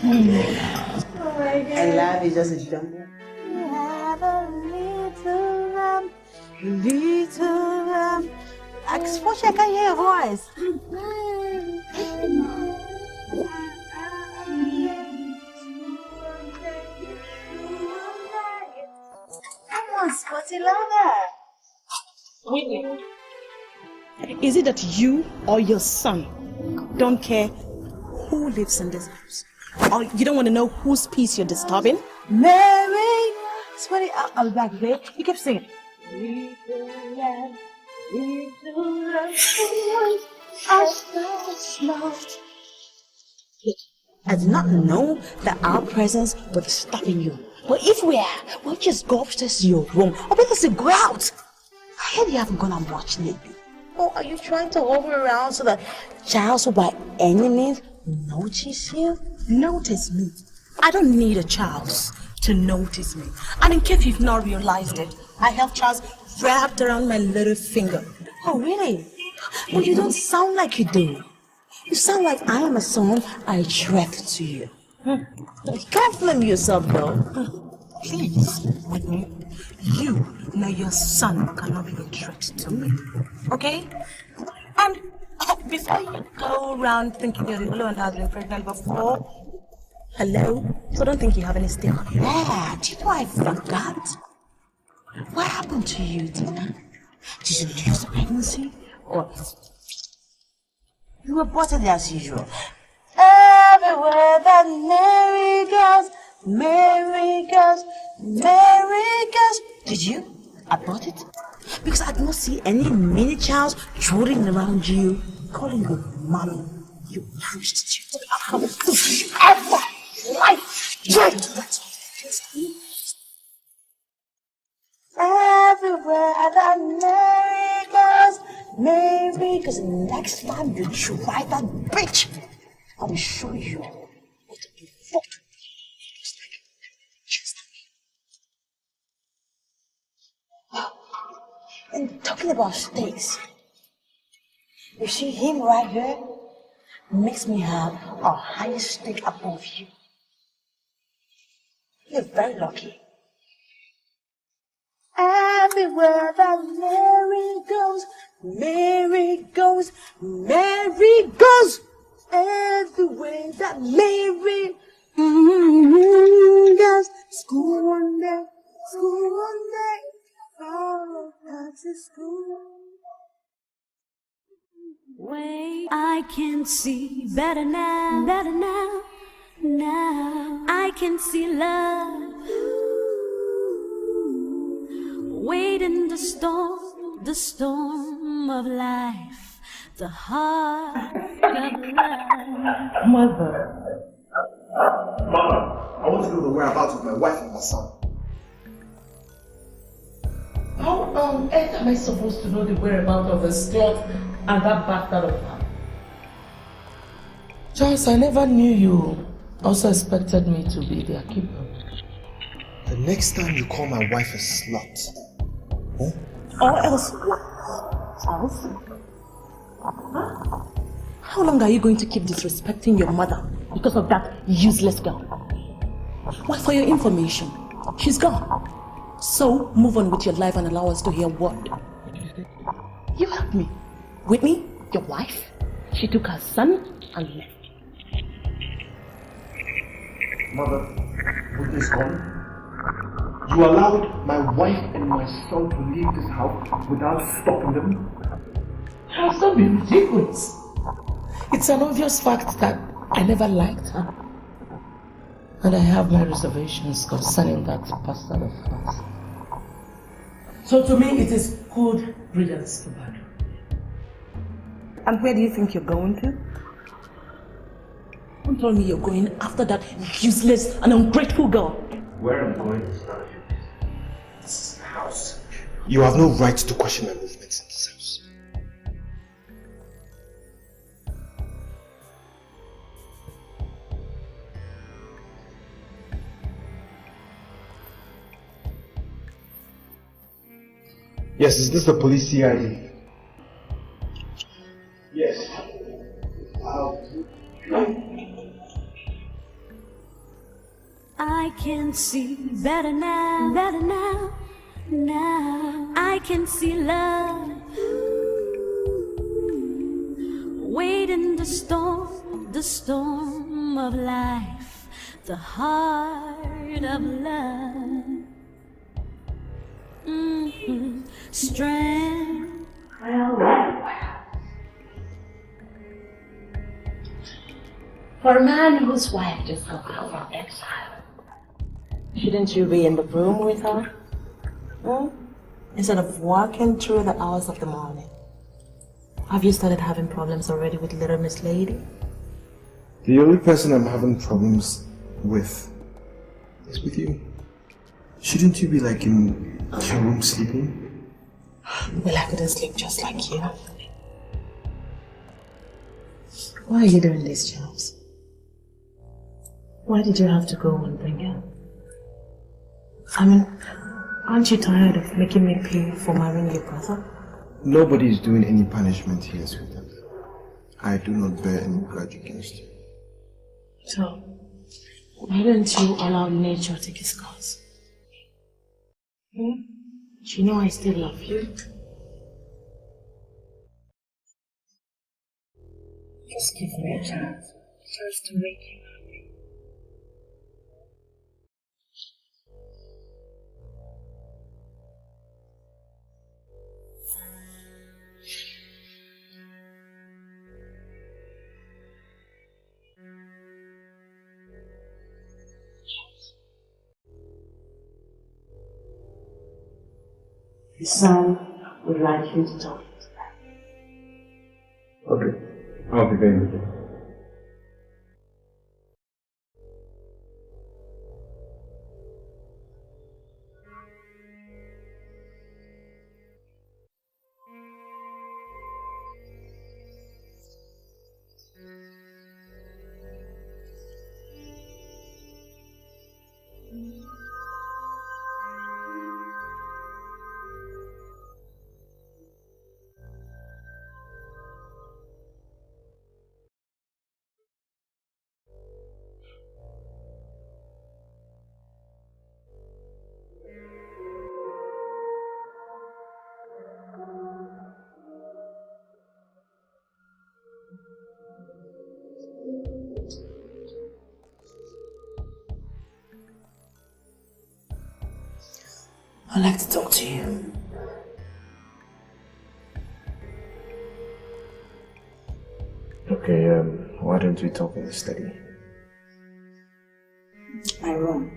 And life is just a jumble. You have a little Exposure, I can hear your voice. Come on, Spotty, louder. Whitney, is it that you or your son don't care who lives in this house? Or you don't want to know whose peace you're disturbing? Mary! Spotty, I'll be back, babe. You keep singing. I did not know that our presence was stopping you. But if we are, we'll just go upstairs to your room. Or better say, go out. I heard you haven't gone out much lately. Or are you trying to hover around so that Charles will by any means notice you? Notice me? I don't need a Charles to notice me. And in case you've not realized it, I helped Charles wrapped around my little finger. Oh, really? Well, you don't sound like you do. You sound like I am a son I threat to you. You can't blame yourself, though. Please, Whitney, you nor your son cannot be a threat to me. Okay? And before you go around thinking you're the only one that has been pregnant before, hello? So don't think you have any stake. Yeah, do you know I forgot? What happened to you, Tina? Did you lose the pregnancy? Or you aborted as usual? Everywhere that Mary goes, Mary goes, Mary goes. Did you abort it? Because I do not see any mini child trotting around you, calling you mommy. You prostitute. Ever life. Everywhere that Mary goes, Mary goes. Next time you try that bitch, I will show you what a devoted looks like. Just like me. And talking about stakes, you see him right here makes me have a higher stake above you. You're very lucky. Everywhere that Mary goes, Mary goes, Mary goes. Everywhere that Mary goes. School one day, oh, that's a school. Wait, I can see better now, now I can see love. Wait in the storm of life, the heart of love. Mother. Mama, I want to know the whereabouts of my wife and my son. How on earth am I supposed to know the whereabouts of the slot and that bastard of her? Charles, I never knew you also expected me to be their keeper. The next time you call my wife a slut, huh? Or else what? Charles? How long are you going to keep disrespecting your mother because of that useless girl? Well, for your information, she's gone. So, move on with your life and allow us to hear what. You heard me. Whitney, your wife, she took her son and left. Mother, Whitney's gone. You allowed my wife and my son to leave this house without stopping them? Charles, don't be ridiculous. It's an obvious fact that I never liked her. And I have my reservations concerning that bastard of hers. So to me, it is good riddance to bad. And where do you think you're going to? Don't tell me you're going after that useless and ungrateful girl. Where I'm going is none of your business. This is my house. You have no right to question my movements in this house. Yes, is this the police CID? Yes. I can see better now, now I can see love. Wait in the storm of life, the heart of love. Strength. For a man whose wife just got out from exile, shouldn't you be in the room with her? Instead of walking through the hours of the morning. Have you started having problems already with little Miss Lady? The only person I'm having problems with is with you. Shouldn't you be like in your room sleeping? Well, I couldn't sleep just like you. Why are you doing this, Charles? Why did you have to go and bring her? I mean, Aren't you tired of making me pay for marrying your brother? Nobody is doing any punishment here, sweetheart. I do not bear any grudge against you. So, why don't you allow nature to take its course? You know I still love you. Just give me a chance. Just to make you happy. The son would like you to talk to them. Okay. I'll be there with you. I'd like to talk to you. Okay, why don't we talk in the study? My room.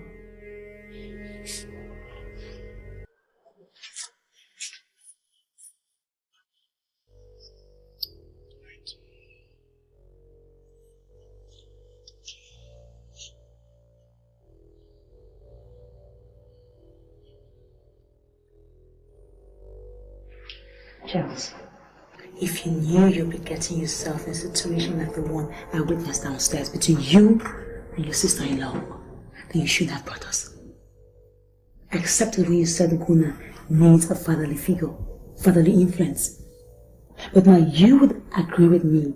Charles, if you knew you'd be getting yourself in a situation like the one I witnessed downstairs between you and your sister-in-law, then you shouldn't have brought us. I accepted when you said Guna needs a fatherly figure, fatherly influence. But now you would agree with me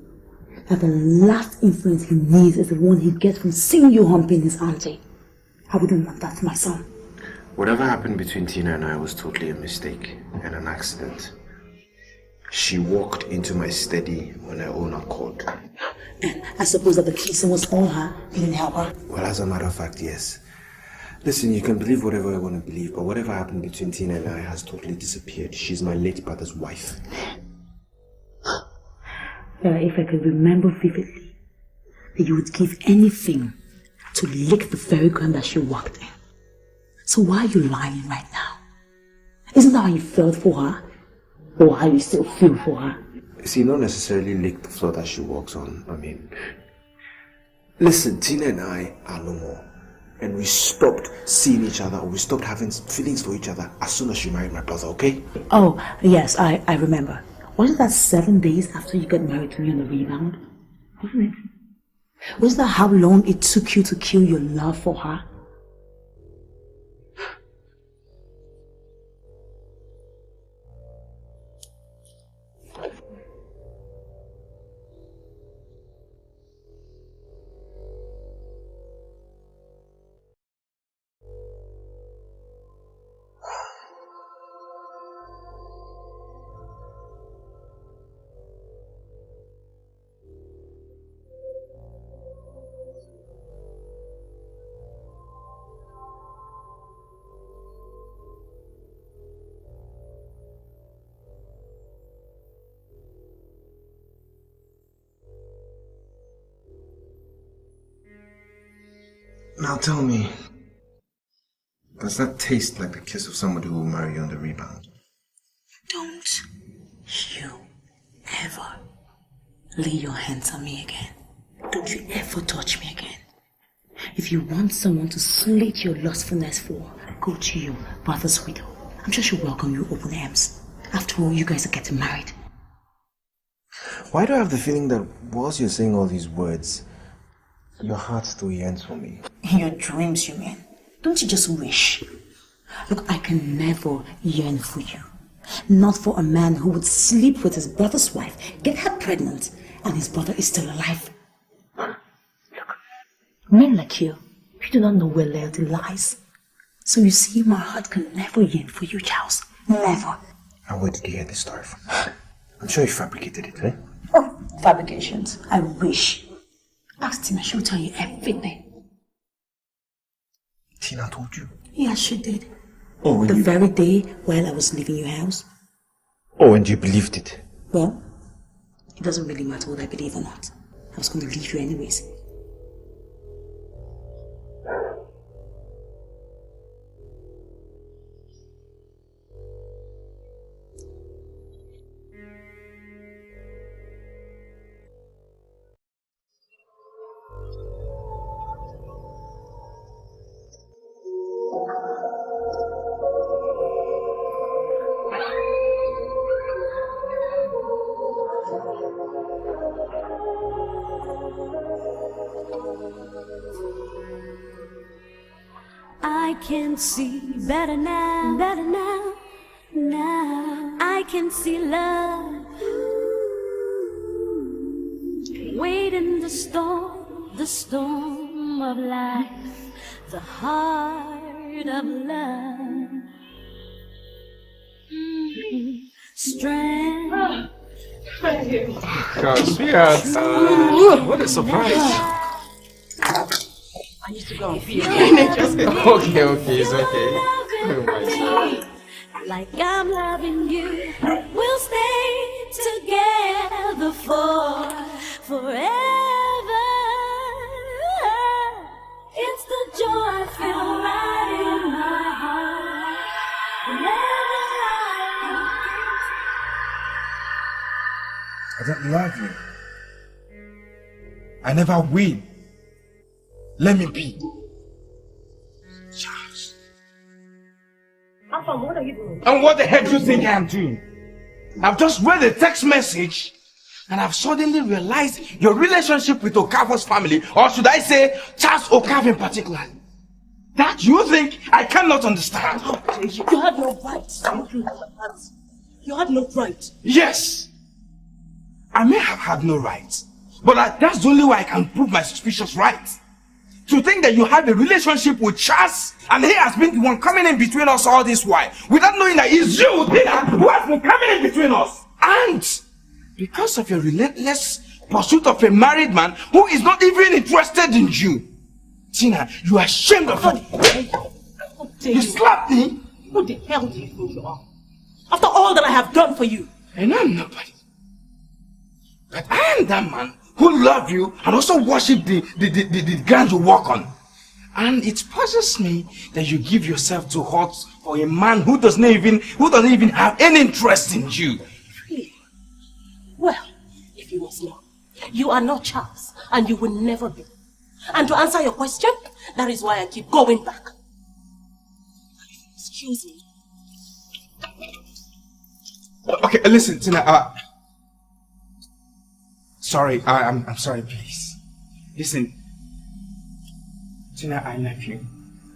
that the last influence he needs is the one he gets from seeing you humping his auntie. I wouldn't want that for my son. Whatever happened between Tina and I was totally a mistake and an accident. She walked into my study on her own accord. And I suppose that the kissing was all her, you didn't help her? Well, as a matter of fact, yes. Listen, you can believe whatever you want to believe, but whatever happened between Tina and I has totally disappeared. She's my late brother's wife. If I could remember vividly that you would give anything to lick the very ground that she walked in. So why are you lying right now? Isn't that how you felt for her? Or how you still feel for her? See, not necessarily lick the floor that she walks on. I mean, listen, Tina and I are no more. And we stopped seeing each other, or we stopped having feelings for each other as soon as she married my brother, okay? Oh, yes, I remember. Wasn't that 7 days after you got married to me on the rebound? Wasn't it? Wasn't that how long it took you to kill your love for her? Now tell me, does that taste like the kiss of somebody who will marry you on the rebound? Don't you ever lay your hands on me again. Don't you ever touch me again. If you want someone to slate your lustfulness for, go to your brother's widow. I'm sure she'll welcome you open arms. After all, you guys are getting married. Why do I have the feeling that whilst you're saying all these words, your heart still yearns for me? In your dreams, you mean? Don't you just wish? Look, I can never yearn for you. Not for a man who would sleep with his brother's wife, get her pregnant, and his brother is still alive. Men like you do not know where loyalty lies. So you see, my heart can never yearn for you, Charles. Never. And where did you hear this story from? I'm sure you fabricated it, eh? Oh, fabrications. I wish. Ask Tina, she'll tell you everything. Tina told you? Yes, she did. Oh, the very day while I was leaving your house. Oh, and you believed it? Well, it doesn't really matter what I believe or not. I was going to leave you anyways. I can see better now, now I can see love. Wait in the storm of life, the heart of love. Strength. God, sweetheart. What a surprise. I need to go and feel Okay, it's okay. Oh my God. Like I'm loving you, we'll stay together forever. It's the joy I feel right in my heart. I don't love you. I never will. Let me be. Charles. Afam, what are you doing? And what the heck do you think I am doing? I've just read a text message and I've suddenly realized your relationship with Okafor's family, or should I say Charles Okafor in particular. That you think I cannot understand. You had no right to do that. You had no right. Yes. I may have had no right, but that's the only way I can prove my suspicions right. To think that you had a relationship with Charles and he has been the one coming in between us all this while, without knowing that it's you, Tina, who has been coming in between us. And because of your relentless pursuit of a married man who is not even interested in you, Tina, you are ashamed of it. You slapped me. Who the hell do you think you are? After all that I have done for you. And I'm nobody. But I am that man who love you and also worship the ground you walk on. And it puzzles me that you give yourself to hurt for a man who doesn't even have any interest in you. Really? Well, if you must know, you are not Charles, and you will never be. And to answer your question, that is why I keep going back. Excuse me. Okay, listen, Tina. Sorry, I'm sorry, please. Listen, Tina, I love you.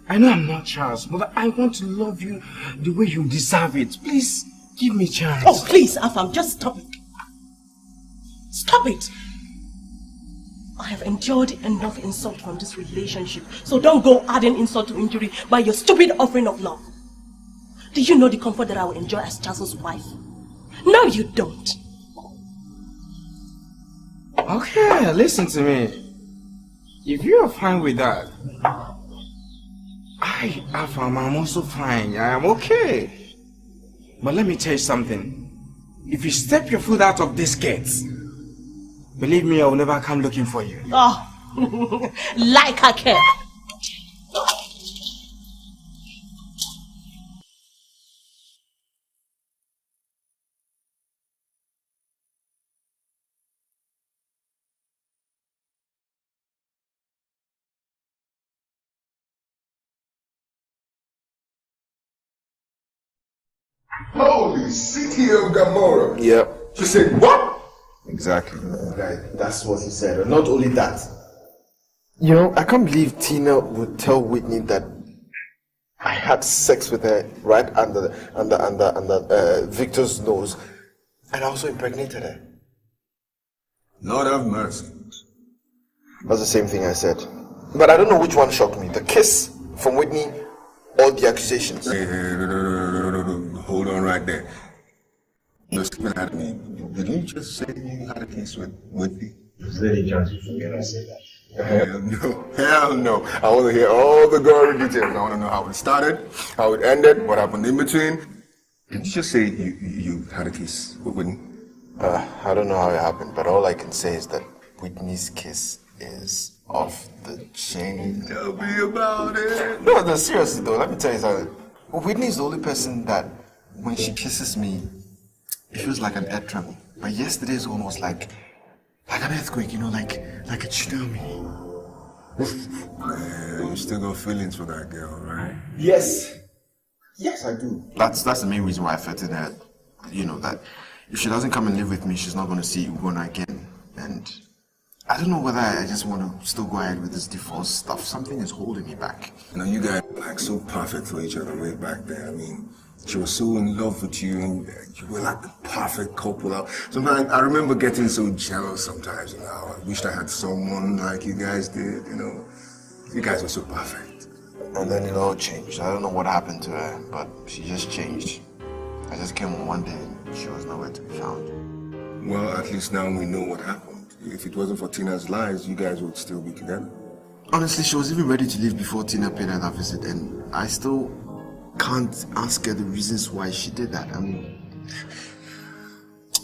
I know I'm not Charles, but I want to love you the way you deserve it. Please, give me a chance. Oh, please, Afam, just stop it. Stop it. I have endured enough insult from this relationship, so don't go adding insult to injury by your stupid offering of love. Do you know the comfort that I will enjoy as Charles' wife? No, you don't. Okay, listen to me. If you are fine with that, I'm also fine. I am okay. But let me tell you something. If you step your foot out of this gate, believe me, I will never come looking for you. Oh, like I care. Holy city of Gomorrah. Yep. She said, what? Exactly. Right, that's what he said. And not only that, you know, I can't believe Tina would tell Whitney that I had sex with her right under Victor's nose, and I also impregnated her. Lord have mercy. That's the same thing I said. But I don't know which one shocked me, the kiss from Whitney or the accusations. Hey, no. Hold on right there. You're skipping at me. Did you just say you had a kiss with Whitney? Is there any chance you forget I said that? Hell no. I want to hear all the gory details. I want to know how it started, how it ended, what happened in between. Did you just say you had a kiss with Whitney? I don't know how it happened, but all I can say is that Whitney's kiss is off the chain. Tell me about it. No, seriously though, let me tell you something. Whitney is the only person that, when she kisses me, it feels like an air tremor. But yesterday's one was like an earthquake, like a tsunami. Man, you still got feelings for that girl, right? Yes. Yes, I do. That's the main reason why I felt in her, that if she doesn't come and live with me, she's not going to see Ugona again. And I don't know whether I just want to still go ahead with this divorce stuff. Something is holding me back. You guys were so perfect for each other way back there. I mean, she was so in love with you, and you were like the perfect couple. Sometimes I remember getting so jealous sometimes, I wished I had someone like you guys did, You guys were so perfect. And then it all changed. I don't know what happened to her, but she just changed. I just came home one day and she was nowhere to be found. Well, at least now we know what happened. If it wasn't for Tina's lies, you guys would still be together. Honestly, she was even ready to leave before Tina paid her that visit, and I still can't ask her the reasons why she did that. I mean,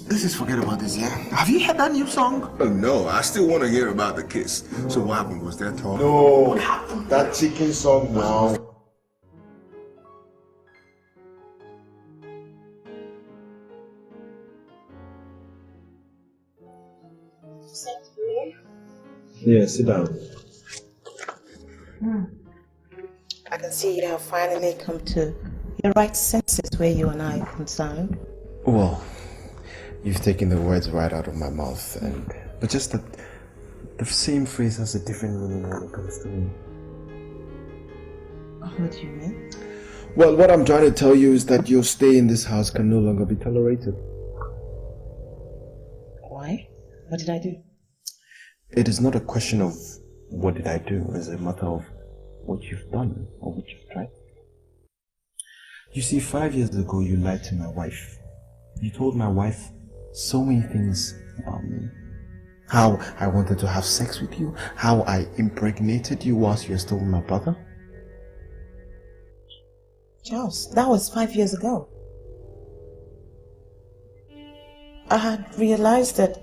let's just forget about this, yeah? Have you heard that new song? Oh, no, I still want to hear about the kiss. So what happened? Was there talk? No, that chicken song now. Yeah, sit down. I can see you have finally come to your right senses where you and I are concerned. Well, you've taken the words right out of my mouth, but just that the same phrase has a different meaning when it comes to me. What do you mean? Well, what I'm trying to tell you is that your stay in this house can no longer be tolerated. Why? What did I do? It is not a question of what did I do, it's a matter of what you've done or what you've tried. You see, 5 years ago you lied to my wife. You told my wife so many things about me. How I wanted to have sex with you, how I impregnated you whilst you were still with my brother. Charles, that was 5 years ago. I had realized that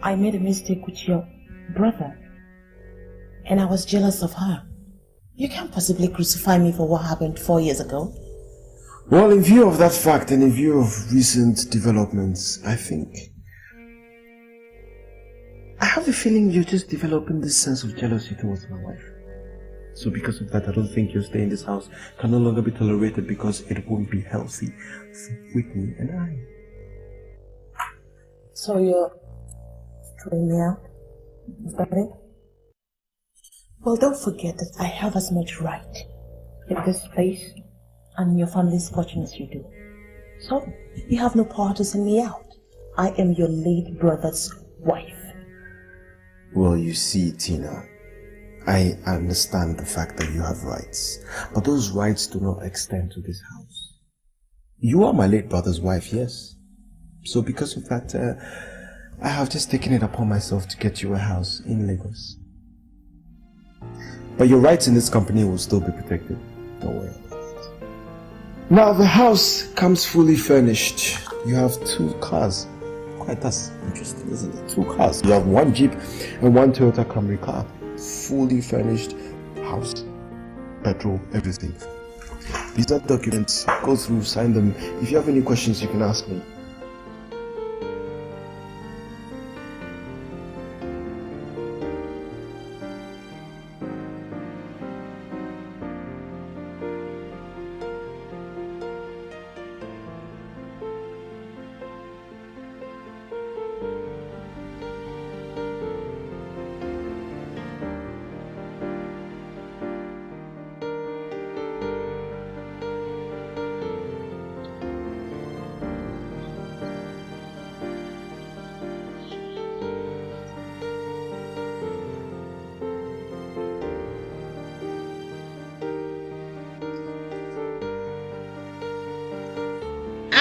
I made a mistake with your brother, and I was jealous of her. You can't possibly crucify me for what happened 4 years ago. Well, in view of that fact and in view of recent developments, I have a feeling you're just developing this sense of jealousy towards my wife. So because of that, I don't think your stay in this house can no longer be tolerated because it won't be healthy for Whitney and I. So you're throwing me out? Is that it? Well, don't forget that I have as much right in this place and in your family's fortune as you do. So, you have no power to send me out. I am your late brother's wife. Well, you see, Tina, I understand the fact that you have rights, but those rights do not extend to this house. You are my late brother's wife, yes. So because of that, I have just taken it upon myself to get you a house in Lagos. But your rights in this company will still be protected. Don't worry about it. Now the house comes fully furnished. You have 2 cars. Quite that's interesting, isn't it? 2 cars. You have 1 Jeep and 1 Toyota Camry car. Fully furnished house, petrol, everything. These are documents. Go through, sign them. If you have any questions, you can ask me.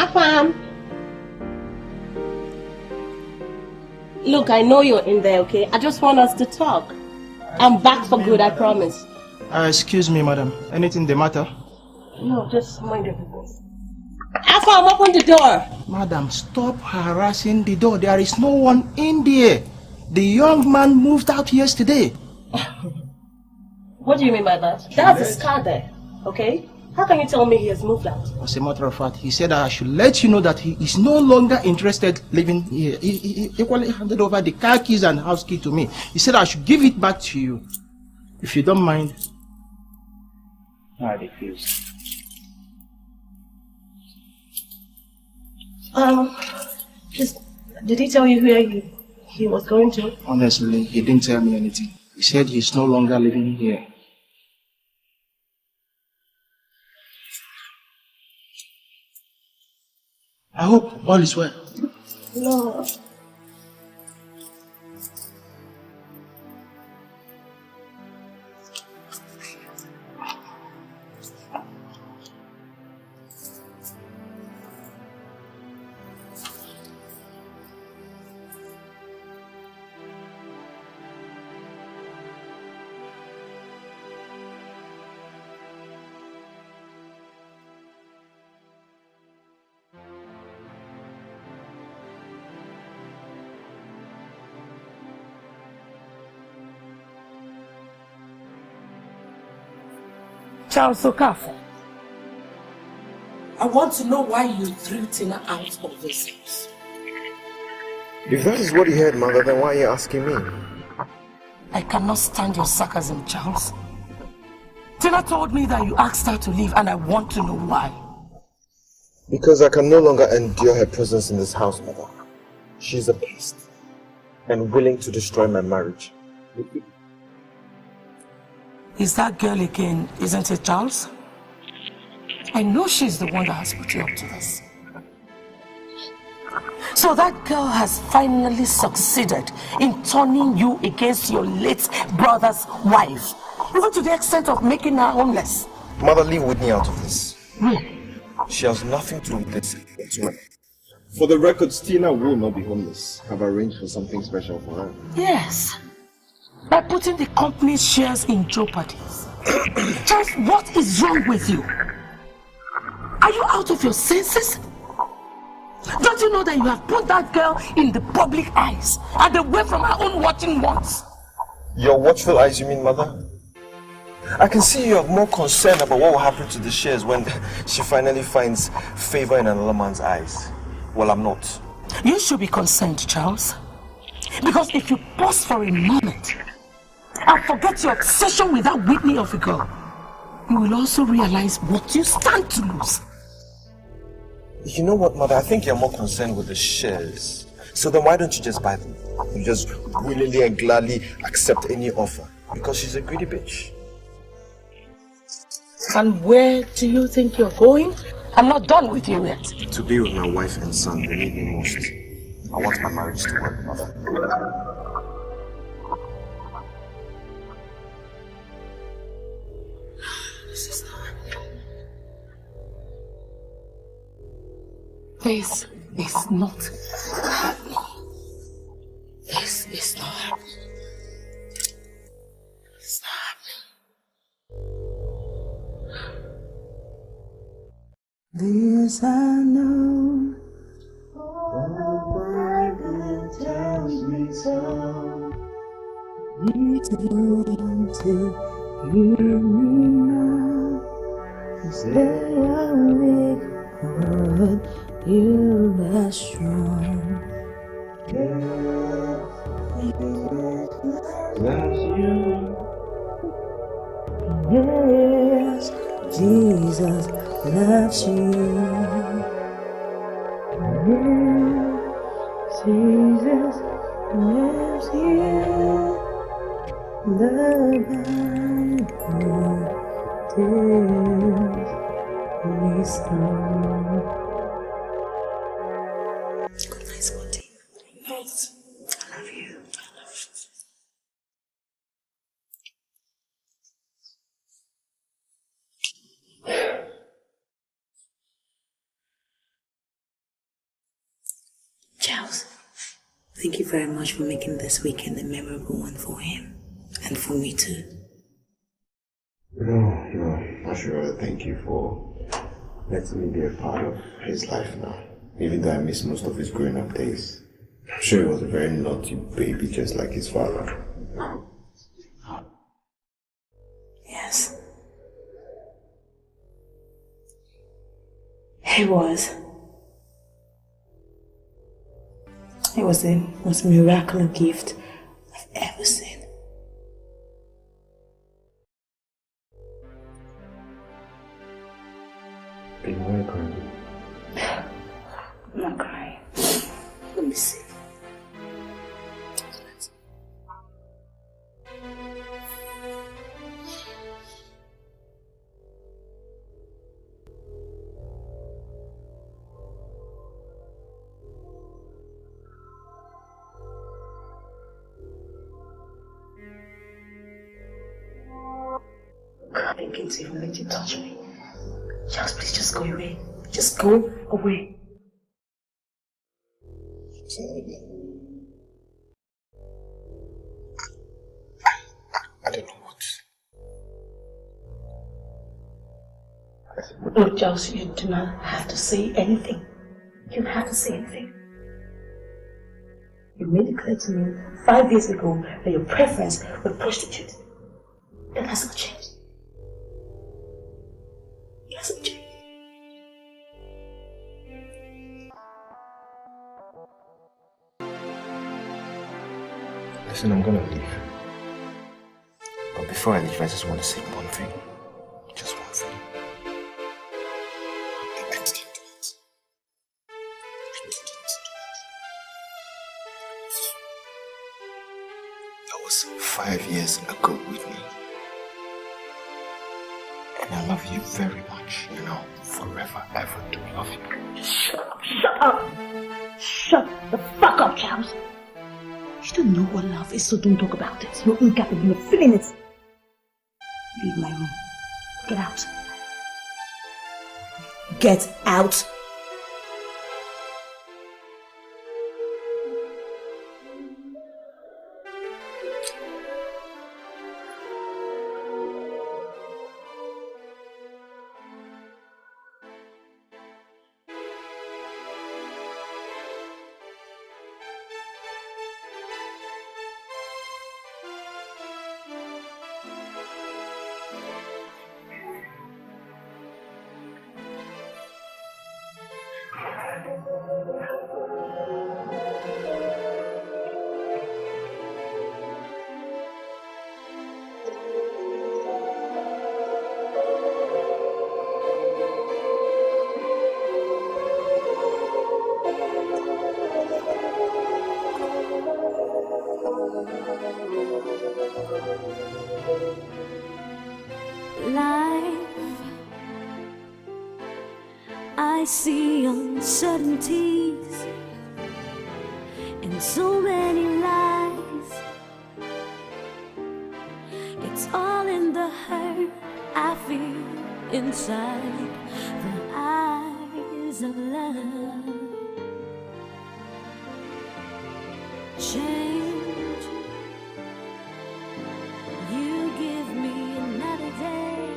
Afam! Look, I know you're in there, okay? I just want us to talk. I'm back for good, I promise. Excuse me, madam. Anything the matter? No, just mind your business. Afam, open the door! Madam, stop harassing the door. There is no one in there. The young man moved out yesterday. What do you mean by that? That's a scar there, okay? How can you tell me he has moved out? As a matter of fact, he said I should let you know that he is no longer interested living here. He equally handed over the car keys and house key to me. He said I should give it back to you. If you don't mind. I refuse. Just, did he tell you where he was going to? Honestly, he didn't tell me anything. He said he's no longer living here. I hope all is well. No. Charles Okafor, I want to know why you threw Tina out of this house. If that is what you heard, mother, then why are you asking me? I cannot stand your sarcasm, Charles. Tina told me that you asked her to leave and I want to know why. Because I can no longer endure her presence in this house, mother. She's a pest and willing to destroy my marriage. Is that girl again, isn't it, Charles? I know she's the one that has put you up to this. So that girl has finally succeeded in turning you against your late brother's wife, even to the extent of making her homeless. Mother, leave Whitney out of this. Really? She has nothing to do with this whatsoever. For the record, Tina will not be homeless. I've arranged for something special for her. Yes. By putting the company's shares in jeopardy. Charles, what is wrong with you? Are you out of your senses? Don't you know that you have put that girl in the public eyes and away from her own watching ones? Your watchful eyes, you mean, mother? I can see you have more concern about what will happen to the shares when she finally finds favor in another man's eyes. Well, I'm not. You should be concerned, Charles. Because if you pause for a moment and forget your obsession with that Whitney of a girl, you will also realize what you stand to lose. You know what, mother? I think you're more concerned with the shares. So then why don't you just buy them? You just willingly and gladly accept any offer. Because she's a greedy bitch. And where do you think you're going? I'm not done with you yet. To be with my wife and son, they need me most. I want my marriage to work, mother. This is not happening. This is not happening. This is not happening. It's not happening. This I know, the Bible tells me so. You don't want to hear me now. Stay awake, but you are strong. Yes, Jesus loves you. Yes, Jesus loves you. The Bible tells me so. Good night, Scotty. Good night. I love you. Charles, thank you very much for making this weekend a memorable one for him. And for me too. No, I should rather thank you for letting me be a part of his life now. Even though I missed most of his growing up days. I'm sure he was a very naughty baby just like his father. Yes. He was. It was the most miraculous gift I've ever seen. Baby, why are you crying? I'm not crying. Let me see. God, I can't even let you touch me. Charles, please just go away. Just go away. I don't know what. Look, Charles, you do not have to say anything. You don't have to say anything. You made it clear to me 5 years ago that your preference was prostitute. That has not changed. It hasn't changed. Listen, I'm gonna leave. But before I leave, I just want to say one thing. Just one thing. I didn't do it. That was 5 years ago, Whitney. And I love you very much, you know, forever, ever do love you. Shut up! Shut the fuck up, Charles! You don't know what love is, so don't talk about it. You're incapable of feeling it. Leave my room. Get out. Get out! I see uncertainties and so many lies. It's all in the hurt I feel inside the eyes of love. Change, you give me another day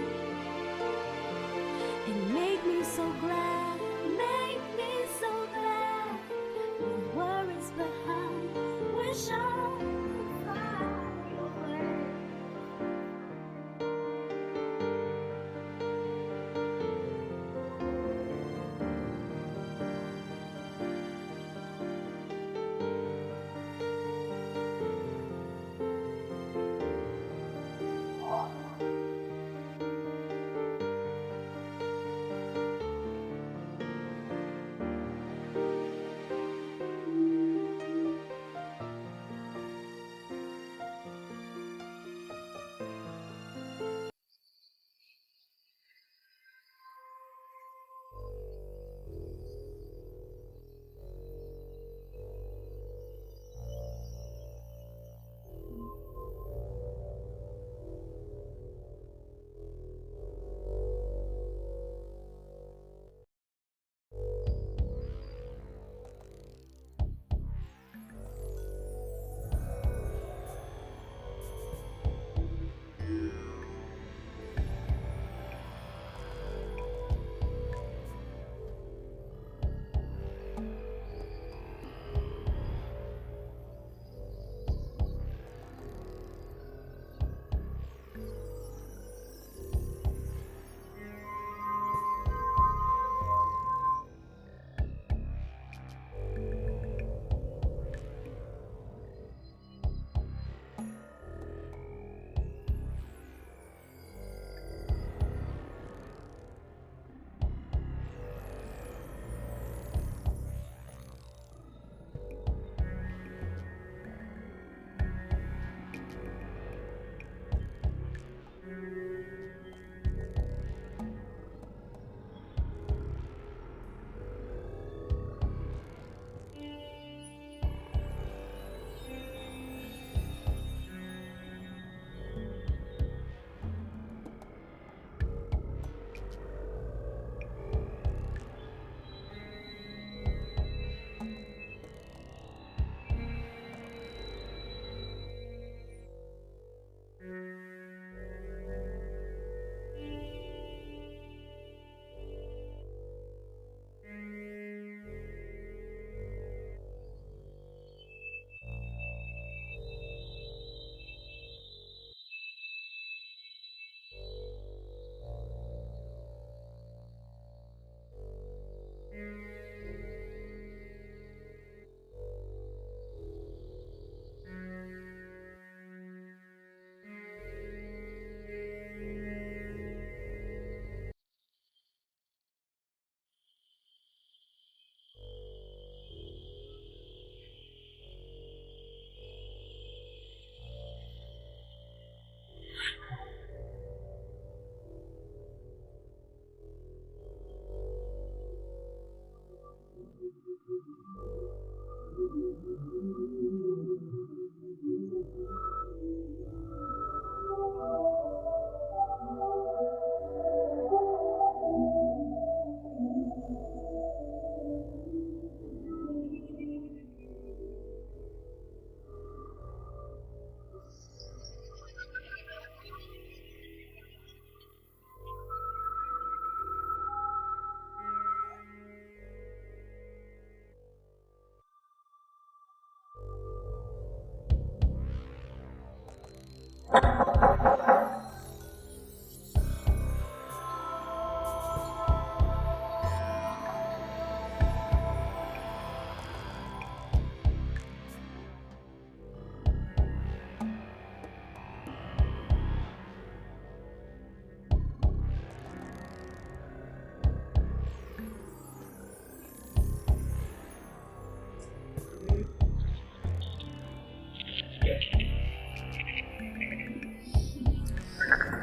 and make me so glad, make me so glad. No worries behind, wish I could fly away.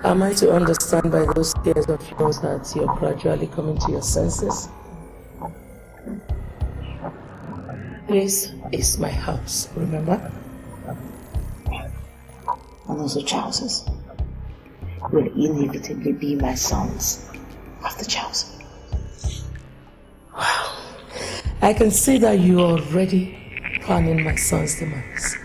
Am I to understand by those tears of yours that you're gradually coming to your senses? This is my house, remember? And also Charles's will inevitably be my sons after Charles. Wow. I can see that you are already planning my son's demise,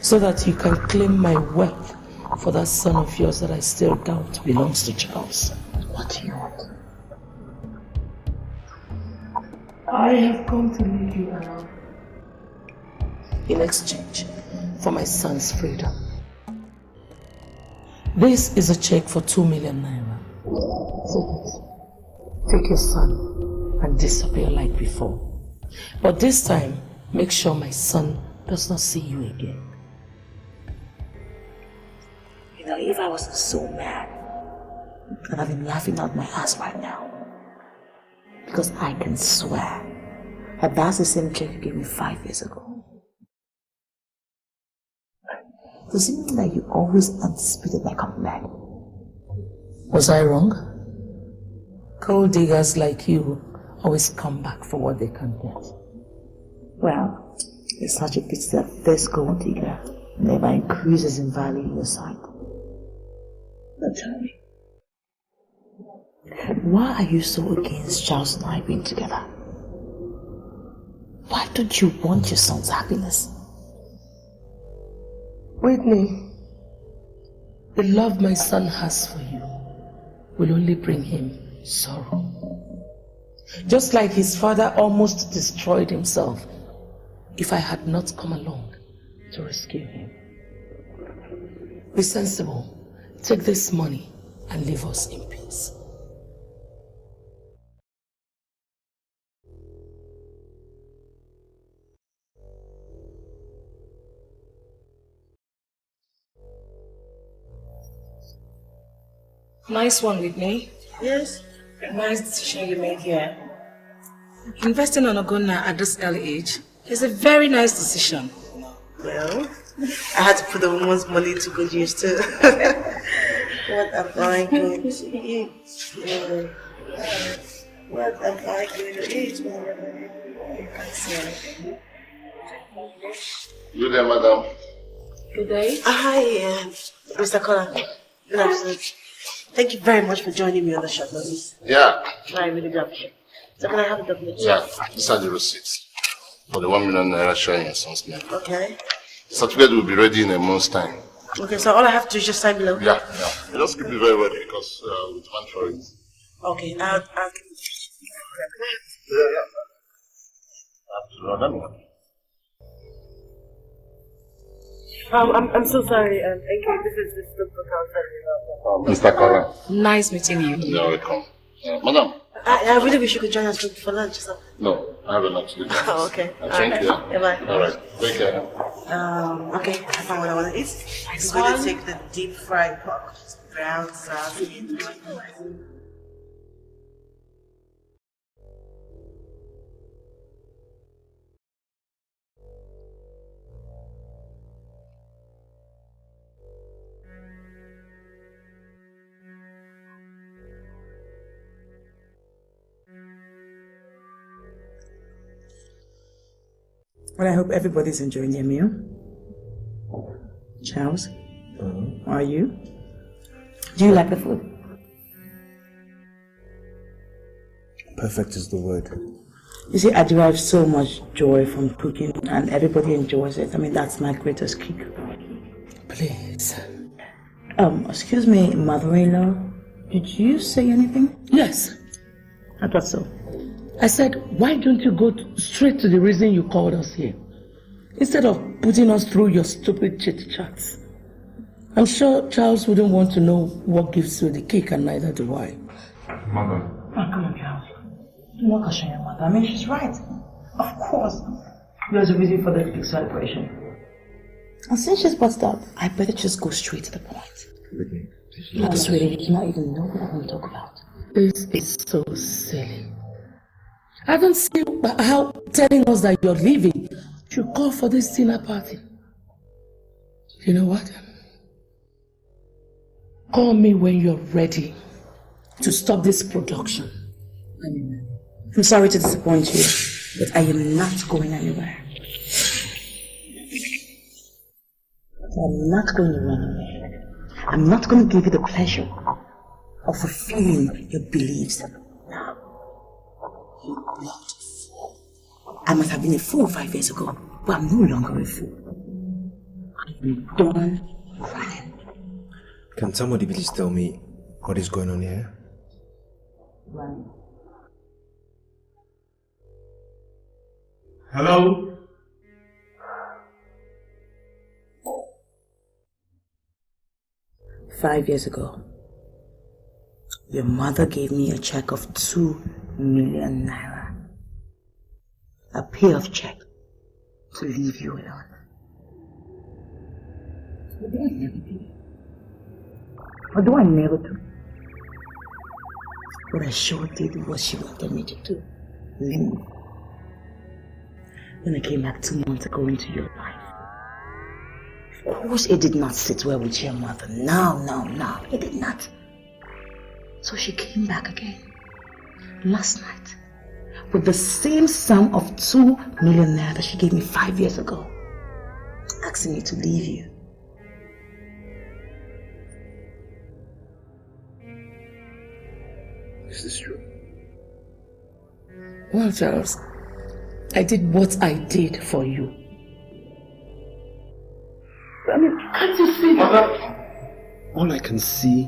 so that you can claim my wealth for that son of yours that I still doubt belongs to Charles. What do you want? I have come to leave you alone in exchange for my son's freedom. This is a check for 2 million naira. Take your son and disappear like before. But this time, make sure my son does not see you again. You know, if I wasn't so mad, I'd have been laughing out my ass right now. Because I can swear that that's the same check you gave me 5 years ago. Does it mean that you always anticipated my comeback? Was I wrong? Gold diggers like you always come back for what they can get. Well, it's such a pity that this gold digger never increases in value in your sight. Now tell me, why are you so against Charles and I being together? Why don't you want your son's happiness? Whitney, the love my son has for you will only bring him sorrow. Just like his father almost destroyed himself if I had not come along to rescue him. Be sensible. Take this money and leave us in peace. Nice one, Whitney. Yes. Nice decision you made here. Investing on Ogonna at this early age is a very nice decision. Well, I had to put the woman's money to good use too. What am I going to eat? What am I going to eat? Good day, madam. Good day. Hi, Mr. Collins. Good afternoon. Thank you very much for joining me on the short notice. Yeah. I really do appreciate it. So can I have a document? Yeah, these are the receipts for the 1 million naira sharing your son's name. Okay. The certificate will be ready in a month's time. Okay, so all I have to do is just sign below? Yeah. You just keep it very ready because we demand for it. Okay, I'll I'm so sorry, NK, this is the Mr. Collins. Nice meeting you. You're welcome. Madam. I really wish you could join us for lunch or something. No, I have a lot to do. Oh, okay. Thank you. Bye-bye. Alright, take care. Okay, I found what I want to eat. I'm going to take the deep fried pork, ground sausage. Well, I hope everybody's enjoying their meal. Charles, are you? Do you like the food? Perfect is the word. You see, I derive so much joy from cooking and everybody enjoys it. I mean, that's my greatest kick. Please. Excuse me, mother-in-law. Did you say anything? Yes. I thought so. I said, why don't you go straight to the reason you called us here? Instead of putting us through your stupid chit-chats. I'm sure Charles wouldn't want to know what gives you the kick, and neither do I. Mother. Oh, come on, Charles. Don't work on your mother. I mean, she's right. Of course. There's a reason for the big celebration. And since she's busted up, I better just go straight to the point. Whitney. Look, sweetie, you do not even know what I want to talk about. This is so silly. I haven't seen how telling us that you're leaving should call for this dinner party. You know what? Call me when you're ready to stop this production. I'm sorry to disappoint you, but I am not going anywhere. I'm not going to run away. I'm not going to give you the pleasure of fulfilling your beliefs. No. You not fool. I must have been a fool 5 years ago, but I'm no longer a fool. I'm done running. Can somebody please tell me what is going on here? Running. Hello? Five years ago, your mother gave me a check of 2 million naira. A payoff check to leave you alone. But do I never do? Or do I never do? What I sure did was she wanted me to do. Leave. When I came back 2 months ago into your life, of course it did not sit well with your mother. No, it did not. So she came back again, last night, with the same sum of 2 million naira that she gave me 5 years ago, asking me to leave you. Is this true? Well, Charles, I did what I did for you. I mean, can't you see that? All I can see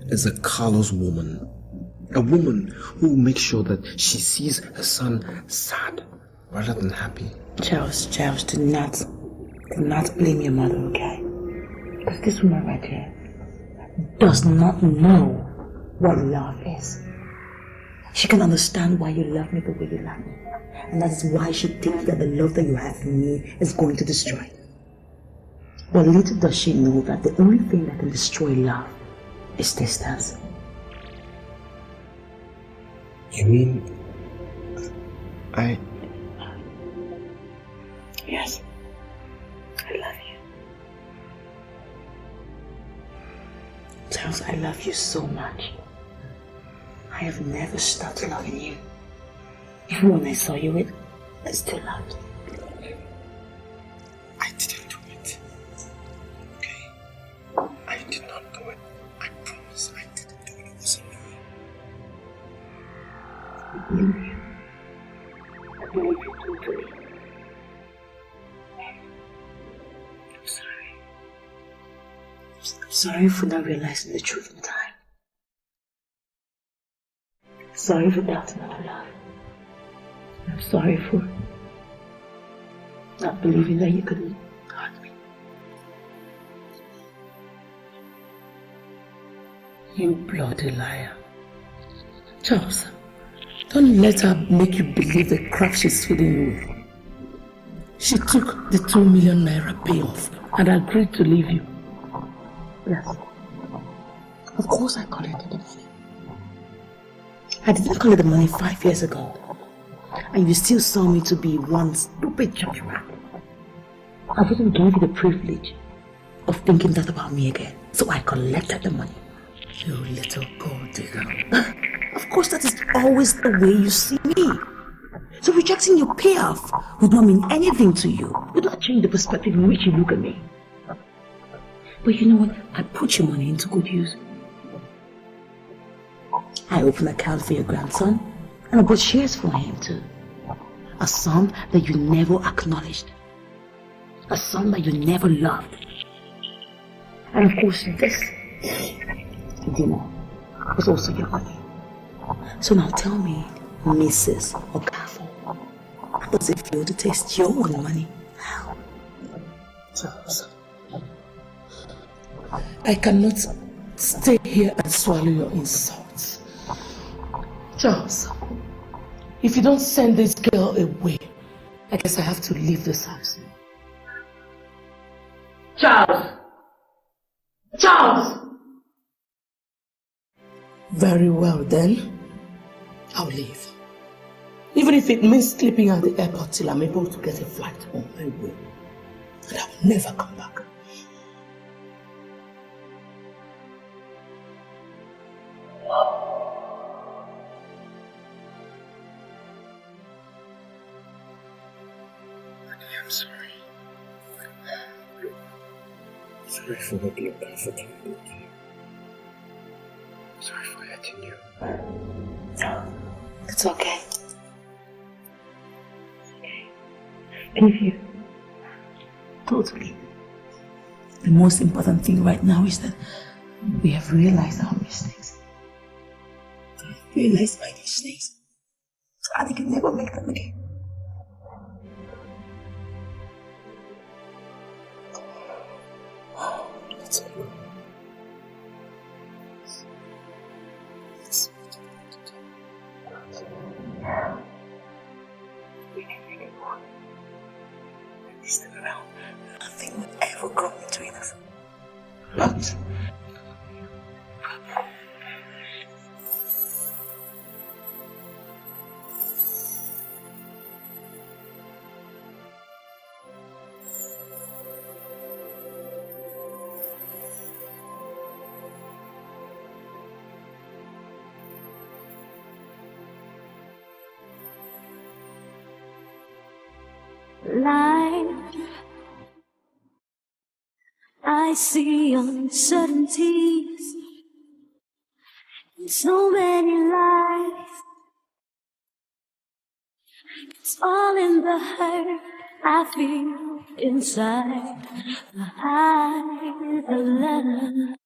is a callous woman. A woman who will make sure that she sees her son sad rather than happy. Charles, do not blame your mother, okay? Because this woman right here does not know what love is. She can understand why you love me the way you love me. And that is why she thinks that the love that you have for me is going to destroy you. But little does she know that the only thing that can destroy love is distance. You mean... Yes. I love you. Charles, I love you so much. I have never stopped loving you. Even when I saw you with, I still loved you. I didn't do it. Okay? I did not do it. I promise I didn't do it. It wasn't me. I believe you. I believe you totally. I'm sorry. I'm sorry for not realizing the truth in time. Sorry for doubting our love. I'm sorry for not believing that you could hurt me. You bloody liar. Charles, don't let her make you believe the crap she's feeding you with. She took the 2 million naira payoff and agreed to leave you. Yes. Of course I collected the money. I did not collect the money 5 years ago. And you still saw me to be one stupid church rat. I didn't give you the privilege of thinking that about me again. So I collected the money. You little gold digger. Of course that is always the way you see me. So rejecting your payoff would not mean anything to you. It would not change the perspective in which you look at me. But you know what? I put your money into good use. I opened an account for your grandson, and I bought shares for him too. A son that you never acknowledged. A son that you never loved. And of course this dinner was also your money. So now tell me, Mrs. Okafor, how does it feel to taste your own money? Charles, I cannot stay here and swallow your insults. Charles, if you don't send this girl away, I guess I have to leave this house. Charles! Charles! Very well then, I'll leave. Even if it means sleeping at the airport till I'm able to get a flight home, I will. And I will never come back. I'm sorry. Sorry for not being comfortable with you. Sorry for hurting you. No, it's okay. It's okay. If you totally. The most important thing right now is that we have realized our mistakes. Realized my mistakes. So I can never make them again. It's okay. We can make it work. This time around, nothing would ever go between us. But life, I see uncertainties in so many lives. It's all in the hurt I feel inside. The high, the letter.